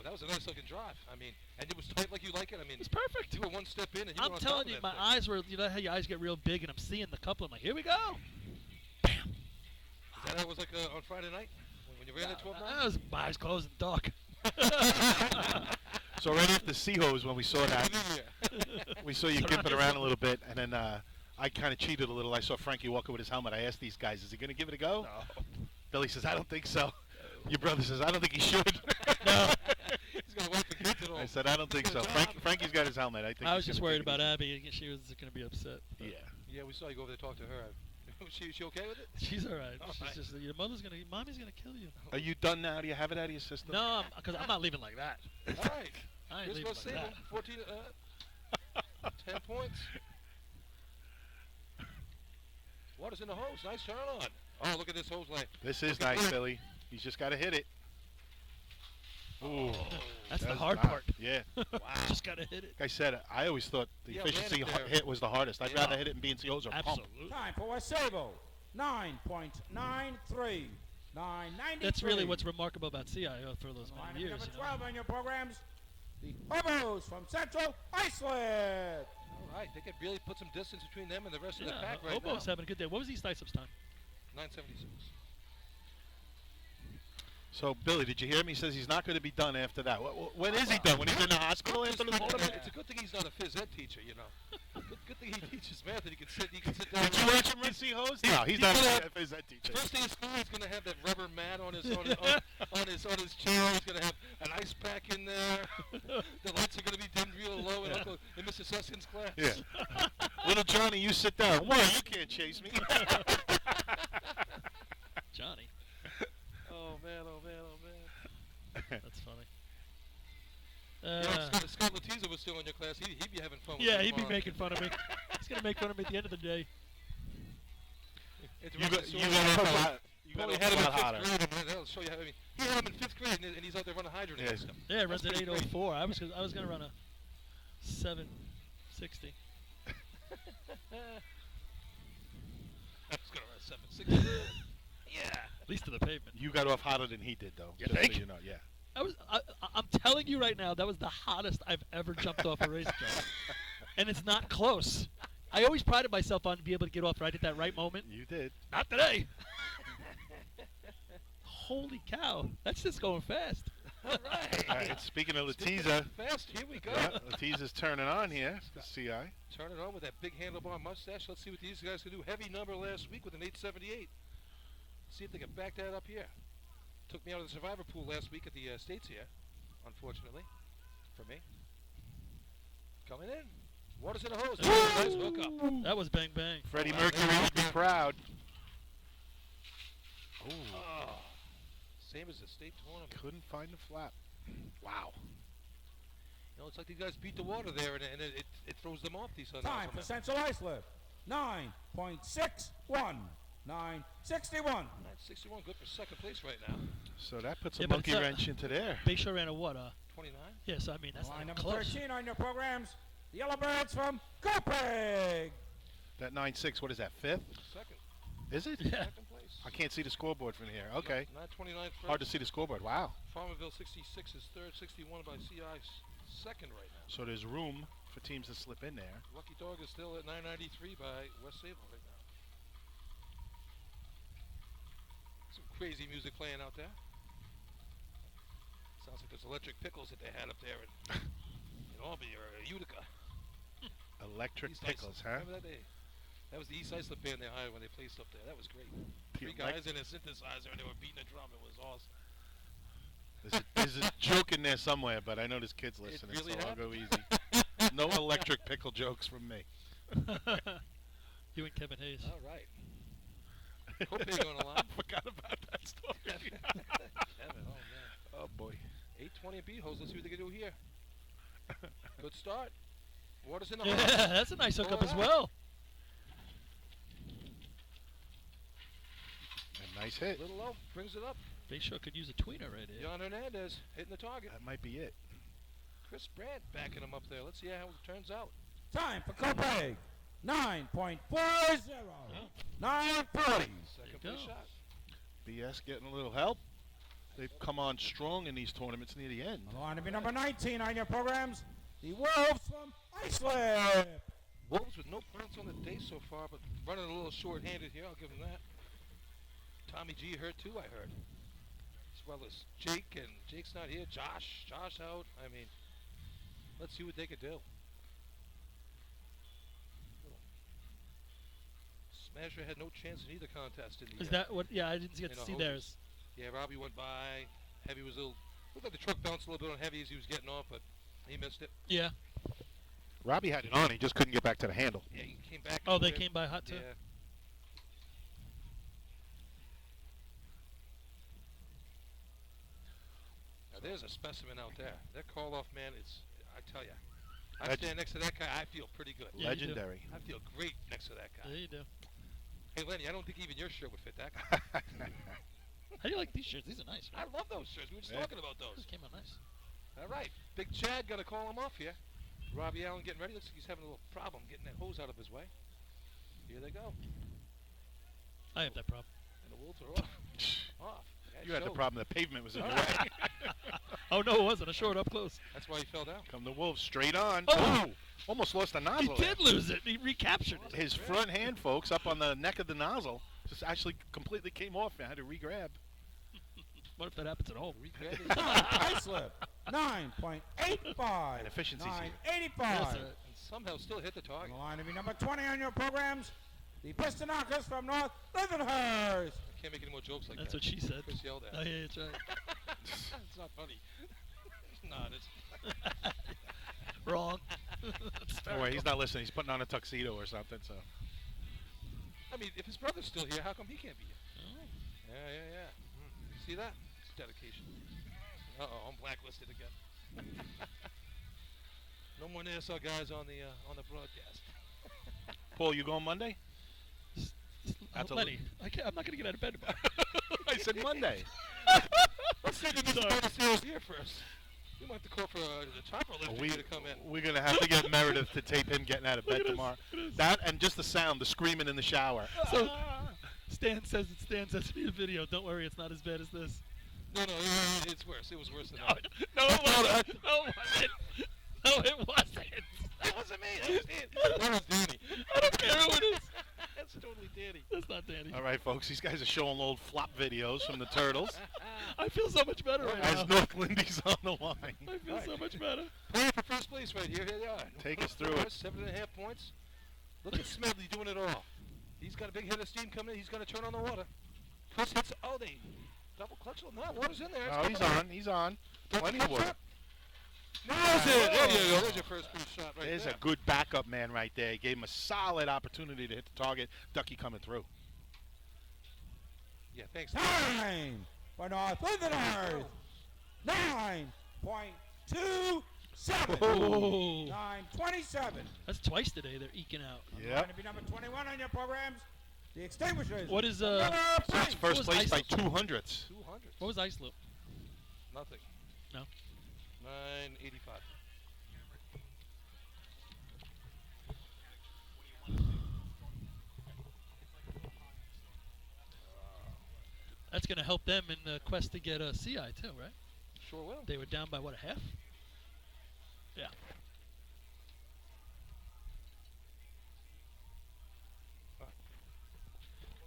That was a nice looking drive. I mean, and it was tight like you like it. I mean, It's perfect. you were one step in and you I'm were on telling top you, of my that thing. eyes were, you know how your eyes get real big, and I'm seeing the couple. I'm like, here we go. Is that how it was like on Friday night when you ran at 12 I was my eyes closed and dark. So right after Seahose, when we saw that, we saw you So gimping nice. around a little bit, and then I kind of cheated a little. I saw Frankie walking with his helmet. I asked these guys, is he going to give it a go? No. Billy says, I don't think so. Your brother says, I don't think he should. No. He's going to wipe the kids at all. I said, I don't think so. Frankie's got his helmet. I think I was he's just gonna worried take it about easy. Abby. She was going to be upset. Yeah. Yeah, we saw you go over there to talk to her. She okay with it? She's all right. All She's right. just, your mommy's going to kill you. Are you done now? Do you have it out of your system? No, because I'm not leaving like that. All right. I ain't Chris leaving goes like save him. that. 14, 10 points. Water's in the hose. Nice turn on. Oh, look at this hose line. This is Look at nice, that. Billy. He's just got to hit it. Ooh. That's the That's hard not- part. Yeah. Just got to hit it. Like I said, I always thought the Yeah, efficiency land it there. hit was the hardest. I'd Yeah. rather hit it in BNCOs or pump. Absolutely. Time for West Silver. 9.93. 993. That's really what's remarkable about CIO for those Line many of years. number You know? 12 on your programs. The Hobos from Central Iceland. All right, they could really put some distance between them and the rest of the Yeah, pack right Hobo's now. having a good day. What was East Isop's time? 976. So, Billy, did you hear him? He says he's not going to be done after that. When is he done? When he's in the hospital after the tournament? It's a good thing he's not a phys ed teacher, you know. Good thing he teaches math and he can sit down. Did you watch him run Seahose? No, he's not gonna- a phys ed teacher. First day of school, he's going to have that rubber mat on his chair. He's going to have an ice pack in there. The lights are going to be dimmed real low in Mr. Suskin's class. Yeah. Little Johnny, you sit down. Why? You can't chase me. Johnny. Oh man, oh man, oh man. That's funny. Yeah, Scott Latiza was still in your class. He'd be having fun with Yeah, you he'd be tomorrow. making fun of me. He's going to make fun of me at the end of the day. You got So a lot. You got Probably a had him in lot fifth hotter. grade, and that'll show you how. I mean, he had him in 5th grade, and he's out there running hydrant Yeah. against him. Yeah, it runs at pretty great. 8:04. I was going to run a 7:60. I was going to run 7.60. Yeah. At least to the pavement. You got off hotter than he did, though. You just think? So you know, yeah. I'm telling you right now, that was the hottest I've ever jumped off a racetrack. And it's not close. I always prided myself on being able to get off right at that right moment. You did. Not today. Holy cow. That's just going fast. All right. All right, speaking of Latiza, Fast, here we go. yeah, Latiza's turning on here. CI. Turn it on with that big handlebar mustache. Let's see what these guys can do. Heavy number last week with an 878. See if they can back that up here. Took me out of the survivor pool last week at the States here, unfortunately, for me. Coming in. Water's in the hose. Nice hook up. That was bang bang. Freddie Mercury would be proud. Ooh. Oh, same as the state tournament. Couldn't find the flap. Wow. You know, it's like these guys beat the water there, and it throws them off these Sundays. Time for Central Iceland. 9.61. 961. 961, good for second place right now. So that puts a Yeah, but monkey it's wrench into there. Bayshore ran a what? 29. Yeah, so I mean, that's Line not number close. 13 on your programs. The Yellowbirds from Copenhagen. That 9.6, what is that, fifth? Second. Is it? Yeah. Second place. I can't see the scoreboard from here. Okay. 929 first. Hard to see the scoreboard. Wow. Farmerville 66 is third, 61 by CI second right now. So there's room for teams to slip in there. Lucky Dog is still at 993 by West Sable right now. Some crazy music playing out there. Sounds like those electric pickles that they had up there in Albany or Utica. Electric These pickles, nice, huh? Remember that day? That was the East Islip band they hired when they placed up there. That was great. Three guys in a synthesizer and they were beating the drum. It was awesome. There's a joke in there somewhere, but I know there's kids listening, really so I'll go happened? easy. No electric pickle jokes from me. You and Kevin Hayes. All right. Copaig on the line. I forgot about that story. Kevin, oh man. Oh boy. 8:20 at B-Holes. Let's see what they can do here. Good start. Water's in the Yeah, hole. that's a nice hookup Pull it as out. well. A nice hit. Little low. Brings it up. They sure could use a tweener right here. Jan Hernandez hitting the target. That might be it. Chris Brandt backing him up there. Let's see how it turns out. Time for Copaig. 9.40. 9:40. Second go. place shot. BS getting a little help. They've come on strong in these tournaments near the end. On the line to be number 19 on your programs, the Wolves from Iceland. Wolves with no points on the day so far, but running a little short-handed here. I'll give them that. Tommy G hurt too, I heard. As well as Jake, and Jake's not here. Josh out. I mean, let's see what they could do. Smasher had no chance in either contest in the Is that what? Yeah, I didn't get in to the see hoses. theirs. Yeah, Robbie went by. Heavy was a little. Looked like the truck bounced a little bit on Heavy as he was getting off, but he missed it. Yeah. Robbie had it on. He just couldn't get back to the handle. Yeah, he came back. Oh, a they bit. came by hot too. Yeah. Now, there's a specimen out there. That call-off man is, I tell you, I Legend. stand next to that guy, I feel pretty good. Yeah, you do. Legendary. I feel great next to that guy. Yeah, you do. Hey, Lenny, I don't think even your shirt would fit that guy. How do you like these shirts? These are nice. I Right? love those shirts. We were just Yeah. talking about those. Those came out nice. All right. Big Chad got to call him off here. Robbie Allen getting ready. Looks like he's having a little problem getting that hose out of his way. Here they go. I have that problem. And the Wolves are off. Off. You had the Showed. problem. The pavement was in the way. Oh no, it wasn't. I showed it up close. That's why he fell down. Come the Wolves straight on. Oh! Almost lost the He nozzle. did lose it. He recaptured it. His front hand, folks, up on the neck of the nozzle, just actually completely came off. I had to re-grab. What if that happens at home? Regret it. Iceland. 9.85. And efficiency's here. 9.85. Yes, sir. And somehow still hit the On target. the line to be number 20 on your programs, the Piston Knockers from North Leavenhurst. I can't make any more jokes like That's that. what she said. Chris yelled at. Oh yeah, that's right. It's not funny. No, it's Wrong. Oh, wait, he's not listening. He's putting on a tuxedo or something. So I mean, if his brother's still here, how come he can't be here? Yeah. You see that? It's dedication. Uh-oh, I'm blacklisted again. No more Nassau guys on the broadcast. Paul, you going Monday? That's a Lenny, I'm not gonna get out of bed tomorrow. I said Monday. Let's see if this Sorry. bonus series here first. We might have to call for the chopper lift We, to come in. we're going to have to get Meredith to tape him getting out of bed Look at tomorrow. this, look at this. That and just the sound, the screaming in the shower. So Stan says to me a video. Don't worry, it's not as bad as this. No, it's worse. It was worse than No, that. no, it wasn't. No, it wasn't. No, it wasn't. That wasn't me. That was Danny. That was Danny. I don't care who it is. That's totally Danny. That's not Danny. All right, folks, these guys are showing old flop videos from the Turtles I feel so much better right as now. North Lindy's on the line. I feel so much better. Playing for first place right here. Here they are. Take us through it. 7.5 points. Look at Smedley doing it all. He's got a big head of steam coming in. He's going to turn on the water. Chris hits. Oh, they double clutch. No, water's in there. It's Oh, coming he's up. on. He's on. Double Plenty clutch of water. shot. There's it. There you go. There's your first free shot right There's there. a good backup man right there. He gave him a solid opportunity to hit the target. Ducky coming through. Yeah, thanks. Time for North Leavenhurst. 9.27. Oh, 9.27. that's twice today. They're eking out. Yep. Going to be number 21 on your programs, the Extinguishers. What is Number So it's five. first was place by Iceland? 200s. 200. What was Iceland? Nothing. No. 985. That's going to help them in the quest to get a CI too, right? Sure will. They were down by what, a half? Yeah.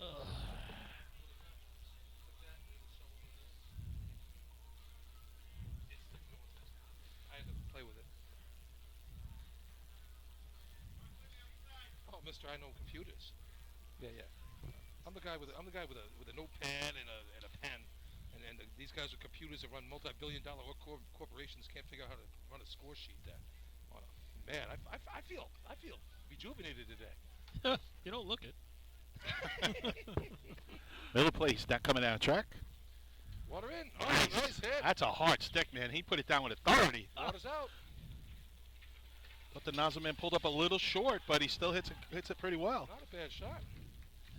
Ugh. I had to play with it. Oh, Mr. sure I know computers. Yeah, yeah. I'm the guy with a notepad and a pen, and these guys with computers that run multi-billion-dollar corporations can't figure out how to run a score sheet. There, man, I feel rejuvenated today. You don't look it. Miller Place, that coming down the track. Water in. Oh, nice hit. That's a hard stick, man. He put it down with authority. Water's out. But the nozzle man pulled up a little short, but he still hits it pretty well. Not a bad shot.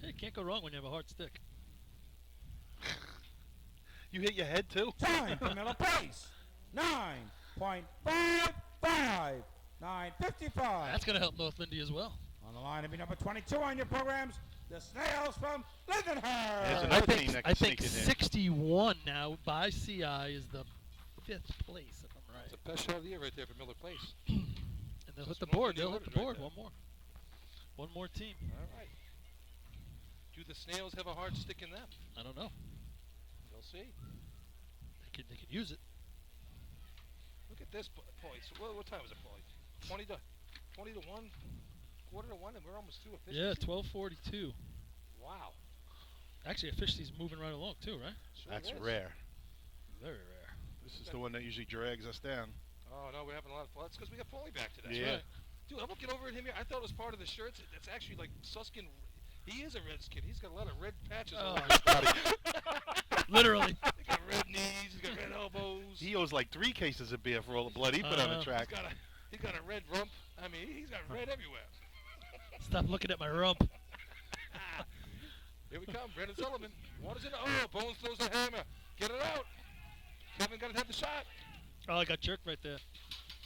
Hey, can't go wrong when you have a hard stick. You hit your head too? Time for Miller Place. 9.55. 9.55. That's going to help North Lindy as well. On the line to be number 22 on your programs, the Snails from Lindenhurst. There's another team that I can think sneak in there. 61 now by CI is the 5th place, if I'm right. It's the best shot of the year right there for Miller Place. And they'll hit the board. They'll hit the board. Right One more team. All right. Do the Snails have a hard stick in them? I don't know. We'll see. They could use it. Look at this point. So what time is it, Paulie? 20 to 1, quarter to 1, and we're almost through efficiency. Yeah, 12:42. Wow. Actually, efficiency's moving right along too, right? Sure That's is. rare. Very rare. This is the one that usually drags us down. Oh no, we're having a lot of fun. That's because we got Paulie back today. Yeah. Right. Dude, I'm looking over at him here. I thought it was part of the shirts. It's actually like Suskin. He is a Redskin. He's got a lot of red patches Oh. all over his body. Literally. He's got red knees. He's got red elbows. He owes like 3 cases of beer for all the blood he put on the track. He's got a red rump. I mean, he's got red everywhere. Stop looking at my rump. Here we come, Brandon Sullivan. Water's in. Oh, Bones throws the hammer. Get it out. Kevin got to have the shot. Oh, I got jerked right there.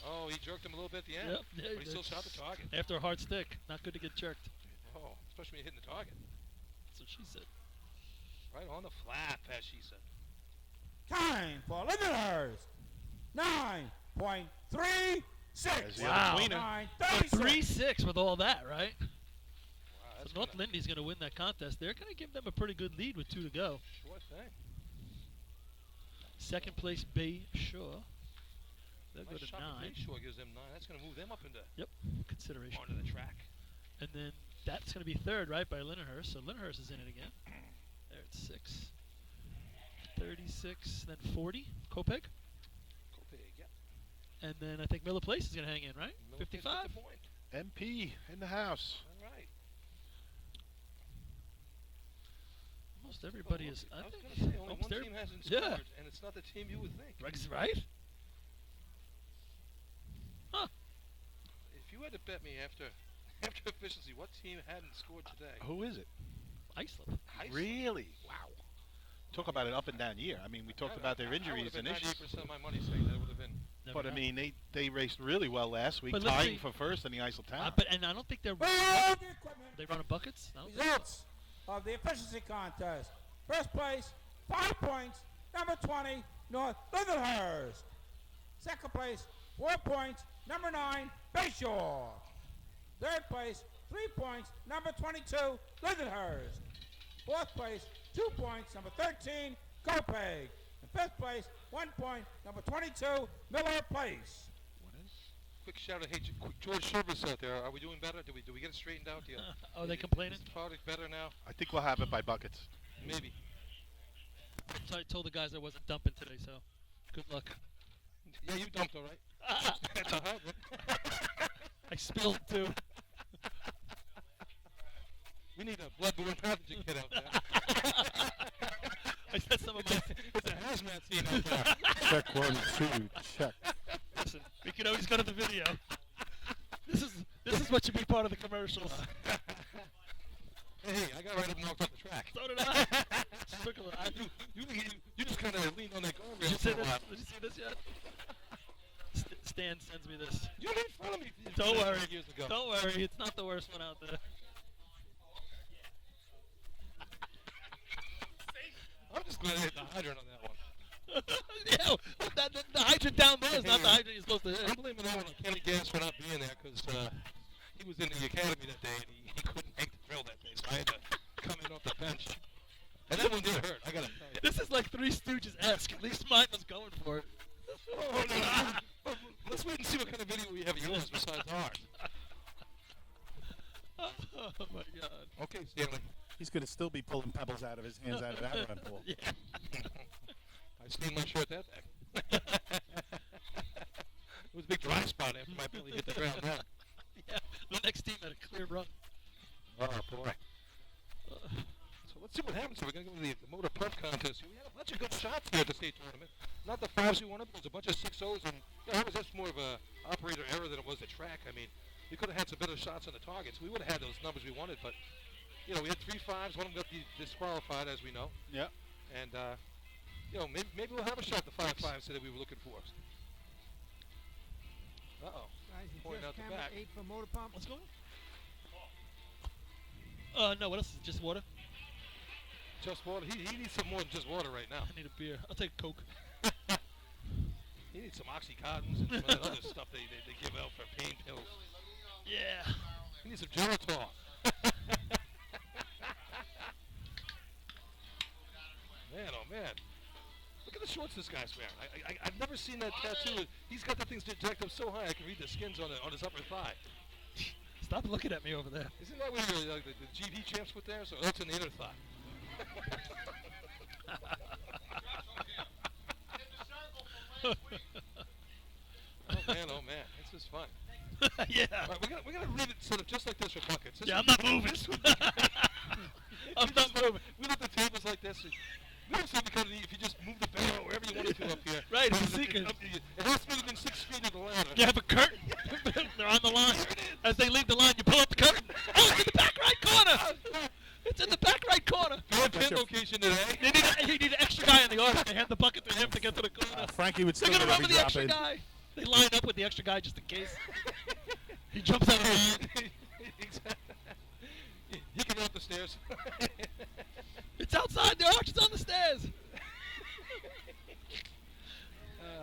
Oh, he jerked him a little bit at the end. Yep. Yeah, But he still shot the target. After a hard stick, not good to get jerked. Oh, especially when you're hitting the target. That's what she said. Right on the flat, as she said. Time for Lindenhurst. 9.36. Wow. 9.36. 3-6 with all that, right? Wow, So that's North Lindy's going to win that contest. They're going to give them a pretty good lead with 2 to go. Sure thing. Second place, Bay Shore. They'll go Nice to shot 9. to Bayshore gives them 9. That's going to move them up into Yep, consideration. onto the track. And then that's going to be third, right, by Lindenhurst. So Lindenhurst is in it again. There it's 6. 36, then 40, Kopeg. Kopeg, yep. And then I think Miller Place is going to hang in, right? Miller Place 55. with the point. MP in the house. All right. Almost everybody is. I was think going to say, only almost one team hasn't yeah. scored, and it's not the team you would think. Right? Huh. If you had to bet me after efficiency, what team hadn't scored today? Who is it? Iceland. Iceland. Really? Wow. Talk about an up and down year. I mean, we talked about their injuries and issues. 98% of my money saying that would have been. Never But I know. mean, they raced really well last week, But let's tying see. for first in the Isle Town. And I don't think they're. Well, the equipment. They running buckets? No? Results of the efficiency contest. First place, 5 points, number 20, North Lindenhurst. Second place, 4 points, number 9, Bayshore. Third place, 3 points, number 22, Lindenhurst. Fourth place, 2 points, number 13, Kopeg. And fifth place, 1 point, number 22, Miller Place. Quick shout out, hey, George Service out there. Are we doing better? Do we get it straightened out here? Are they complaining? Is the product better now? I think we'll have it by buckets. Maybe. So I told the guys I wasn't dumping today, so good luck. Yeah, you dumped all right. That's a hard one. I spilled too. We need a blood-borne pathogen kit out there. I said some of my. It's a hazmat scene out there. Check 1, 2, check. Listen, we can always go to the video. This is what should be part of the commercials. Hey, I got right up and walked off the track. So did I. Just took a little- You just kind of leaned on that guardrail. Did you see for a this? while. Did you see this yet? Stan sends me this. You made fun of me. Don't worry. Years ago. Don't worry. It's not the worst one out there. I'm just glad I hit the hydrant on that one. Yeah, the hydrant down there is not the hydrant you're supposed to I'm hit. blaming that one on Kenny Gas for not being there because he was in the academy that day and he couldn't make the drill that day, so I had to come in off the bench. And that one did hurt, I gotta tell you. This is like Three Stooges-esque. At least mine was going for it. Oh, no. Let's wait and see what kind of video we have of yours besides ours. Oh my God. Okay, Stanley. He's going to still be pulling pebbles out of his hands out of that run pool. Yeah. I stained my shirt that day. It was a big dry spot after my belly hit the ground. Yeah. Yeah. The next team had a clear run. Oh, boy. So let's see what happens. So we're going to go to the motor punt contest. We had a bunch of good shots here at the state tournament. Not the 5s we wanted, but it was a bunch of 6-0s. And that was just more of a operator error than it was the track. I mean, we could have had some better shots on the targets. We would have had those numbers we wanted, but, we had 3 5s. One of them got disqualified, as we know. Yeah. And, maybe we'll have a shot at the 5 5s that we were looking for. Uh-oh. Guys, you Pointing just out the camera back. 8 for motor pump. What's going on? No, what else is it? Just water? Just water. He needs some more than just water right now. I need a beer. I'll take a Coke. He needs some Oxycontins and some of that other stuff they give out for pain pills. Yeah. He needs some Geritol. Man, oh man. Look at the shorts this guy's wearing. I've never seen that tattoo. He's got the things jacked up so high I can read the skins on his upper thigh. Stop looking at me over there. Isn't that what the GD champs put there? So that's in the inner thigh. Oh man, this is fun. Yeah. All right, we're gonna leave it set up just like this for buckets. Yeah, I'm not moving. I'm not moving. We let the tables like this. We also become if you just move the barrel wherever you want it to up here. Right, it's It- secret. It has to be within 6 feet of the ladder. You have a curtain. They're on the line. As they leave the line, you pull up the curtain. Oh, it's in the back right corner. It's in the back right corner. Your pin location today. You need an extra guy in the order. They hand the bucket to him to get to the corner. Frankie would They're still going to run be with the extra dropping. guy. They line up with the extra guy just in case. He jumps out of the line. Exactly. You can run up the stairs. It's outside. The arch is on the stairs.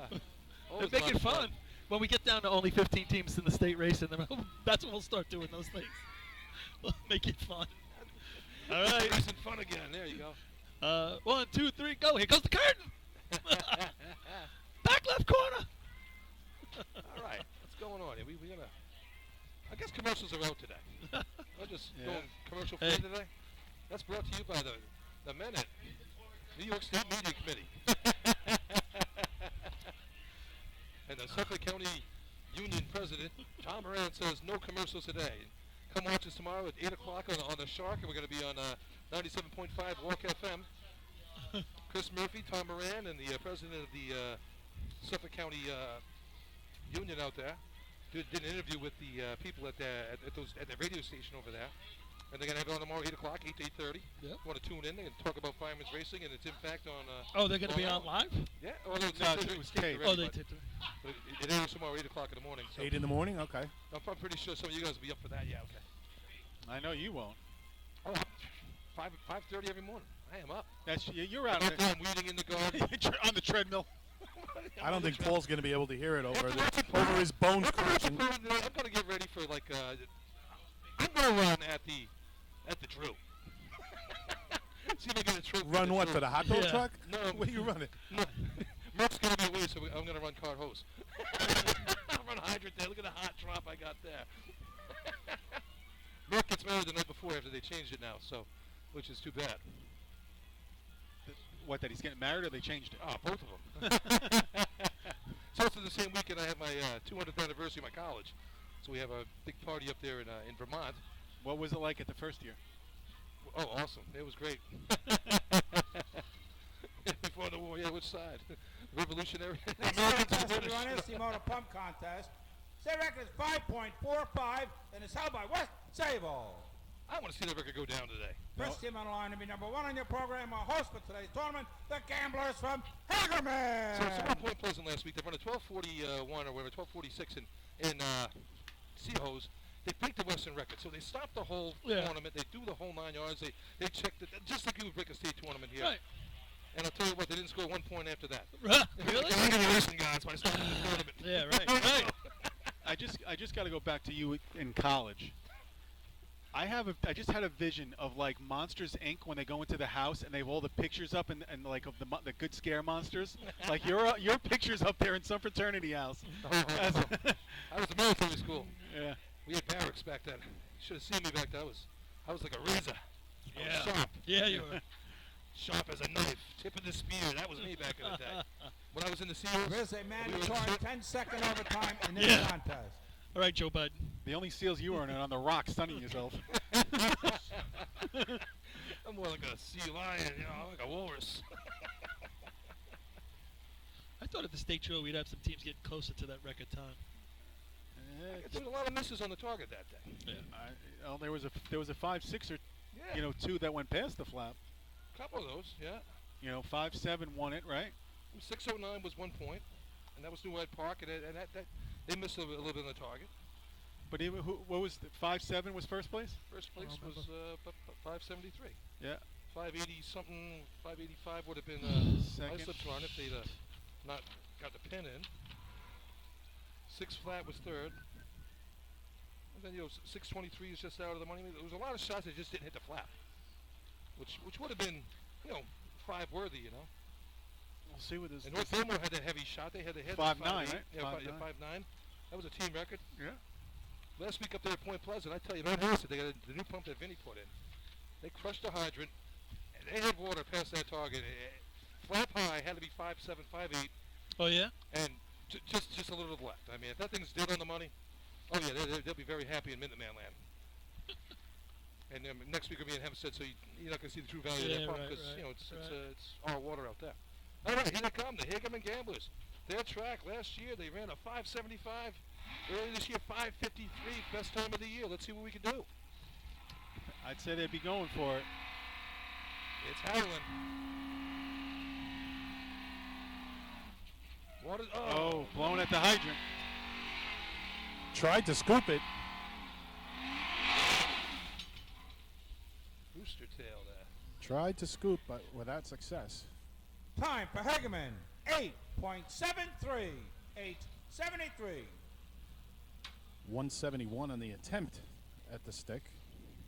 They Always make a lot it of fun. When we get down to only 15 teams in the state race, and then that's when we'll start doing those things. We'll make it fun. All right. Racing fun again. There you go. 1, 2, 3, go. Here goes the curtain. Back left corner. All right. What's going on here? We gotta. I guess commercials are out today. I'll just going commercial free today. That's brought to you by the men at New York State Media Committee. And the Suffolk County Union President, Tom Moran, says no commercials today. Come watch us tomorrow at 8 o'clock on the Shark, and we're going to be on 97.5 Walk FM. Chris Murphy, Tom Moran, and the president of the Suffolk County Union out there did an interview with the people at the radio station over there. And they're going to have it on tomorrow, 8 o'clock, 8 to 8:30. Yep. Want to tune in and talk about firemen's racing and its impact on... Oh, they're going to be on live? Yeah. Oh, no, it was taped. Oh, they taped it. But it airs tomorrow, 8 o'clock in the morning. So 8 in the morning? Okay. I'm pretty sure some of you guys will be up for that. Yeah, okay. I know you won't. Oh, 5:30 every morning. I am up. You're out I'm I'm weeding in the garden. on the treadmill. I don't think Paul's going to be able to hear it over his bones crunching. I'm going to get ready for like I'm going to run at the Drew. See if I get a trophy. Run what, Drew. for the hot dog Yeah. truck? No. What are you running? No. Merck's going to be away, so I'm going to run car hose. I'll run hydrant there. Look at the hot drop I got there. Merck gets married the night before after they changed it now, so which is too bad. What, that he's getting married or they changed it? Oh, both of them. So it's in the same weekend I have my 200th anniversary of my college. So we have a big party up there in Vermont. What was it like at the first year? Oh, awesome. It was great. Before the war, yeah, which side? Revolutionary? Contest to run SC Motor Pump Contest. State record is 5.45 and is held by West Sable. I want to see the record go down today. First team on the line to be number 1 on your program, our host for today's tournament, the Gamblers from Hagerman. So some point Pleasant last week, they run a 12:41 or whatever, 12:46 in Seahose. They break the Western record, so they stop the whole tournament. They do the whole 9 yards. They check it, just like you would break a state tournament here. Right. And I'll tell you what, they didn't score 1 point after that. Really? I'm going to racing guys by stopping the tournament. Yeah, right. I just got to go back to you in college. I just had a vision of like Monsters Inc. when they go into the house and they have all the pictures up and like of the good scare monsters. Like your pictures up there in some fraternity house. I was in military school. Yeah. We had barracks back then. Should have seen me back then. I was I was like a razor. I was sharp. Yeah, you were. Sharp as a knife. Tip of the spear. That was me back in the day. When I was in the Seals. There's a we were in mandatory the- 10-second overtime in this Yeah. contest. All right, Joe Biden. The only seals you were in are on the rocks, sunning yourself. I'm more like a sea lion, like a walrus. I thought at the state show we'd have some teams getting closer to that record time. There was a lot of misses on the target that day. Yeah. Well, there was a 5-6 or Yeah. 2 that went past the flap. A couple of those, yeah. 5-7 won it, right? 609 was 1 point, and that was New Hyde Park, and that they missed a little bit on the target. But what was 5-7 was first place? First place was 573. Yeah. 580 something, 585 would have been Second. ice slips run if they'd not got the pin in. 6 flat was third. And then 623 is just out of the money. There was a lot of shots that just didn't hit the flap, which would have been 5 worthy, We'll see what this. And North Fillmore had that heavy shot. They had the head 5'9", 5'8". right? Yeah, 5'9". 5'9". That was a team record. Yeah. Last week up there at Point Pleasant, I tell you, Mount Harrison, they got the new pump that Vinny put in. They crushed the hydrant, and they had water past that target. Flap high had to be 5'7", 5'8", Oh, yeah? and just a little to the left. I mean, if that thing's dead on the money, oh yeah, they'll be very happy in Minuteman land. And next week will be in Hempstead, so you're not going to see the true value of Yeah, that pump right, because right, it's our water out there. All right, here they come, the Hagerman Gamblers. Their track last year, they ran a 575. Early this year, 553, best time of the year. Let's see what we can do. I'd say they'd be going for it. It's Hagerman. Water, Oh, blown at the hydrant. Tried to scoop it. Booster tail there. Tried to scoop, but without success. Time for Hagerman, 8.73. 8.73. 171 on the attempt at the stick.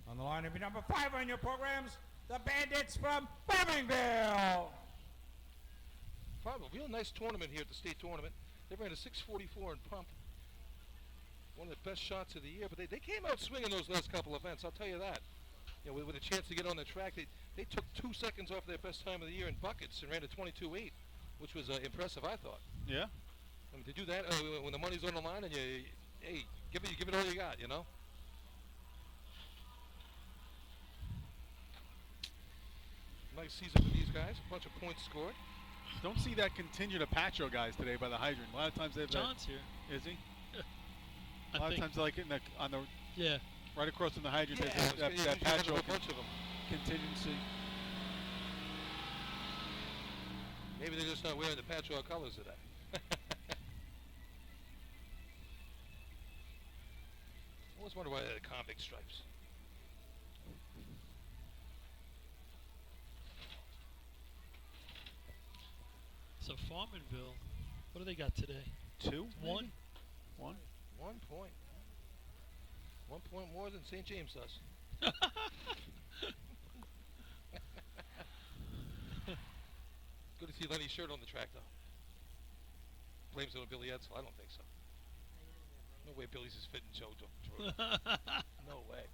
On the line, every number 5 on your programs, the Bandits from Birmingham. Probably a real nice tournament here at the state tournament. They ran a 644 in pump. One of the best shots of the year, but they came out swinging those last couple events, I'll tell you that. With a chance to get on the track, they took 2 seconds off their best time of the year in buckets and ran a 22.8, which was impressive, I thought. Yeah. I mean, to do that when the money's on the line and hey, give it all you got, Nice season for these guys. A bunch of points scored. Don't see that continue to Patro guys today by the hydrant. A lot of times they've John's here. Is he? I A lot of think. times like on the Yeah. right across from the hydrant. Yeah, there's that usually have Patro a bunch of them. contingency. Maybe they're just not wearing the patchwork colors today. I always wonder why they had the convict stripes. So Farmanville, what do they got today? 2? 1? maybe? 1? 1 point. 1 point more than St. James does. Good to see Lenny's shirt on the track, though. Blames it on Billy Edsel. I don't think so. No way Billy's is fitting Joe. No way.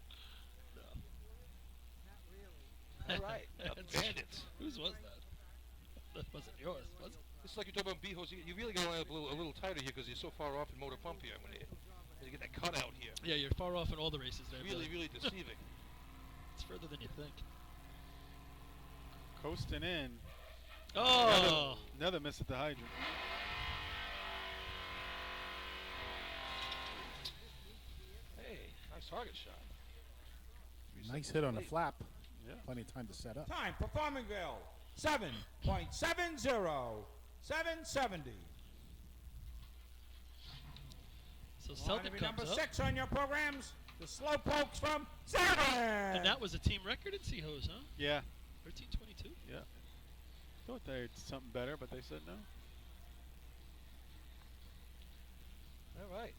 All right. The Bandits. Whose was that? That wasn't yours, was it? It's like you're talking about B-holes. You really got to line up a little tighter here because you're so far off in motor pump here when you get that cutout here. Yeah, you're far off in all the races there. Really, Billy. really deceiving. It's further than you think. Coasting in. Oh! Another miss at the hydrant. Hey, nice target shot. Nice hit on the flap. Yeah. Plenty of time to set up. Time for Farmingville, 7.70. 770. So Line Celtic every comes number up. 6 on your programs, the Slowpokes from Zimmerman. And that was a team record in Seahose, huh? Yeah. 13:22. Yeah. Thought they had something better, but they said no. All right.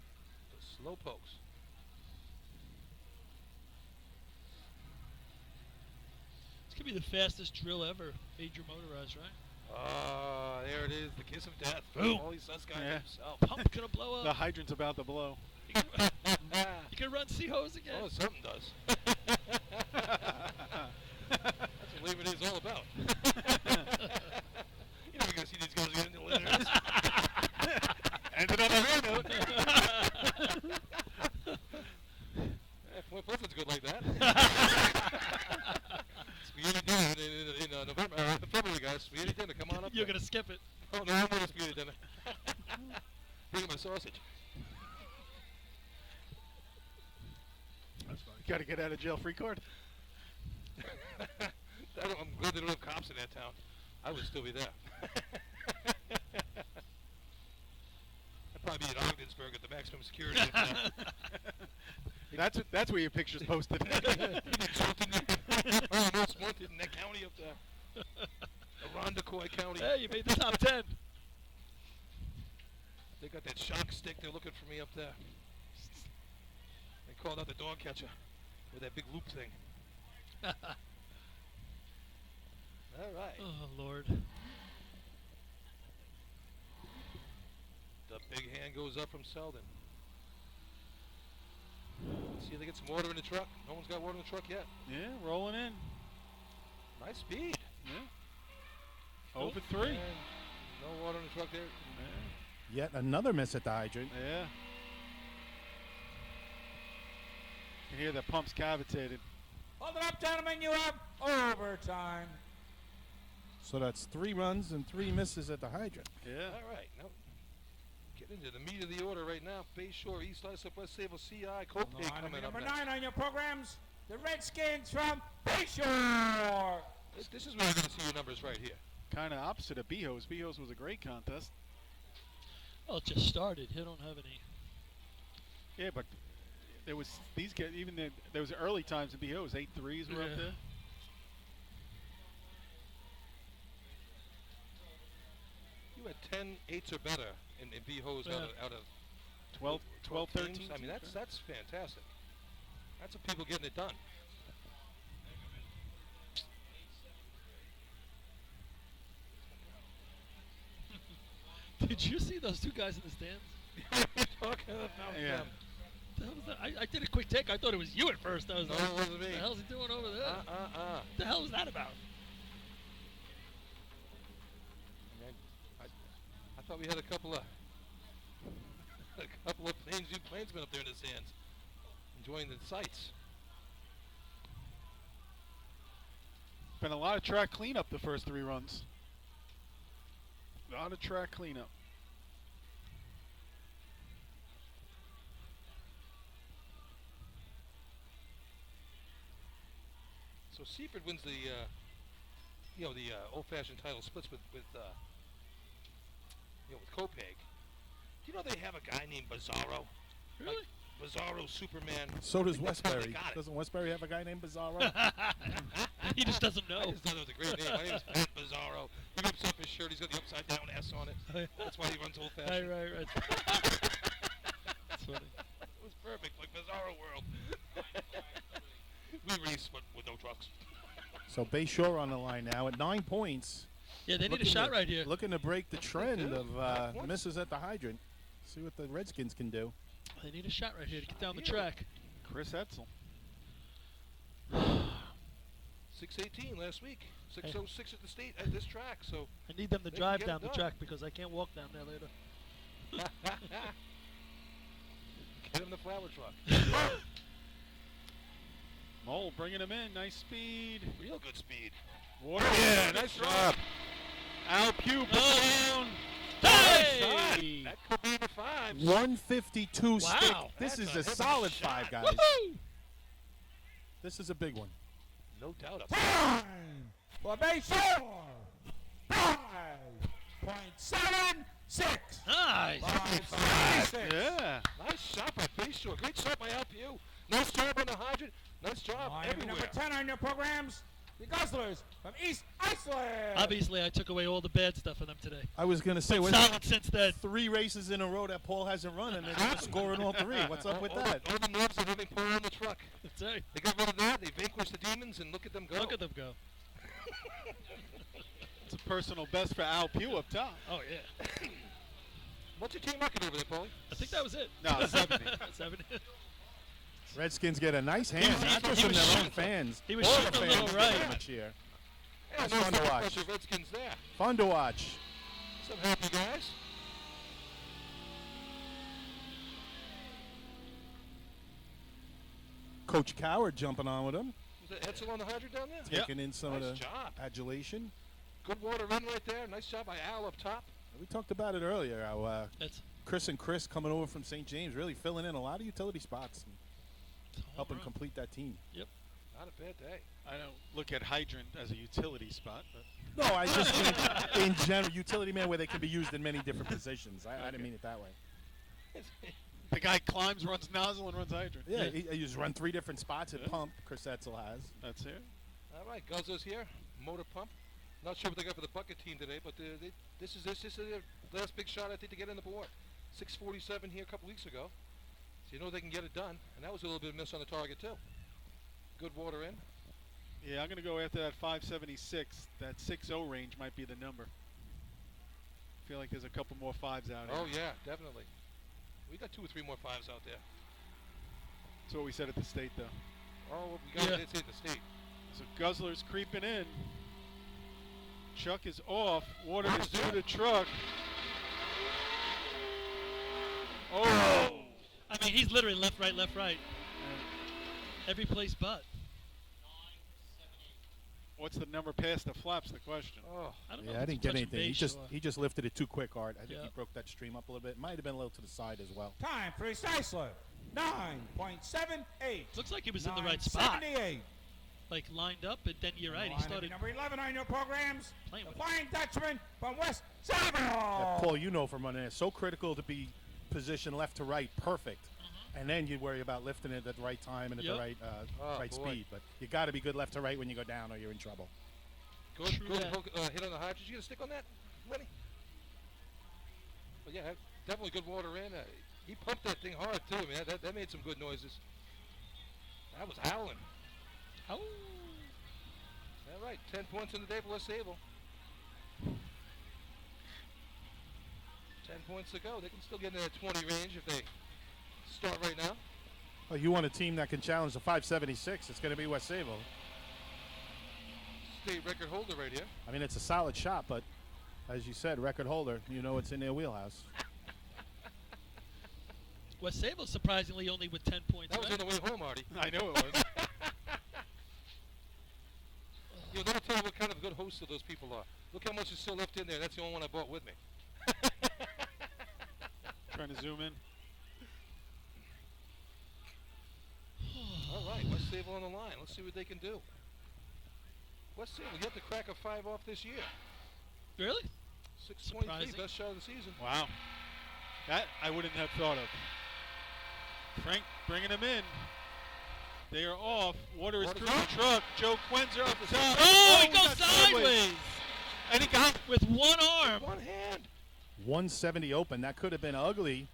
The slow pokes. This could be the fastest drill ever, major motorized, right? Ah, there it is. The kiss of death. Boom. Holy Susguy Yeah. himself. Pump gonna blow The up. hydrant's about to blow. You can run Seahose again. Oh, something does. That's what Labor Day is all about. You're never going to see these guys get into letters. Ended on a high note. Point Clifford's good like that. Spaghetti dinner in November, February, guys. Spaghetti dinner, come on up. You're going to skip it. Oh, no, I'm going to spaghetti dinner. Bring my sausage. That's funny. Got to get out of jail free card. I'm glad they don't have cops in that town. I would still be there. I'd probably be at Ogdensburg at the maximum security. That's where your picture's posted. Most wanted in that county up there. Irondequoit County. Hey, you made the top 10. They got that shock stick. They're looking for me up there. They called out the dog catcher with that big loop thing. All right. Oh, Lord. The big hand goes up from Selden. Let's see if they get some water in the truck. No one's got water in the truck yet. Yeah, rolling in. Nice speed. Yeah. Over 3. And no water in the truck there. Yeah. Yet another miss at the hydrant. Yeah. You can hear the pumps cavitating. Hold it up, gentlemen. You have overtime. So that's 3 runs and 3 misses at the hydrant. Yeah. All right. Now, get into the meat of the order right now. Bay Shore, East Islip, West Sable, CI, Copic coming up Number next. 9 on your programs, the Redskins from Bayshore. This is where you're going to see your numbers right here. Kind of opposite of Beho's. Beho's was a great contest. Well, it just started. They don't have any. Yeah, but there was these guys. Even there was early times in Beho's. 8 threes were up Yeah. there. You had 10 8s or better in B-Hose Yeah. out of 12, 13. teams. I mean, that's fantastic. That's what people getting it done. Did you see those two guys in the stands? Talking about Yeah. them. The hell was that? I did a quick take. I thought it was you at first. I was No, like, it wasn't what me. the hell's he doing over there? What the hell was that about? I thought we had a couple of plainsmen up there in the stands, enjoying the sights. Been a lot of track cleanup the first 3 runs. A lot of track cleanup. So Seaford wins the, old-fashioned title splits with Copeg. Do you know they have a guy named Bizarro? Really? Like Bizarro Superman. So does That's how they Westbury. got it. Doesn't Westbury have a guy named Bizarro? He just doesn't know. I just thought it was a great name. My name is Pat Bizarro. He rips up his shirt. He's got the upside-down S on it. That's why he runs old-fashioned. Right. That's funny. It was perfect, like Bizarro World. We race, but with no trucks. So Bayshore on the line now at 9 points. Yeah, they need a Looking shot to- right here. Looking to break the trend do. of misses at the hydrant. See what the Redskins can do. They need a shot right here to get down the Here. track. Chris Etzel. 6:18 last week. 6:06 at the state at this track. So I need them to They can drive get down it the done. track because I can't walk down there later. get him the flower truck. Mole bringing him in. Nice speed. Real good speed. Water. Yeah, nice job. Al Pugh down. Hey! That could be the 5. 152 stick. Wow. This That's is a a heavy solid shot. 5, guys. Woohoo! This is a big one. No doubt. Time for Bayshore. 5.76. Nice. 5.76. Yeah. Nice shot by Bayshore. Great shot by LPU. Nice job on the hydrant. Nice job Line everywhere. number 10 on your programs, the Guzzlers from East Iceland. Obviously, I took away all the bad stuff for them today. I was going to say, Been what's solid since then. 3 races in a row that Paul hasn't run, and then he's scoring all 3. What's up with all that? all the nerves of having Paul on the truck. That's right. They got rid of that. They vanquished the demons, and look at them go. Look at them go. It's a personal best for Al Pugh up top. Oh, yeah. What's your team record over there, Paulie? I think that was it. No, 70. 70. Redskins get a nice hand, was- not he just from was their own shooting- fans. he was all shooting the a fans little give right. them a cheer. Yeah, It's no fun to fucking watch. bunch of Redskins there. Fun to watch. Some happy guys. Coach Coward jumping on with them, Was that Edsel on the hydrant down there? Yeah. taking in some Nice of the job. adulation. Good water in right there. Nice job by Al up top. We talked about it earlier. How That's Chris and Chris coming over from St. James, really filling in a lot of utility spots and helping complete that team. Not a bad day. I don't look at hydrant as a utility spot, but No, I just mean in general, utility man where they can be used in many different positions. I didn't mean it that way. the guy climbs, runs nozzle, and runs hydrant. Yeah, he just run 3 different spots at pump. Chris Etzel has. That's it. All right, Guzzo's here. Motor pump. Not sure what they got for the bucket team today, but this is their last big shot, I think, to get in the board. 6:47 here a couple weeks ago. So you know they can get it done. And that was a little bit of miss on the target, too. Good water in. Yeah, I'm going to go after that 576. That 6-0 range might be the number. Feel like there's a couple more 5s out here. Oh, yeah, definitely. We got 2 or 3 more 5s out there. That's what we said at the state, though. Oh, we got it at the state. So Guzzler's creeping in. Chuck is off. Water is through the truck. Oh! I mean, he's literally left, right, left, right. Every place but. What's the number past the flaps? The question. Oh, I don't know. Yeah, if I it's didn't get touching anything. base or- He just lifted it too quick, Art. I think Yeah. he broke that stream up a little bit. Might have been a little to the side as well. Time for Easteislip, 9.78. Looks like he was in the right spot. 9.78. Like lined up, but then you're right. He Line started number 11 on your programs. playing The with it. Flying Dutchman from West Yeah, Seminole. Paul, you know from running it, so critical to be positioned left to right, perfect. And then you worry about lifting it at the right time and at the Yep. right Oh, right boy. speed. But you got to be good left to right when you go down, or you're in trouble. good True that. hit on the hydrant. Did you get a stick on that, Lenny? But yeah, definitely good water in. He pumped that thing hard, too, man. That made some good noises. That was howling. Oh. All right, 10 points in the day for West Sable. 10 points to go. They can still get in that 20 range if they start right now. Well, you want a team that can challenge the 576. It's going to be West Sable. State record holder right here. I mean, it's a solid shot, but as you said, record holder, you know it's in their wheelhouse. West Sable surprisingly only with 10 points. That was right? on the way home, Artie. I know it was. You'll never tell what kind of good hosts those people are. Look how much is still left in there. That's the only one I brought with me. Trying to zoom in. All right, West Sable on the line. Let's see what they can do. West Sable, you have to crack a 5 off this year. Really? 623, Surprising. best shot of the season. Wow. That I wouldn't have thought of. Frank bringing him in. They are off. Water is Water's through up. the truck. Joe Quenzer up the top. Oh, he he goes got sideways And he got with one arm. One hand. 170 open. That could have been ugly.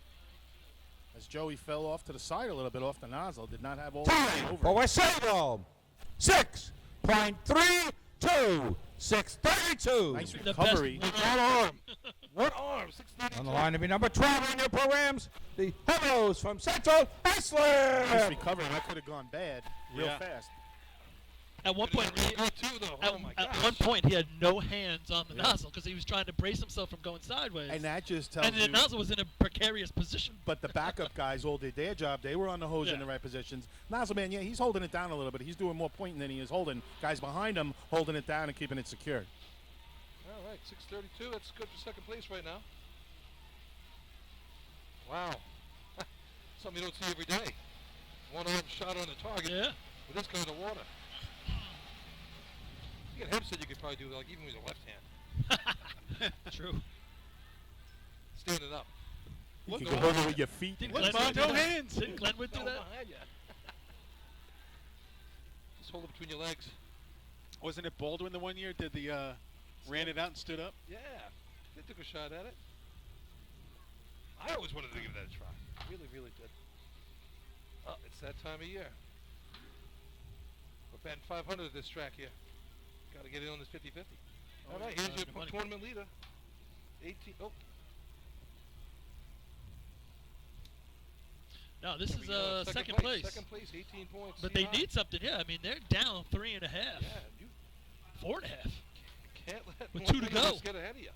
As Joey fell off to the side a little bit off the nozzle. Did not have all the way Time over. for West Sable, 6.32. 6.32. Nice The recovery. best- One arm. One arm. 632. On the line to be number 12 on your programs, the Hellos from Central Nice Iceland. recovery. That could have gone bad real Yeah. fast. At one But point, it's really good too, though. at, Oh my at gosh. one point, he had no hands on the nozzle because he was trying to brace himself from going sideways. And that just tells And the you. nozzle was in a precarious position. But the backup guys all did their job. They were on the hose in Yeah. the right positions. Nozzle man, yeah, he's holding it down a little bit. He's doing more pointing than he is holding. Guys behind him holding it down and keeping it secure. All right, 632. That's good for second place right now. Wow. Something you don't see every day. One arm shot on the target Yeah. with this kind of water. You get Hempstead, you could probably do like even with your left hand. True. Standing up. You Look, can no go over hand. with your feet. Didn't What's Glenwood my do no that? hands? Didn't Glenwood do No that? behind ya. Just hold it between your legs. Wasn't it Baldwin the one year did the ran it out and stood up? Yeah, they took a shot at it. I always wanted to give that a try. Really, really did. Oh, it's that time of year. We're batting 500 at this track here. Got to get in on this 50-50. All right, here's your good money. tournament leader. 18. Oh, No, this There is we go. second place. Second place, 18 points. But they CI. need something. Yeah, I mean they're down 3.5, Yeah, you 4.5. can't let With North 2 to Lincoln go. get ahead of you.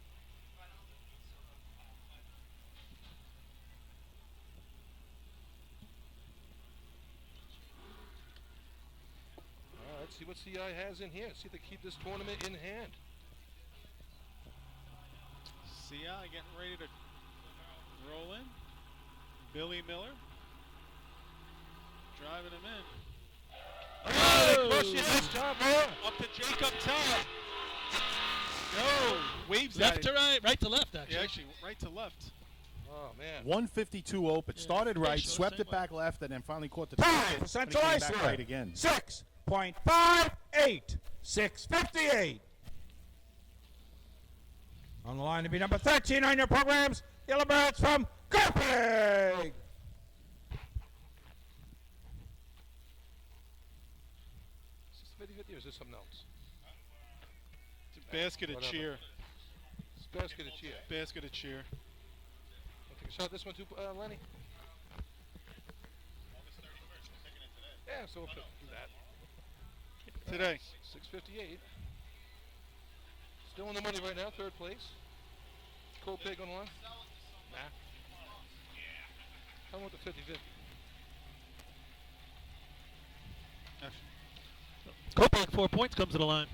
All right, let's see what CI has in here. See if they keep this tournament in hand. CI getting ready to roll in. Billy Miller driving him in. Oh, they crushed it. Nice job, Laura. Up to Jacob Todd. No, waves at Left it. to right, right to left actually. Yeah, actually, right to left. Oh, man. 152 open. Yeah, Started they right, show the swept same it back left, and then finally caught the Time target, for and he Central came back Iceland. right again. 6.58. 6:58. On the line to be number 13 on your programs, Yellowbirds from Copenhagen. Is this 50-50 or is this something else? It's a basket of Whatever. cheer. It's basket of cheer. Basket of cheer. Want to take a shot at this one too, Lenny? Yeah, so we'll do that. Today. 6:58. Still in the money right now, third place. Copeg on the line. Nah. Come with the 50-50. Copeland 4 points comes to the line.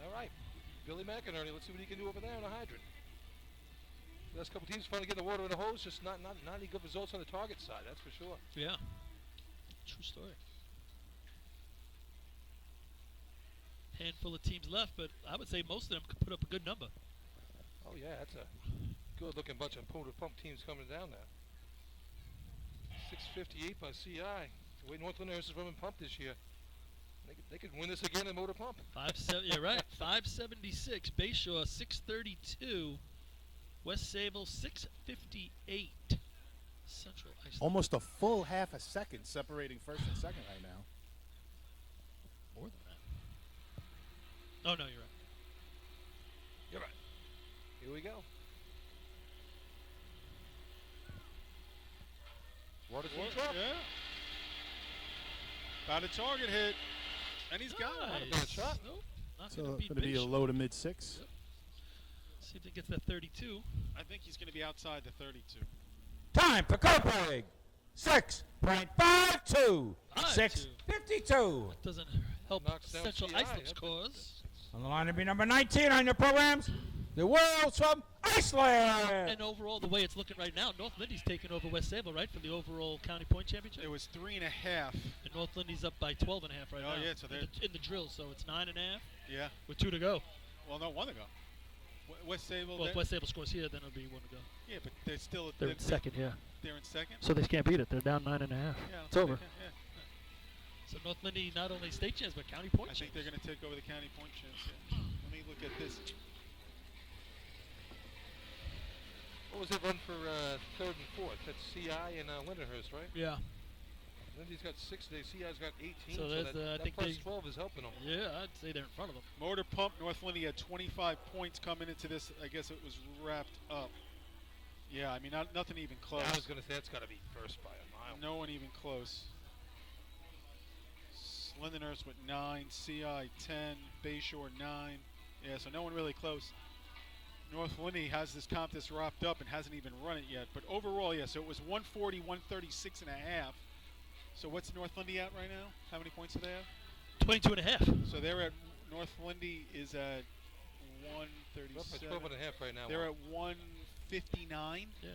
All right. Billy McInerney, let's see what he can do over there on the hydrant. Last couple teams finally getting the water in the hose, just not any good results on the target side, that's for sure. Yeah. True story. Handful of teams left, but I would say most of them could put up a good number. Oh yeah, that's a good looking bunch of motor pump teams coming down there. 6:58 by CI. The way North Lyndhurst is running pump this year. They could win this again in motor pump. Yeah, right. 576. Bayshore 632. West Sable 658. Central Iceland. Almost a full half a second separating first and second right now. More than that. Oh no, you're right. You're right. Here we go. Water from truck. Yeah. About a target hit. And he's got it. Not a bad shot. Nope. Not So gonna it's beat going to be a Bayshore. low to mid six. Yep. See if it gets that 32. I think he's going to be outside the 32. Time for Copenhagen. 6.52. 5-2. 6:52. Doesn't help Knocks down Central CI. Iceland's Yep. cause. On the line to be number 19 on your programs, the Worlds from Iceland. And overall, the way it's looking right now, North Lindy's taking over West Sable, right, for the overall county point championship. It was 3.5. And North Lindy's up by 12.5 right Oh, now. yeah, so they're- in the drill, so it's 9.5 Yeah. with 2 to go. Well, no, 1 to go. West Sable. Well, if West Sable scores here, then it'll be 1 to go. Yeah, but they're still. They're in second, yeah. They're in second. So they can't beat it. They're down 9.5. Yeah, It's over. Yeah. So North Lindy not only state champs but county point I think champs. they're going to take over the county point champs. Yeah. Let me look at this. What was it run for third and fourth? That's CI and Lindenhurst, right? Yeah. Lindy's got 6 today. CI's got 18. So So there's, that, I that think plus they- 12 is helping them. Yeah, I'd say they're in front of them. Motor Pump, North Lindy had 25 points coming into this. I guess it was wrapped up. Yeah, I mean, nothing even close. I was going to say that's got to be first by a mile. No one even close. Lindenhurst with 9, CI 10, Bayshore 9. Yeah, so no one really close. North Lindy has this contest wrapped up and hasn't even run it yet. But overall, yeah, so it was 140, 136.5. So what's North Lindy at right now? How many points do they have? 22.5. So they're at, North Lindy is at They're up by 137. 12 and a half right now. They're at 159. Yeah.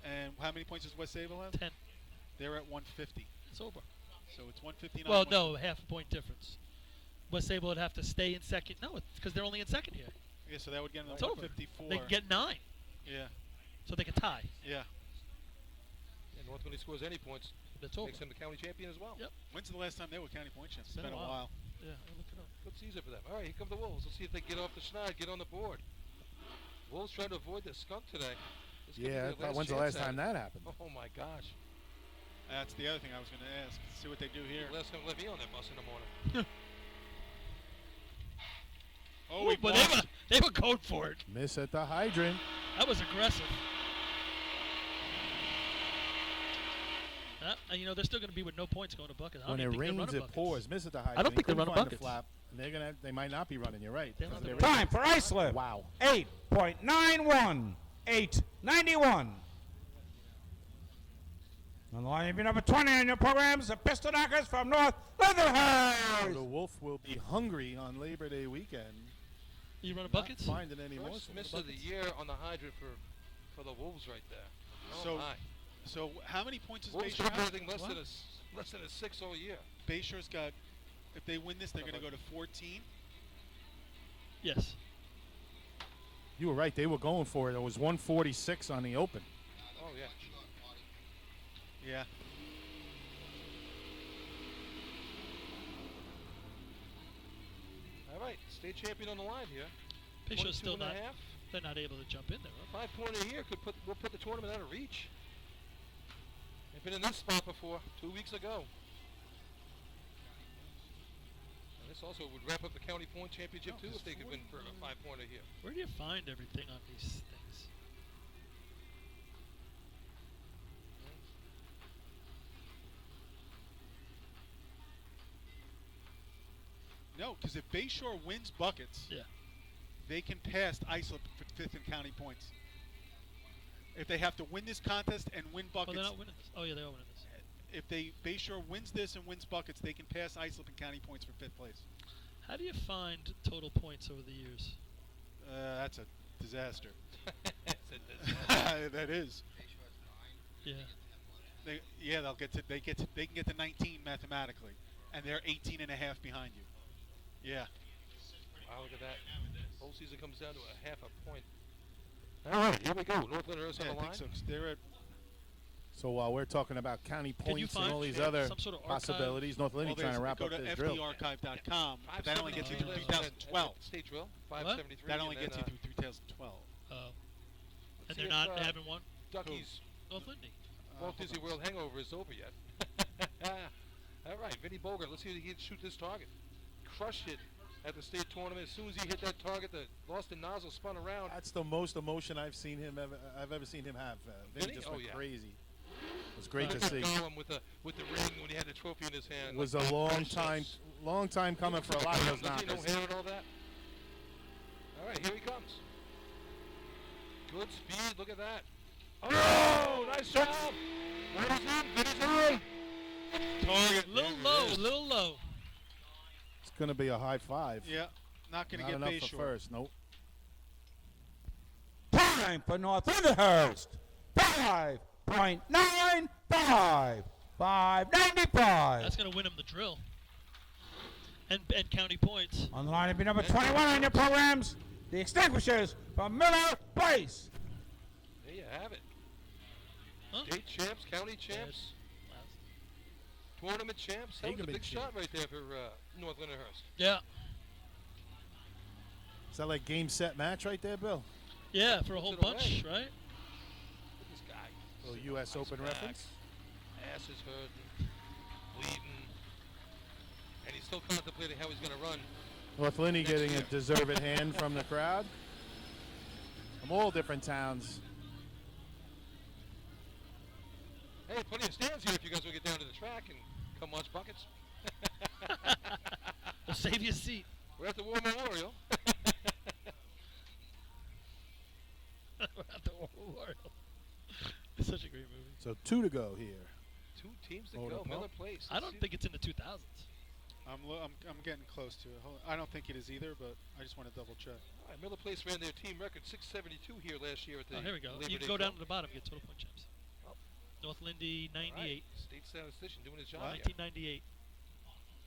And how many points does West Sable have? 10. They're at 150. It's over. So it's 159. Well, no, half a point difference. West Sable would have to stay in second. No, because they're only in second here. Yeah, so that would get them It's to over. 154. They can get 9, Yeah, so they can tie. yeah. And North Lindy scores any points, That's over. makes them the county champion as well. Yep. When's the last time they were county point champs? It's Been been a a while. while. Yeah, I'll look it up. Good season for them. All right, here come the Wolves. Let's see if they get off the schneid, get on the board. Wolves trying to avoid the skunk today. This could be Yeah, their when's the chance last at time it. that happened? Oh my gosh. That's the other thing I was going to ask. See what they do here. Last time let me on that bus in the morning. Oh, he But blocked. They were going for it. Miss at the hydrant. That was aggressive. They're still going to be with no points going to buckets. I don't When even it think they're rains, running it buckets. pours. Miss at the hydrant. I don't think they're Couldn't running find the buckets. flap. And they might not be running. You're right. They don't have Because the they're Time for Islip. Wow. 8.91. 8.91. On the line, number 20 on your programs, the Pistol Knockers from North So Leatherhurst. the Wolf will be hungry on Labor Day weekend. You running Not buckets? finding any more. First miss of the year on the hydrant for the Wolves right there. Oh So- my. So how many points is Wolves Bayshore have have? everything less than a 6 all year. Bayshore's got, if they win this, they're going to go to 14. Yes. You were right. They were going for it. It was 146 on the open. Oh yeah. Yeah. All right, state champion on the line here. Bishop's 22 still and a not. half. They're not able to jump in there. Huh? 5-pointer here will put the tournament out of reach. They've been in this spot before 2 weeks ago. And this also would wrap up the county point championship too if they could win for a 5-pointer here. Where do you find everything on these things? No, because if Bayshore wins buckets, Yeah. they can pass Islip for 5th in county points. If they have to win this contest and win Oh, buckets, they're not winning this. Oh, yeah, they are winning this. if Bayshore wins this and wins buckets, they can pass Islip in county points for 5th place. How do you find total points over the years? That's a disaster. It's a disaster. That is. Yeah. They can get to 19 mathematically, and they're 18 and a half behind you. Yeah. Wow, look at that. Whole season comes down to a half a point. All right, here we go. North Leonard's on Yeah, the I line. think so. 'Cause they're at So while we're talking about county Can you points and find all these other some sort of archive? possibilities, North Lindy trying to wrap go up to this drill. fdarchive.com, but that only gets you through 573 2012. State drill, 573. That only and gets you then, through 2012. Oh. let's And see they're if, not. They haven't won. Ducky's North Lindy. Walt Disney World hangover is over yet. All right, Vinny Bogart. Let's see if he can shoot this target. Crushed it at the state tournament. As soon as he hit that target, the Boston nozzle spun around. That's the most emotion I've ever seen him have. Vinny Vinny? just Oh, went yeah. crazy. It was great Look to at see. Gollum with the ring when he had the trophy in his hand. It was like a long priceless. time coming for a lot of those Does he no knockers. hair and all that? All right, here he comes. Good speed. Look at that. Oh, nice job. Right in. Vinny's eye. Target. Little low. It's going to be a high five. Yeah. Not going to Not get enough Bayshore. for first. Nope. Time for North Leatherhurst. 5.95. 5.95. That's going to win them the drill. And county points. On the line, be number 21 on your programs, the Extinguishers from Miller Place. There you have it. Huh? State champs, county champs, tournament champs. That was a Hagerman big champ. shot right there for North Leonardhurst. Yeah. Is that like game, set, match right there, Bill? Yeah, for a whole Puts it bunch, right? Look at this guy. Little Sitting U.S. on his Open back. reference. Ass is hurting, bleeding, and he's still contemplating how he's going to run. North Lindy Next getting year. a deserved hand from the crowd. From all different towns. Hey, plenty of stands here if you guys will get down to the track and come watch buckets. We'll save you a seat. We're at the War Memorial. We're at the War Memorial. It's such a great movie. So 2 to go here. 2 teams to Hold go. up, Miller Place. I don't think it's in the 2000s. I'm getting close to it. I don't think it is either, but I just want to double check. All right, Miller Place ran their team record 672 here last year at the Oh, here we go. Labor You Day can go down Cup. to the bottom and get total point champs. Oh. North Lindy, All right, 98. State statistician doing his job. What? here. 1998.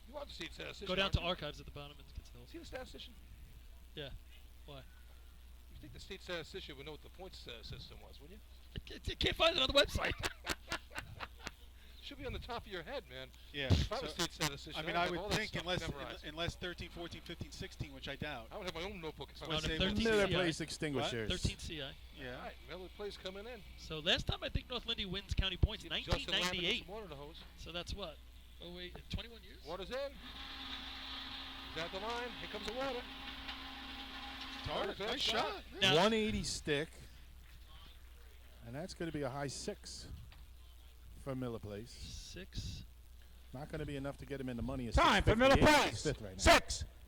You are the state statistician. Go down to aren't you? archives at the bottom and get to those. See the statistician? Yeah. Why? You think the state statistician would know what the points system was, wouldn't you? You can't find it on the website. Should be on the top of your head, man. Yeah. If I was so- state statistician, I mean, I'd I have all would that think stuff memorized. unless 13, 14, 15, 16, which I doubt. I would have my own notebook. If I No, was the say 13 Miller CI. Place Extinguishers. 13 CI. Yeah. All right, Miller Place coming in. So last time I think North Lindy wins county points, Get Justin Lavin with 1998. some water in the hose. So that's what? Oh wait, 21 years? Water's in. He's at the line. Here comes the water. Target, Fair nice shot. shot. Now- 180 stick. And that's going to be a high 6 for Miller Place. 6. Not going to be enough to get him in the money. At Time for Miller 658. Place. He's fifth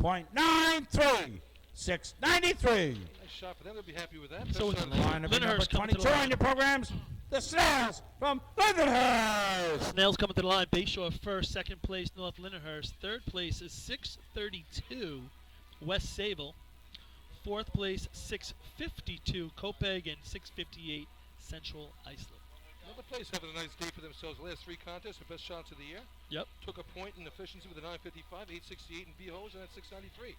right now. 6.93. 693. Nice shot for them. They'll be happy with that. So Best it's shot The of the line of number Lindenhurst coming to the 22 line. on your programs. The Snails from Lindenhurst. Snails coming to the line. Bayshore first. Second place, North Lindenhurst. Third place is 632, West Sable. Fourth place, 652, Copaig, and 658, Central Islip. Another place having a nice day for themselves. The last 3 contests, their best shots of the year. Yep. Took a point in efficiency with a 955, 868 in B-holes, and at 693.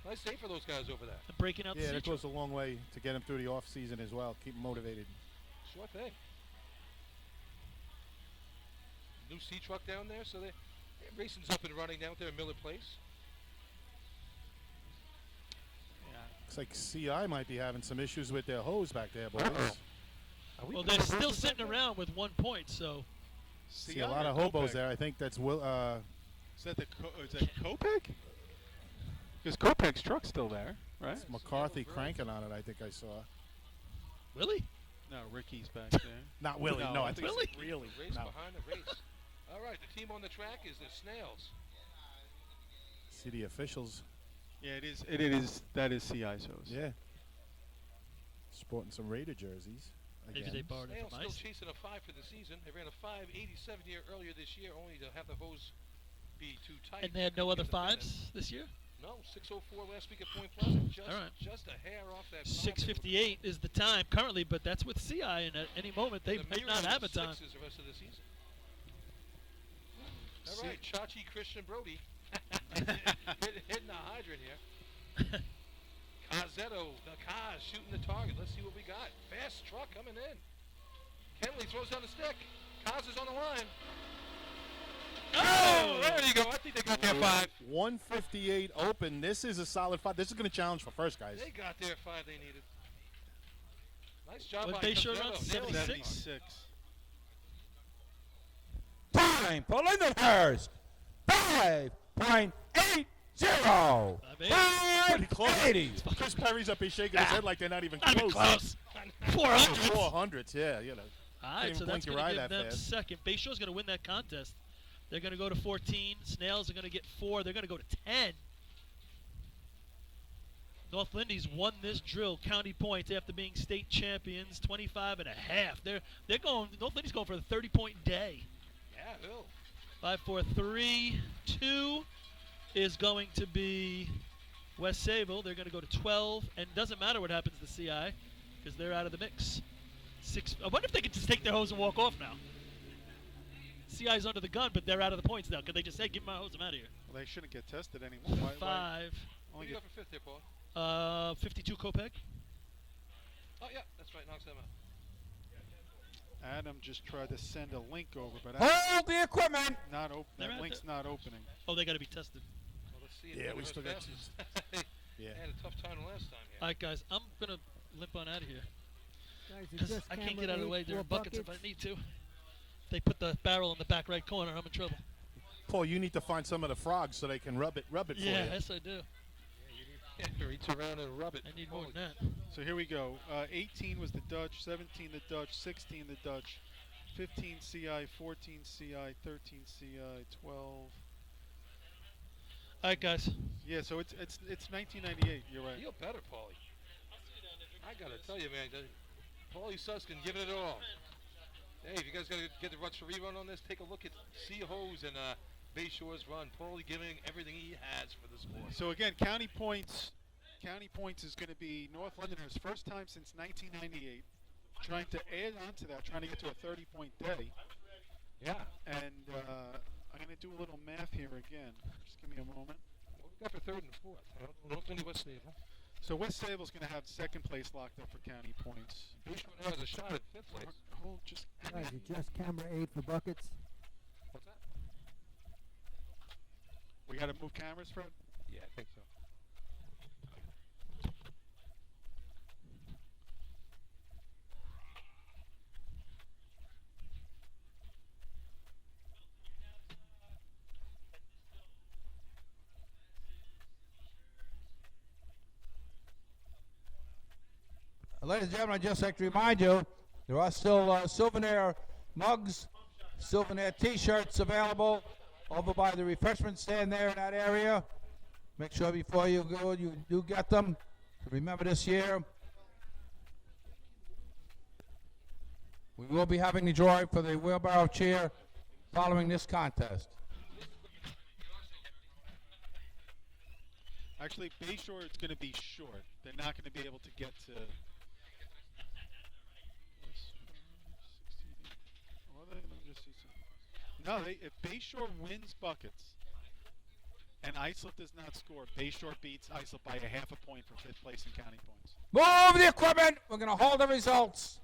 Nice day for those guys over there. And breaking out Yeah, the that C goes a long way to get him through the off season as well. Keep him motivated. Sure thing. New C truck down there, so their racing's up and running down there at Miller Place. Looks like CI might be having some issues with their hose back there, boys. Are we Well, putting they're a still versus sitting back there? around with 1 point, so See a lot of hobos there. I think that's Will. Is that is that Kopek? Because Kopek's truck's still there, right? It's McCarthy cranking on it. I think I saw. Willie? No, Ricky's back there. Not Willie. No, I think Willie? it's really. Race No. behind the race. All right, the team on the track is the Snails. See the officials. Yeah, it is. It is. That is CI's hose. Yeah. Sporting some Raider jerseys. Maybe Again. they borrowed it Snails from still Ice. chasing a 5 for the season. They ran a 5.87 here earlier this year, only to have the hose be too tight. And they had no other Get the finish. 5s this year? No, 6:04 last week at Point Pleasant. Just, All right. just a hair off that. 6:58 is the time currently, but that's with CI, and at any moment they might not have a time. Sixes the rest of the season. All right, Chachi Christian Brody hitting the hydrant here. Cazzetto, the Kaz shooting the target. Let's see what we got. Fast truck coming in. Kenley throws down the stick. Kaz is on the line. Oh, there you go. I think they got their 5. 158 open. This is a solid 5. This is going to challenge for first, guys. They got their 5 they needed. Nice job What by they showed around Cazzetto. Nailed it. 76? Time for Lindenhurst. 5.80. Pretty close. 580. Chris Perry's up here shaking his head like they're not even Not even close. close. 400. 400s, yeah, you know. All Can't right, even so that's blink your going eye to give that them fast. second. Bayshore's going to win that contest. They're going to go to 14. Snails are going to get 4. They're going to go to 10. North Lindy's won this drill, county points, after being state champions, 25 and a half. They're going. North Lindy's going for a 30-point day. Yeah, Bill. 5, 4, 3, 2 is going to be West Sable. They're going to go to 12, and doesn't matter what happens to CI because they're out of the mix. 6. I wonder if they could just take their hose and walk off now. CI's under the gun, but they're out of the points now. Could they just say, "Give me my hose, I'm out of here"? Well, they shouldn't get tested anymore. Why 5, What only do you get got for 5th there, Paul? 52 Kopek. Oh, yeah, that's right. Knocks them out. Adam just tried to send a link over, but Hold the equipment. not open. They're That at link's not opening. Oh, they got to be tested. Well, let's see. Yeah, we still got passes. Yeah. They had a tough time the last time All here. right, guys, I'm going to limp on out of here Guys, it's because just I can't camera get out of the 8, way. There are 4 buckets if I need to. If they put the barrel in the back right corner, I'm in trouble. Paul, you need to find some of the frogs so they can rub it for you. Yes, I do. Reach around and rub it. I need more Holy than that. So here we go. 18 was the Dutch, 17 the Dutch, 16 the Dutch, 15 CI, 14 CI, 13 CI, 12. All right, guys. Yeah, so it's 1998. You're right. Feel better, Paulie. I gotta tell you, man, Paulie Suskin giving it all. Hey, if you guys gotta get the Ruts rerun on this, take a look at Sea-Hose and Bayshore's run. Paulie giving everything he has for the sport. So again, county points. County points is going to be North Londoners' first time since 1998. Trying to add on to that, trying to get to a 30-point day. Yeah. And I'm going to do a little math here again. Just give me a moment. What we got for 3rd and 4th? North Lindy, West Naval. So West Sable's going to have second place locked up for county points. Bayshore now has a shot at 5th place. Hold, just Guys, it's just camera 8 for buckets. What's that? we got to move cameras, Fred. Yeah, I think so. ladies and gentlemen, I'd just like to remind you, there are still souvenir mugs, souvenir T-shirts available over by the refreshment stand there in that area. Make sure before you go, you do get them. Remember this year, we will be having the drawing for the wheelbarrow chair following this contest. Actually, Bayshore is going to be short. They're not going to be able to get to. No, if Bayshore wins buckets and Islip does not score, Bayshore beats Islip by a half a point for 5th place in county points. Move the equipment. We're going to hold the results.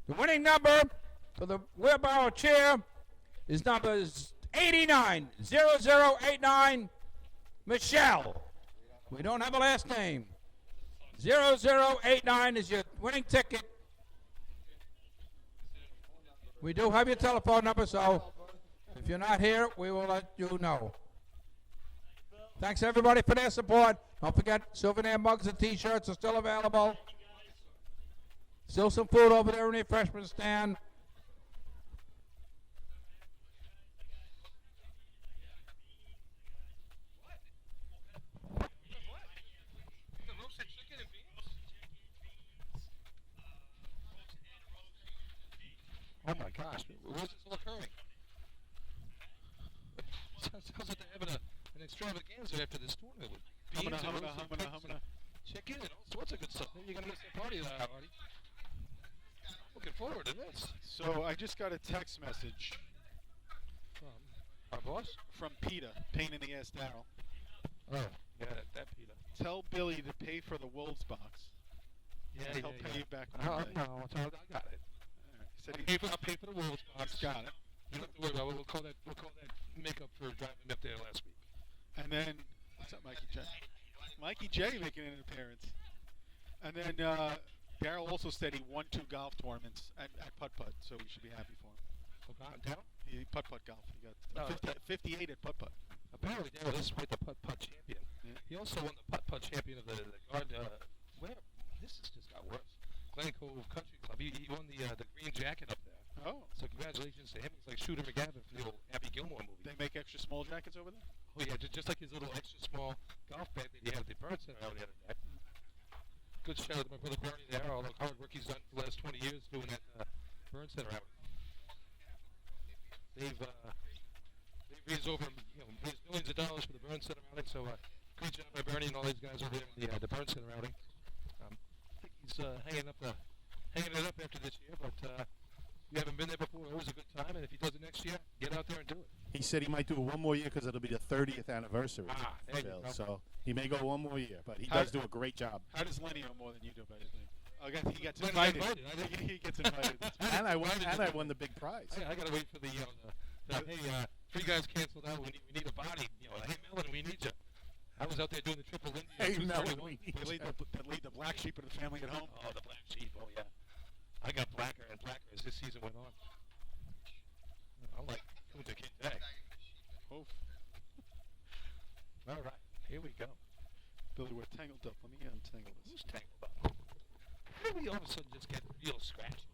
The winning number for the wheelbarrow chair is numbers 89, 0089, Michelle. We don't have a last name. 0089 is your winning ticket. We do have your telephone number, so if you're not here, we will let you know. Thanks everybody for their support. Don't forget, souvenir mugs and T-shirts are still available. Still some food over there in the refreshment stand. Oh my gosh, where's this all occurring? Sounds like they're having an extravaganza after this tournament with beans and chicken and all sorts of good stuff. Maybe you're going to miss that party, Artie. Looking forward to this. So I just got a text message From our boss? from PETA, pain in the ass Daryl. Oh, yeah, that Peter. Tell Billy to pay for the Wolves box. Yeah, He'll pay you back No, Monday. no, I got it. He said I'll pay for the Wolves box. he's got it. You don't have to worry about it. We'll call that makeup for driving me up there last week. And then, what's up, Mikey J? Mikey J making an appearance. And then Daryl also said he won 2 golf tournaments at putt-putt, so we should be happy for him. Down? He putt-putt golf. He got 58 at putt-putt. Apparently, Daryl is quite the putt-putt champion. Yeah. He also won the putt-putt champion of the guard. This has just got worse. Glen Cove Country Club. He won the green jacket up there. Oh. So congratulations to him. He's like Shooter McGavin from the old Happy Gilmore movie. They make extra small jackets over there? Oh yeah, just like his little extra small golf bag that he had at the Burn Center out the other day. Good shout out to my brother Bernie there. All the hard work he's done for the last 20 years doing that Burn Center out. They've raised over raised millions of dollars for the Burn Center outing. So great job by Bernie and all these guys over there in the Burn Center outing. I think he's hanging it up after this year, but. You haven't been there before, always a good time, and if he does it next year, get out there and do it. He said he might do it one more year because it'll be the 30th anniversary. There you go. So he may go one more year, but he does do a great job. How does Lenny know more than you do about his name? Oh, he gets invited. He gets invited. And I won the big prize. I gotta wait for the hey, 3 guys canceled out. We need a body. Hey Melon, we need you. I was out there doing the triple Lindy. Hey Melon, we need They lead the black sheep of the family at home. Oh, the black sheep. Oh yeah. I got blacker and blacker as this season went on. I'm like coming to King Day. Oof. All right, here we go. Billy, we're tangled up. Let me untangle this. Who's tangled up? Why do we all of a sudden just get real scratchy?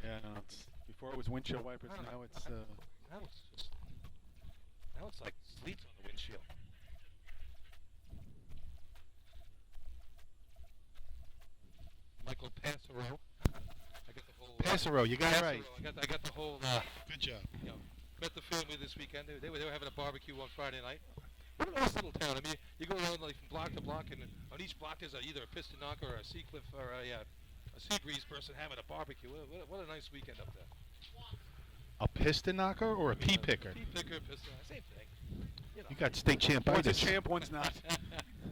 Yeah, no, before it was windshield wipers, now it's... Now it's like sleets on the windshield. Michael Passero. I got the whole Passero, you got it right. I got the whole. Good job. Met the family this weekend. They were having a barbecue on Friday night. What a nice little town. I mean, you go around like from block to block, and on each block there's either a piston knocker or a sea cliff or a sea breeze person having a barbecue. What a nice weekend up there. A piston knocker or a pea picker? Pea picker, piston, same thing. You got state champ. One's a champ, one's not.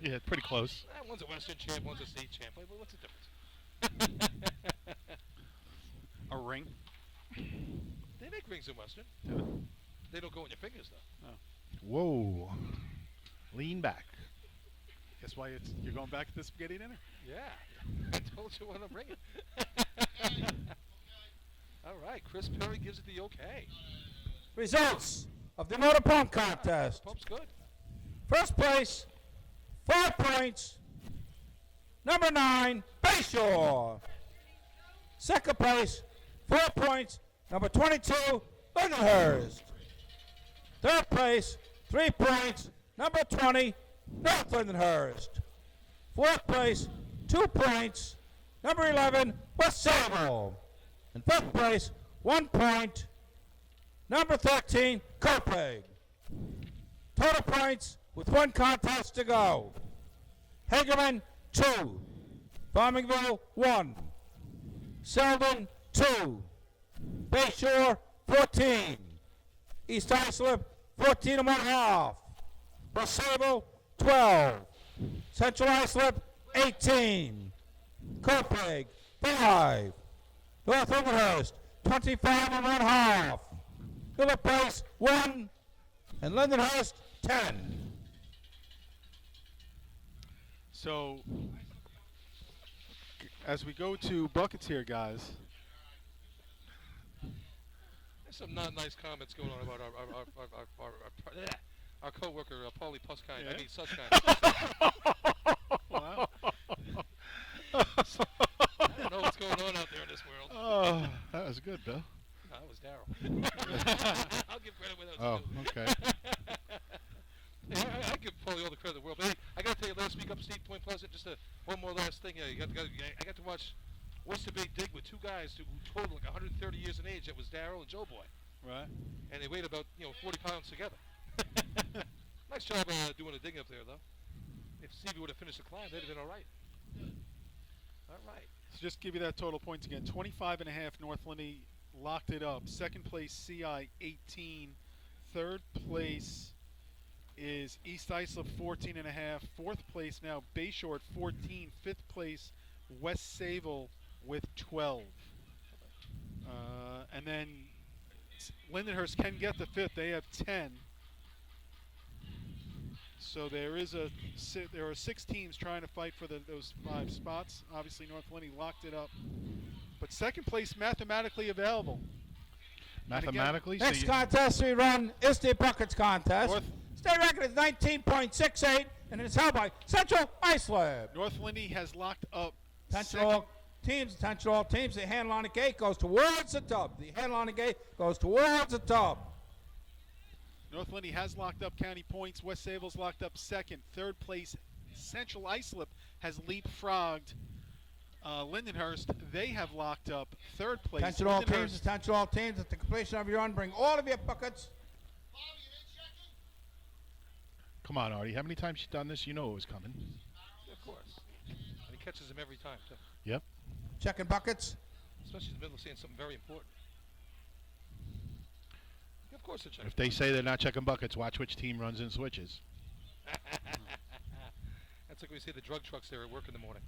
Yeah, pretty close. One's a Western champ, one's a state champ. What's the difference? A ring. They make rings in Western. They don't go in your fingers, though. Whoa. Lean back. Guess why you're going back to the spaghetti dinner? Yeah. I told you when I'm bringing. All right. Chris Perry gives it the okay. Results of the motor pump contest. Pump's good. First place, 4 points. Number 9, Bayshore. Second place, 4 points. Number 22, Lindenhurst. Third place, 3 points. Number 20, North Lindenhurst. Fourth place, 2 points. Number 11, West Sable. And fifth place, 1 point. Number 13, Copaig. Total points with 1 contest to go. Hagerman, 2. Farmingville, 1. Selden, 2. Bayshore, 14. East Islip, 14 and 1/2. West Sable, 12. Central Islip, 18. Copaig, 5. North Lindenhurst, 25 and 1/2. Philip Price, 1. And Lindenhurst, 10. So, as we go to buckets here, guys. There's some not nice comments going on about our co-worker, Paulie Puskine. Yeah. I mean, Suskine. Wow. I don't know what's going on out there in this world. Oh, that was good, Bill. No, that was Daryl. I'll give credit where that Oh, was due. okay. Yeah, I give Paulie all the credit in the world. But hey, I got to tell you, last week upstate Point Pleasant, just one more last thing. I got to watch Oyster Bay dig with 2 guys who totaled like 130 years in age. That was Daryl and Joe Boy. Right. And they weighed about 40 pounds together. Nice job doing the dig up there, though. If Stevie would have finished the climb, they'd have been all right. All right. So just give you that total points again. 25.5 North Lindy locked it up. Second place CI 18. Third place is East Islip 14.5. Fourth place now Bayshore at 14. Fifth place West Sable with 12. And then Lindenhurst can get the fifth. They have 10. So there are 6 teams trying to fight for those 5 spots. Obviously, North Lindy locked it up, but second place mathematically available. Mathematically, Next contest we run is the buckets contest. North- State record is 19.68, and it is held by Central Islip. North Lindy has locked up. Attention all teams. The handle on the gate goes towards the tub. The handle on the gate goes towards the tub. North Lindy has locked up county points. West Sable's locked up second. Third place, Central Islip has leapfrogged Lindenhurst. They have locked up third place. Attention all teams. At the completion of your run, bring all of your buckets. Come on, Artie. How many times you done this? You know it was coming. Yeah, of course. And he catches them every time, too. Yep. Checking buckets. Especially in the middle of saying something very important. Of course they're checking. If they say they're not checking buckets, watch which team runs in switches. That's like we say the drug trucks there at work in the morning.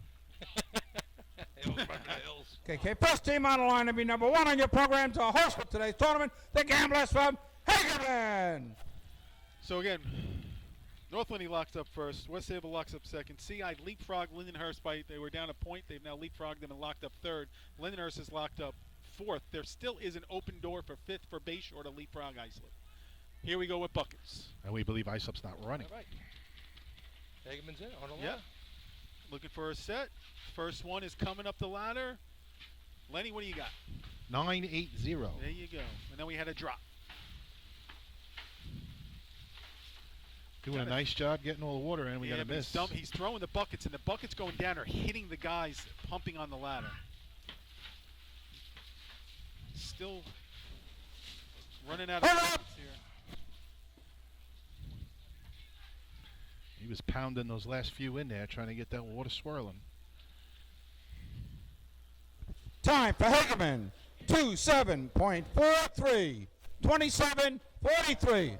They all run for the hills. Okay, first team on the line to be number 1 on your program to host for today's tournament, the Gamblers from Hagerman. So again, North Lindy locks up first. West Sable locks up second. CI leapfrog Lindenhurst they were down a point. They've now leapfrogged them and locked up third. Lindenhurst is locked up fourth. There still is an open door for fifth for Bayshore to leapfrog Islip. Here we go with buckets. And we believe Islip's not running. All right. Hagerman's in on the line. Yep. Looking for a set. First one is coming up the ladder. Lenny, what do you got? 980. There you go. And then we had a drop. Doing a nice job getting all the water in. We got a but miss. he's throwing the buckets, and the buckets going down are hitting the guys pumping on the ladder. Still running out of buckets here. He was pounding those last few in there, trying to get that water swirling. Time for Hagerman, 27.43, 27.43.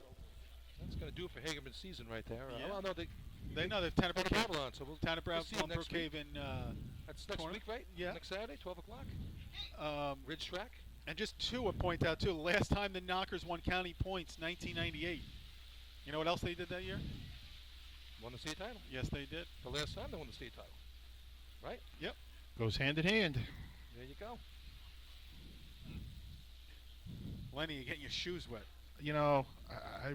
That's going to do it for Hagerman's season right there. Yeah. Well, no, They've Tanner Babylon, so we'll Tanner see them next Brook week. Haven. That's next tournament? week, right? Yeah. Next Saturday, 12 o'clock. Ridge track. And just two to point out, too. The last time the Knockers won county points, 1998. You know what else they did that year? Won the state title. Yes, they did. The last time they won the state title. Right? Yep. Goes hand in hand. There you go. Lenny, you're getting your shoes wet. You know, I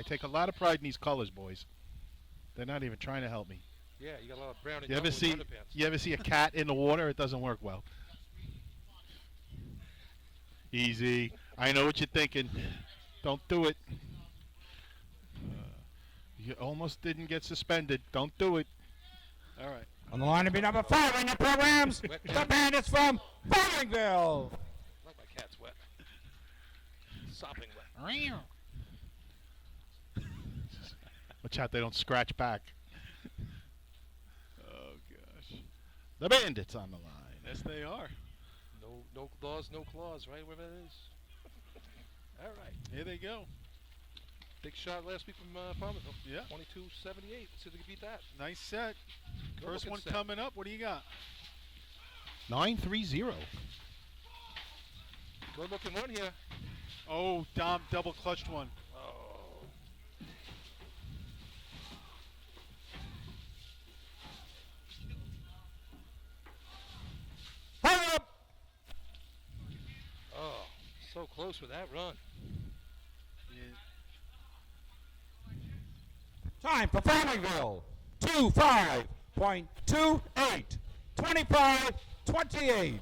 take a lot of pride in these colors, boys. They're not even trying to help me. Yeah, you got a lot of brown and You yellow ever see underpants. you ever see a cat in the water? It doesn't work well. Easy. I know what you're thinking. Don't do it. You almost didn't get suspended. Don't do it. All right. On the line to be number 5 on your programs, the Bandits from Farmingville. Like my cat's wet. Sopping wet. Watch out, they don't scratch back. Oh, gosh. The Bandits on the line. Yes, they are. No laws, no claws, right? Whatever it is. All right. Here they go. Big shot last week from Farmerville. Yeah. 22-78. See if they can beat that. Nice set. Good First looking one set. coming up. What do you got? 9-3-0. Good looking one here. Oh, Dom double clutched one. Oh. Oh, so close with that run. Yeah. Time for Farmingville. 25.28. 25-28.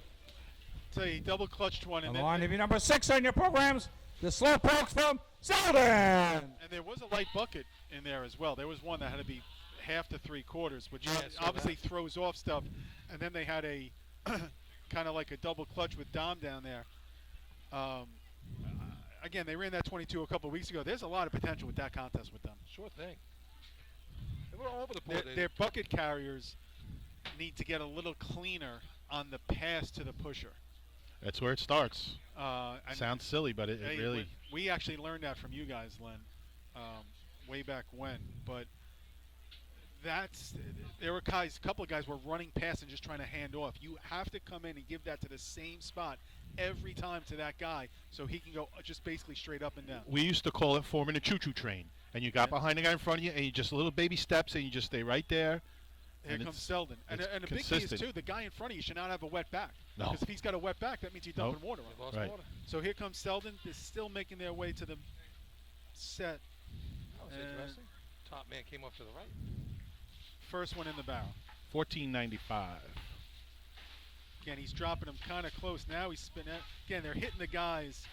Tell you, he double clutched one. On And the then, line to be number 6 on your programs, the Slowpokes from Selden. and there was a light bucket in there as well. There was one that had to be half to 3/4, which Yeah, I saw obviously that. throws off stuff. And then they had a kind of like a double clutch with Dom down there. Again, they ran that 22 a couple of weeks ago. There's a lot of potential with that contest with them. Sure thing. They were all over the board. Their bucket carriers need to get a little cleaner on the pass to the pusher. That's where it starts. And Sounds silly, but it hey, really. we actually learned that from you guys, Len, way back when. But there were a couple of guys were running past and just trying to hand off. You have to come in and give that to the same spot every time to that guy, so he can go just basically straight up and down. We used to call it forming a choo-choo train, and you got behind the guy in front of you, and you just little baby steps, and you just stay right there. Here and comes Selden. And it's the big key is, consistent. too, the guy in front of you should not have a wet back. No. Because if he's got a wet back, that means you're dumping water on They him. lost Right. water. So here comes Selden. They're still making their way to the set. That was And interesting. Top man came off to the right. first one in the barrel. 1495. Again, he's dropping them kind of close. Now he's spinning. Again, they're hitting the guys.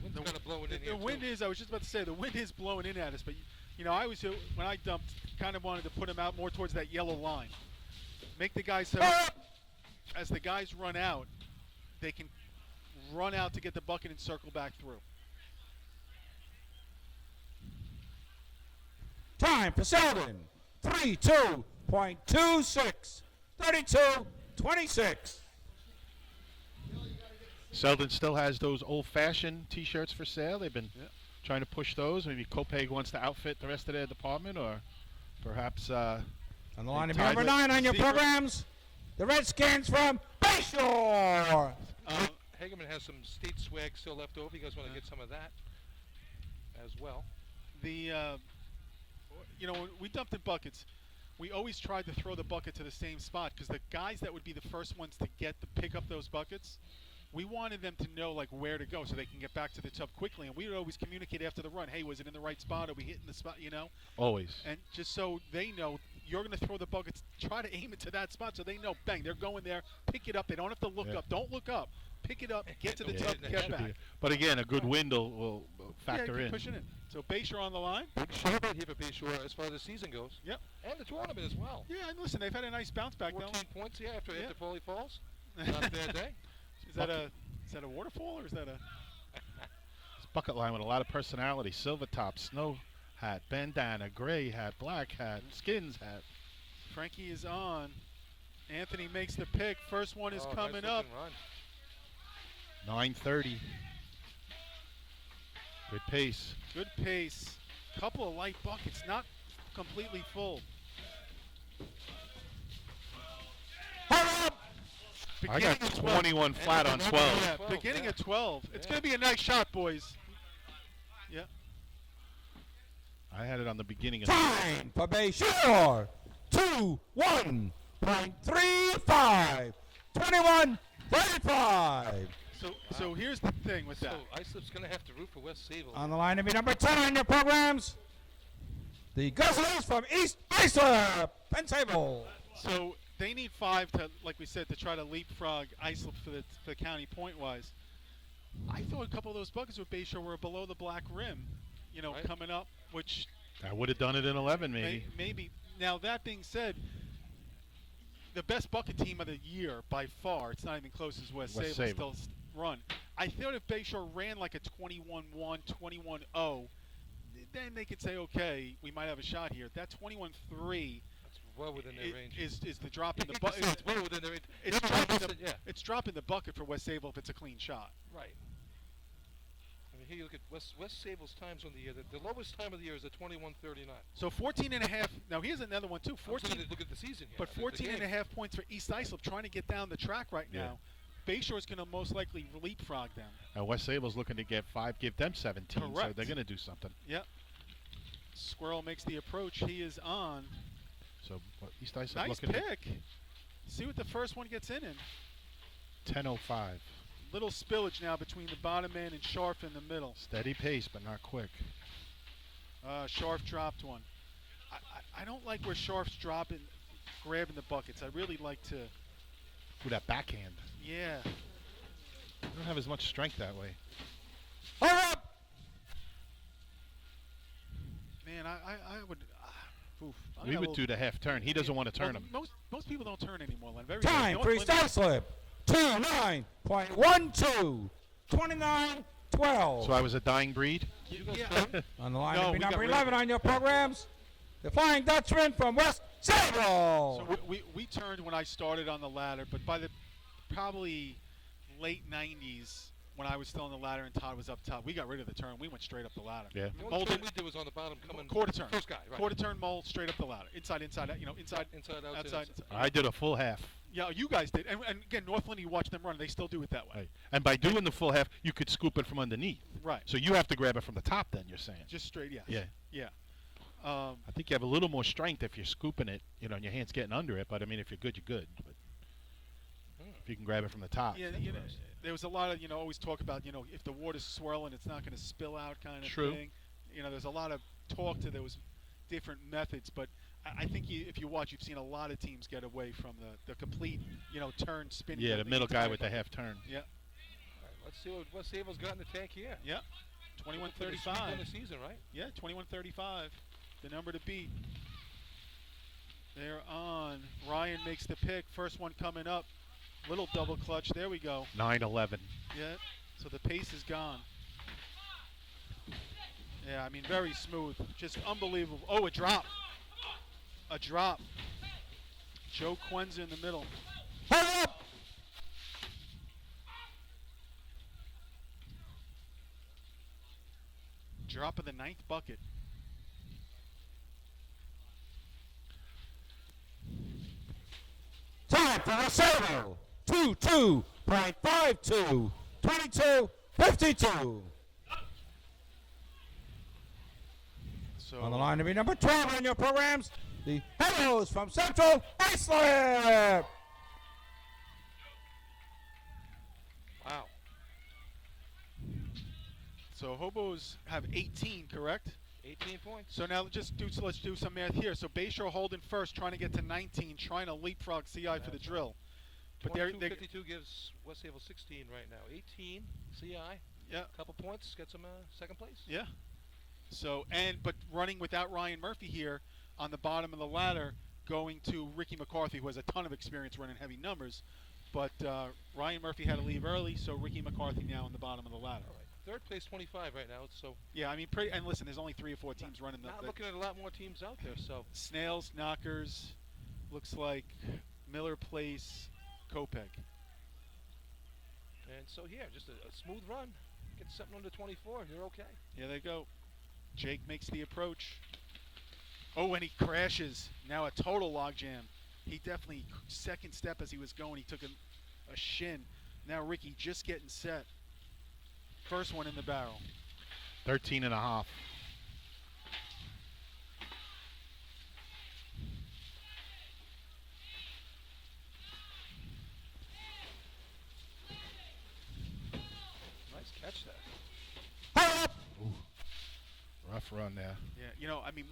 Wind's kind of blowing in The here, wind too. is, I was just about to say, the wind is blowing in at us. But, you know, I always, when I dumped, kind of wanted to put them out more towards that yellow line. Make the guys, as the guys run out, they can run out to get the bucket and circle back through. Time for Selden. 32.26. 32-26. Selden still has those old-fashioned T-shirts for sale. They've been Yep. trying to push those. Maybe Copeg wants to outfit the rest of their department, or perhaps. On the line to be tied number with 9 on your Secret. programs, the Redskins from Bayshore. Hagerman has some state swag still left over. You guys want to get some of that as well? You know, when we dumped in buckets, we always tried to throw the bucket to the same spot because the guys that would be the first ones to pick up those buckets, we wanted them to know like where to go so they can get back to the tub quickly. And we would always communicate after the run, hey, was it in the right spot? Are we hitting the spot? You know, Always. and just so they know you're going to throw the buckets, try to aim it to that spot so they know, bang, they're going there. Pick it up. They don't have to look Yeah. up. Don't look up. Pick it up. Get to the Yeah, tub. that Get should back. But again, a good wind will factor keep in. pushing in. So Bayshore on the line. Big shot here for Bayshore as far as the season goes. Yep. And the tournament as well. Yeah, and listen, they've had a nice bounce back. 14 points, yeah, after Foley Falls. Though. Not a bad day. Is that a waterfall or is that a? It's bucket line with a lot of personality. Silver top, snow hat, bandana, gray hat, black hat, skins hat. Frankie is on. Anthony makes the pick. First one is Oh, coming nice up. looking run. 9:30. Good pace. Good pace. Couple of light buckets, not completely full. Hold up. I got Beginning of 12. 21 flat on 12. Yeah, beginning at 12. It's going to be a nice shot, boys. Yeah. I had it on the beginning of Time for Bayshore. 2-1.35. 21-35. So here's the thing with that. So Islip's going to have to root for West Sable. On the line to be number 10 on your programs, the Guzzlers from East Islip, Penn Sable. So they need 5 to, like we said, to try to leapfrog Islip for the county point-wise. I thought a couple of those buckets with Bayshore were below the black rim, Right. coming up, which I would have done it in 11 maybe. maybe. Now, that being said, the best bucket team of the year by far, it's not even close as West Sable still run. I thought if Bayshore ran like a 21-1, 21-0, then they could say, okay, we might have a shot here. That 21-3 That's well within their range. is the drop in the bucket. bucket. It's well within their range. It's dropping the bucket for West Sable if it's a clean shot. Right. I mean, here you look at West Sable's times on the year. The lowest time of the year is a 21:39. So 14.5. Now here's another one too. 14. Look at the season here. But 14.5 points for East Islip trying to get down the track right now. Bayshore's going to most likely leapfrog them. West Sable's looking to get 5, give them 17. So Correct. they're going to do something. Yep. Squirrel makes the approach. He is on. So East Islip Nice looking pick. See what the first one gets in. 10:05. Little spillage now between the bottom man and Sharf in the middle. Steady pace, but not quick. Sharf dropped one. I don't like where Sharf's grabbing the buckets. I really like to. Ooh, that backhand. Yeah. You don't have as much strength that way. Hold up! Man, I would. Oof, We would do the half turn. He doesn't want to turn him. Most people don't turn anymore, Len. Very Time good. for East Islip. 29.12. 29-12. So I was a dying breed? Yeah. On the line No, to be we got number rid of 11 on your programs, the Flying Dutchman from West Sable. So we turned when I started on the ladder, but by the probably late 90s, when I was still on the ladder and Todd was up top, we got rid of the turn. We went straight up the ladder. Yeah. The only turn we did was on the bottom coming. Quarter turn. First guy, right. Quarter turn mold, straight up the ladder. Inside, inside, inside, outside. outside. I did a full half. Yeah, you guys did. And again, Northland, you watch them run. They still do it that way. Right. And by doing the full half, you could scoop it from underneath. Right. So you have to grab it from the top then, you're saying? Just straight, yes. Yeah. Yeah. I think you have a little more strength if you're scooping it, and your hand's getting under it. But, I mean, if you're good, you're good. But if you can grab it from the top. Yeah, there was a lot of, always talk about, if the water's swirling, it's not going to spill out kind of True. thing. There's a lot of talk to those different methods. But I think if you watch, you've seen a lot of teams get away from the complete, turn spinning. Yeah, of the middle guy entire with the bucket. half turn. Yeah. All right, let's see what West Sable's got in the tank here. Yeah. For the 21-35. season, right? Yeah, 21-35. The number to beat. They're on. Ryan makes the pick. First one coming up. Little double clutch. There we go. 9-11. Yeah. So the pace is gone. Yeah, I mean, very smooth. Just unbelievable. Oh, a drop. A drop. Joe Quenza in the middle. Hold up! Drop of the 9th bucket. Time for West Sable. 22.52. 22-52. So On the line to be number 12 on your programs, the Hellos from Central Islip. Wow. So Hobos have 18, correct? 18 points. So now let's do some math here. So Bayshore holding first, trying to get to 19, trying to leapfrog CI for the drill. But they're 22-52 gives West Sable 16 right now. 18 CI. Yeah. Couple points gets them second place. Yeah. So but running without Ryan Murphy here on the bottom of the ladder, going to Ricky McCarthy, who has a ton of experience running heavy numbers. But Ryan Murphy had to leave early, so Ricky McCarthy now on the bottom of the ladder. All right. Third place 25 right now. So Yeah, I mean, and listen, there's only 3 or 4 teams running not the looking at a lot more teams out there. So Snails, Knockers, looks like Miller Place, Kopeg. and so here, just a smooth run. Get something under 24, you're okay. Here they go. Jake makes the approach. Oh, and he crashes. Now a total logjam. He definitely, second step as he was going, he took a shin. Now Ricky just getting set. First one in the barrel. 13 and a half. Nice catch there. Ooh, rough run there. Yeah, you know, I mean,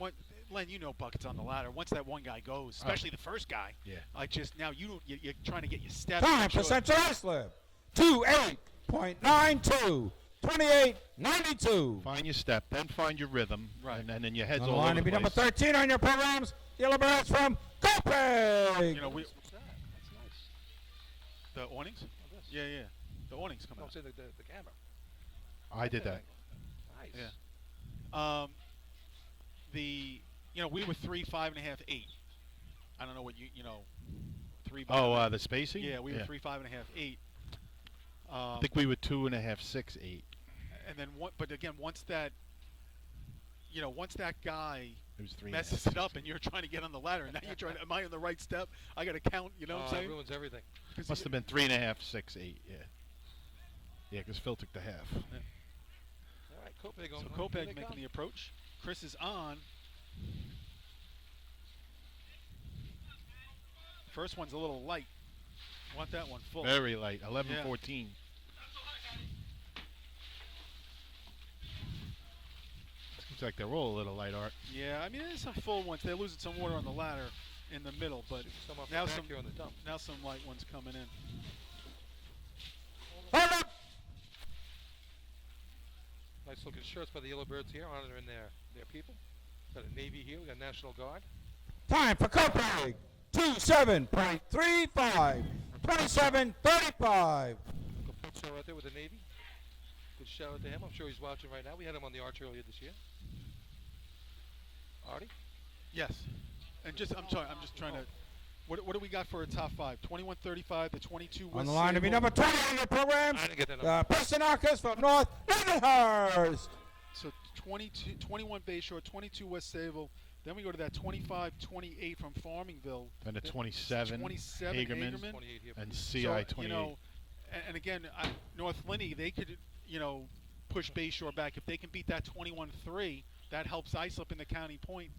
Len, you know buckets on the ladder. Once that one guy goes, especially the first guy, Yeah. like just now you're trying to get your steps. Time for Central Islip. 28.92. 28.92. Find your step, then find your rhythm, Right. and then your head's On the all line over to be the number place. 13 on your programs. The Yellow Birds from Copenhagen. You know, What's that? That's nice. the awnings. Oh, this. Yeah. The awnings come No, I'm out. saying the camera. I did that. Nice. Yeah. We were 3, 5.5, 8. I don't know what 3. Oh, the spacing? Yeah, we were 3, 5.5, 8. I think we were 2.5, 6, 8. And then but again, once that guy It was 3. messes it up and you're trying to get on the ladder, and now you're trying to, am I on the right step? I got to count, you know what I'm It saying? ruins everything. Must have been 3.5, 6, 8. Yeah. Yeah, because Phil took the half. All right, Kopeg on. So Kopeg making the approach. Chris is on. First one's a little light. Want that one full. Very light. 11, Yeah. 14. Seems like they're all a little light, Art. Yeah, I mean, there's some full ones. They're losing some water on the ladder in the middle, but Some off now the back some here on the dump. now some light ones coming in. Hold up. Nice looking shirts by the Yellow Birds here, honoring their people. Got a Navy here. We got National Guard. Time for Copenhagen. 27.35. 27.35. Caputo right there with the Navy. Good shout out to him. I'm sure he's watching right now. We had him on the arch earlier this year. Artie? Yes, and I'm just trying to. What do we got for a top 5? 21-35, the 22 was On the line to be Sable. number 20 on your programs. I didn't get that The number. Personakis from North Lindenhurst. So 21 Bayshore, 22 West Sable. Then we go to that 25-28 from Farmingville. Then the 27, 27 Hagerman, Hagerman. 28 here. and So, CI 28. and again, North Linney, they could, push Bayshore back. If they can beat that 21-3, that helps Islip in the county point.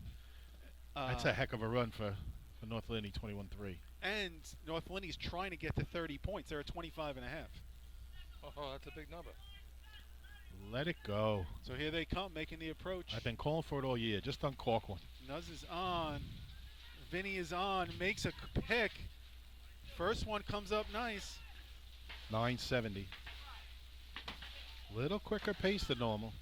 That's a heck of a run for North Linney, 21-3. And North Linney's trying to get to 30 points. They're at 25.5. Oh, that's a big number. Let it go. So here they come, making the approach. I've been calling for it all year. Just uncork one. Nuz is on. Vinny is on. Makes a pick. First one comes up nice. 970. Little quicker pace than normal.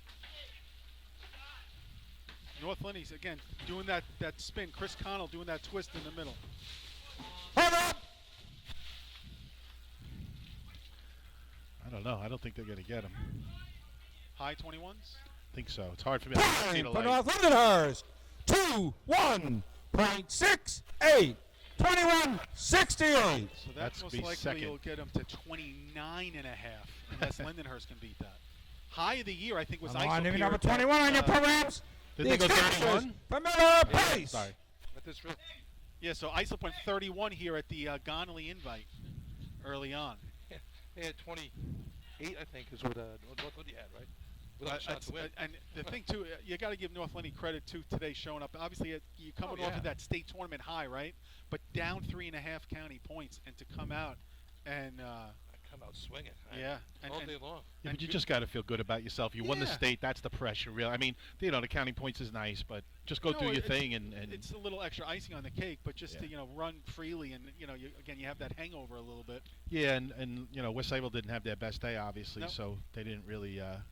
North Linney's, again, doing that spin. Chris Connell doing that twist in the middle. Hold up. I don't know. I don't think they're going to get him. High 21s. I think so. It's hard for me to see Time the for light. North Lindenhurst. 21.68. 21.68. So that's That's most be likely second. you'll get him to 29.5 unless Lindenhurst can beat that. High of the year, I think, was On the line to be Isopure number at that, 21 on your programs. Did The they go Extinguishers 31? from Miller Place. Sorry. Let this rip. Yeah, so Islip went 31 here at the Gonnelly invite early on. They had 28, I think, is what North Linney had, right? Without a shot to win. And the thing, too, you got to give North Linney credit, too, today showing up. Obviously, you're coming off yeah. of that state tournament high, right? But down 3.5 county points, and to come out and, I come out swinging. yeah. And, All and- day long. Yeah, but you just got to feel good about yourself. You won the Yeah. state. That's the pressure, really. I mean, the counting points is nice, but just go No, do your it's- thing and it's a little extra icing on the cake, but just Yeah. to, run freely and, you have that hangover a little bit. yeah, and West Sable didn't have their best day, obviously, Nope. so they didn't really Well,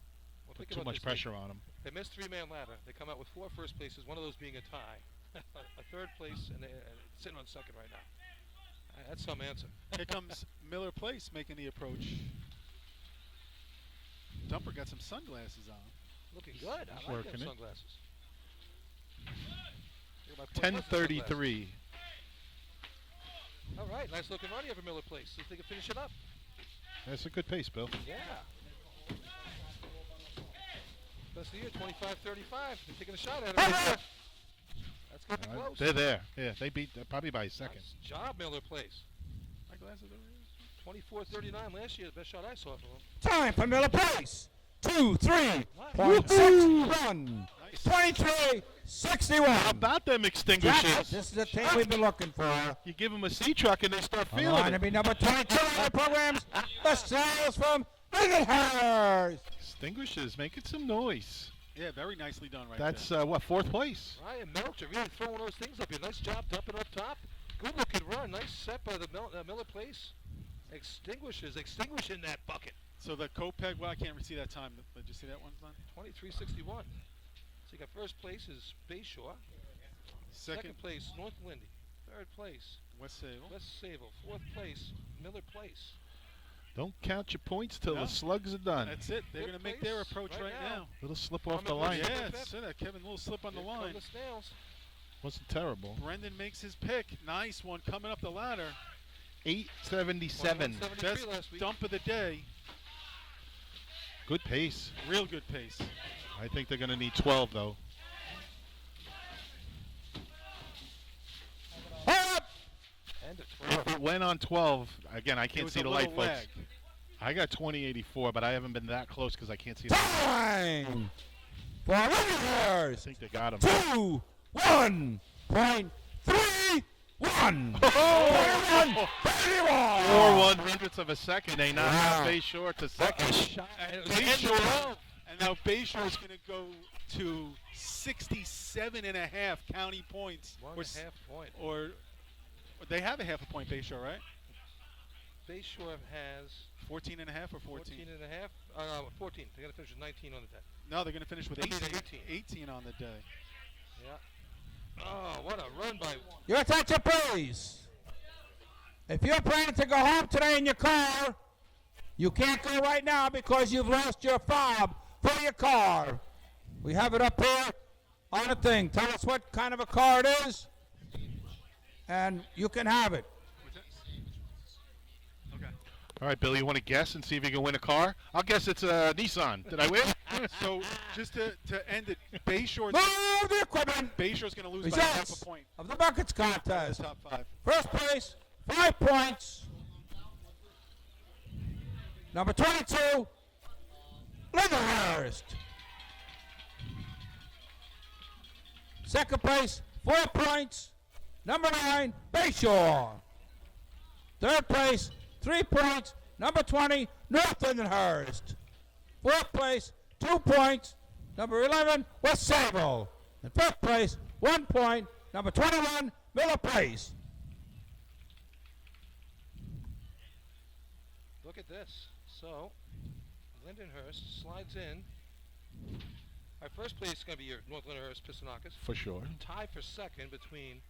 put think too about much this, pressure on them. They missed three-man ladder. They come out with 4 first places, one of those being a tie. A third place, and sitting on second right now. That's some answer. Here comes Miller Place making the approach. Dumper got some sunglasses on. Looking good. I like working them it. sunglasses. Look at my point person 10:33. sunglasses. All right, nice looking run here for Miller Place. See if they can finish it up. That's a good pace, Bill. Yeah. Best of the year, 25-35. They're taking a shot at it. Right there. That's getting close. They're there. Yeah, they beat probably by a second. Nice job, Miller Place. My glasses over here. 24-39 last year, the best shot I saw from him. Time for Miller Place. 2-3. Nice. 0.61. Nice. 23-61. How about them extinguishers? This is the team we've been looking for. You give them a C-truck and they start On the feeling line to it. be number 22 in the programs. The sales from Lingenhurst. Extinguishers making some noise. Yeah, very nicely done right That's, there. what, 4th place? Ryan Melcher really throwing those things up here. Nice job dumping up top. Good looking run. Nice set by the Miller Place. Extinguishing that bucket. So the Copeg, well, I can't see that time. Did you see that one, Glenn? 23-61. So you got first place is Bayshore. Second place, North Lindy. Third place, West Sable. West Sable. Fourth place, Miller Place. Don't count your points till No. the slugs are done. That's it. They're Good going to make their place approach right right now. now. Little slip off the Coming line. with Yeah, Fifth. that's it. Kevin, a little slip on the Here come line. the Snails. Wasn't terrible. Brendan makes his pick. Nice one coming up the ladder. 877. 173 Best last week. dump of the day. Good pace. Real good pace. I think they're going to need 12, though. And a If 12. it went on 12, again, I It can't was see a the little light, folks. lag. I got 2084, but I haven't been that close because I can't see the light. Time for I Lingenhurst. think they got him. 2-1.31. 4 100ths of a second. They knocked out Bayshore to second. And it was Bayshore, and now Bayshore is going to go to 67.5 county points. 1.5 point. Or they have a half a point, Bayshore, right? Bayshore has 14 and a half or 14? 14 and a half. 14. They're going to finish with 19 on the day. No, they're going to finish with I mean, 18. 18 on the day. Yeah. Oh, what a run by. Your attention, please. If you're planning to go home today in your car, you can't go right now because you've lost your fob for your car. We have it up here on the thing. Tell us what kind of a car it is, and you can have it. Okay. All right, Billy, you want to guess and see if you can win a car? I'll guess it's a Nissan. Did I win? So just to end it, Bayshore's Move the equipment. going to lose by half Results a point. of the buckets contest. Top 5. First place, 5 points. Number 22, Lingenhurst. Second place, 4 points. Number 9, Bayshore. Third place, 3 points. Number 20, North Lingenhurst. Fourth place, 2 points. Number 11, West Sable. And fifth place, 1 point. Number 21, Miller Place. Look at this. So, Lindenhurst slides in. Our first place is going to be your North Lindenhurst Pistonakis. For sure. Tie for second between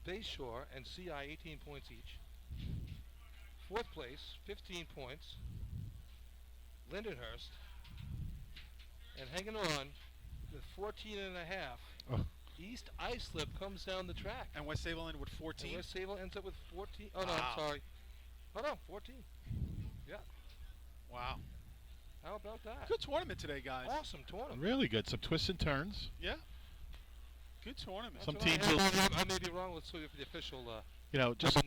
Bayshore and CI, 18 points each. Fourth place, 15 points, Lindenhurst. And hanging on with 14 and a half, Oh. East Islip comes down the track. And West Sable ended with And 14. West Sable ends up with 14. Oh, no, Wow. I'm sorry. Oh, no, 14. Yeah. Wow. How about that? Good tournament today, guys. Awesome tournament. Really good. Some twists and turns. Yeah. Good tournament. Some That's what teams I may be wrong. Let's see if the official You know, just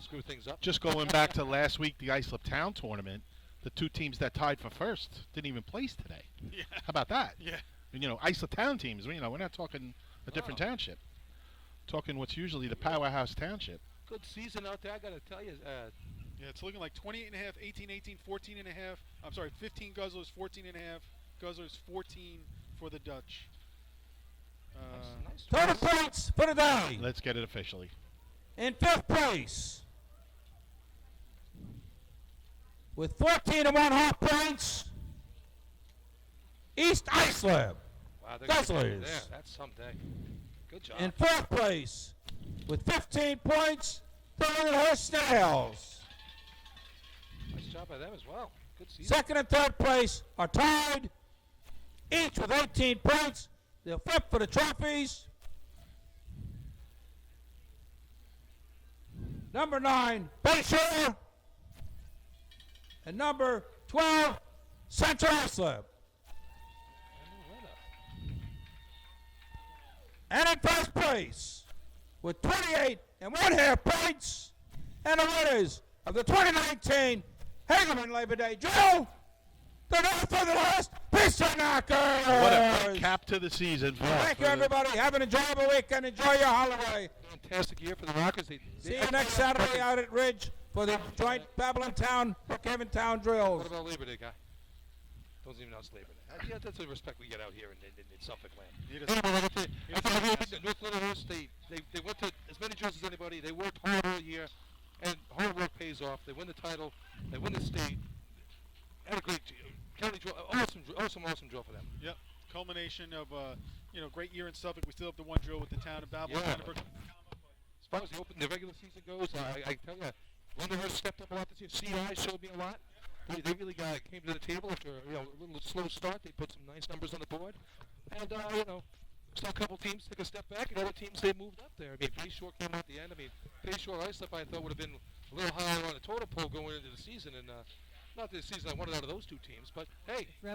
screw things up. just going back to last week, the Islip Town tournament, the two teams that tied for first didn't even place today. Yeah. How about that? Yeah. And, you know, Islip Town teams, you know, we're not talking a different township. Talking what's usually the powerhouse township. Good season out there, I got to tell you. Yeah, it's looking like 28 and a half, 18, 18, 14 and a half. I'm sorry, 15 guzzlers, 14 and a half. Guzzlers, 14 for the Dutch. Nice Total race. points for the day. Let's get it officially. In fifth place, with 14 and 1/2 points, East Islip. Wow, they're Guzzlers. gonna be there. That's someday. Good job. In fourth place, with 15 points, the Lindenhurst Snails. Nice job by them as well. Good season. Second and third place are tied, each with 18 points. They'll flip for the trophies. Number 9, Bayshore. And number 12, Central Islip. And in first place, with 28 and 1/2 points, and the winners of the 2019 Hagerman Labor Day drill. The North for the last Piston Knockers. What a great cap to the season. Thank you, everybody. Have an enjoyable weekend. Enjoy your holiday. Fantastic year for the Rockers. See you next Saturday out at Ridge for the joint Babylon Town, Brookhaven Town drills. What about Labor Day, guy? Doesn't even know it's Labor Day. Yeah, that's the respect we get out here in Suffolk land. Anyway, I think North Lyndhurst, they went to as many drills as anybody. They worked hard all year, and hard work pays off. They win the title. They win the state. Had a great county drill. Awesome drill for them. Yep. Culmination of great year in Suffolk. We still have the one drill with the town of Babylon. Yeah. As far as the regular season goes, I tell you, Lyndhurst stepped up a lot this year. CI showed me a lot. They really came to the table after a little slow start. They put some nice numbers on the board, and still a couple teams took a step back, and other teams they moved up there. I mean, Bayshore came out at the end. I mean, Bayshore Islip I thought would have been a little higher on the total poll going into the season, and not the season I wanted out of those two teams, but hey, the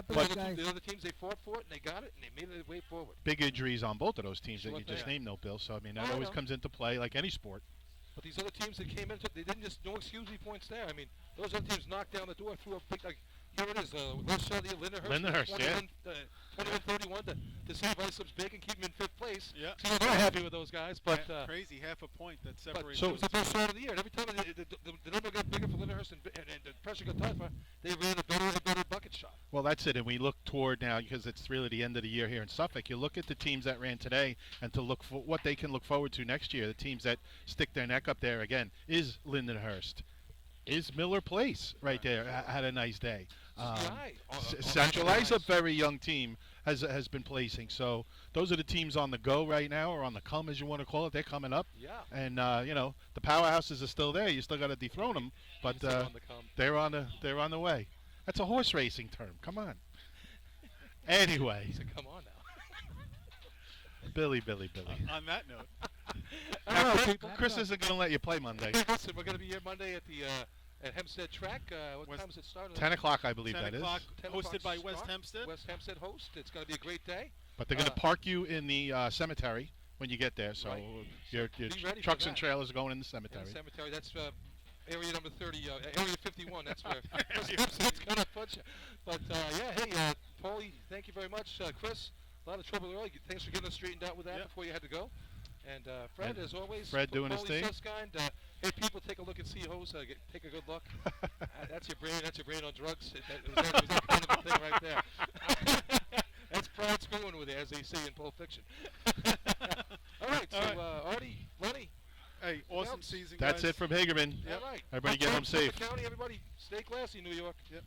other teams they fought for it and they got it and they made it way forward. Big injuries on both of those teams that you just named, though, Bill. So I mean, that always comes into play like any sport. But these other teams that came in, they didn't just no excuse me points there. I mean, those other teams knocked down the door, threw a big here it is. West Lyndhurst, yeah. 21-31 to save Islip's big and keep them in fifth place. Yeah. So they're happy with those guys, but crazy, half a point that separates. So it was the best start of the year. And every time the number got bigger for Lyndhurst and the pressure got tougher, they ran a better bucket shot. Well, that's it. And we look toward now, because it's really the end of the year here in Suffolk, you look at the teams that ran today and to look for what they can look forward to next year. The teams that stick their neck up there again is Lindenhurst. Is Miller Place right there had a nice day. Central Islip, very young team, has been placing. So those are the teams on the go right now, or on the come, as you want to call it. They're coming up. Yeah. And the powerhouses are still there. You still got to dethrone them, but they're on the way. That's a horse racing term. Come on. Anyway. He said, "Come on now." Billy. On that note. Chris isn't going to let you play Monday. Listen, we're going to be here Monday at the at Hempstead Track. What time does it start? 10 o'clock, I believe 10 that is. 10 hosted by West Hempstead. West Hempstead host. It's going to be a great day. But they're going to park you in the cemetery when you get there. So your trucks and trailers are going in the cemetery. That's area number 30, area 51. That's where Hempstead's going to put you. But, hey, Paulie, thank you very much. Chris, a lot of trouble early. Thanks for getting us straightened out with that before you had to go. And Fred, as always, Fred doing his thing. Hey, people, take a look at C-Host. Take a good look. That's your brain. That's your brain on drugs. It was that kind of a thing right there. That's proud screwing with it, as they say in Pulp Fiction. All right, Artie, Lenny. Hey, awesome season, guys. That's it from Hagerman. All right. Everybody get home safe. County, everybody, stay classy, New York. Yep.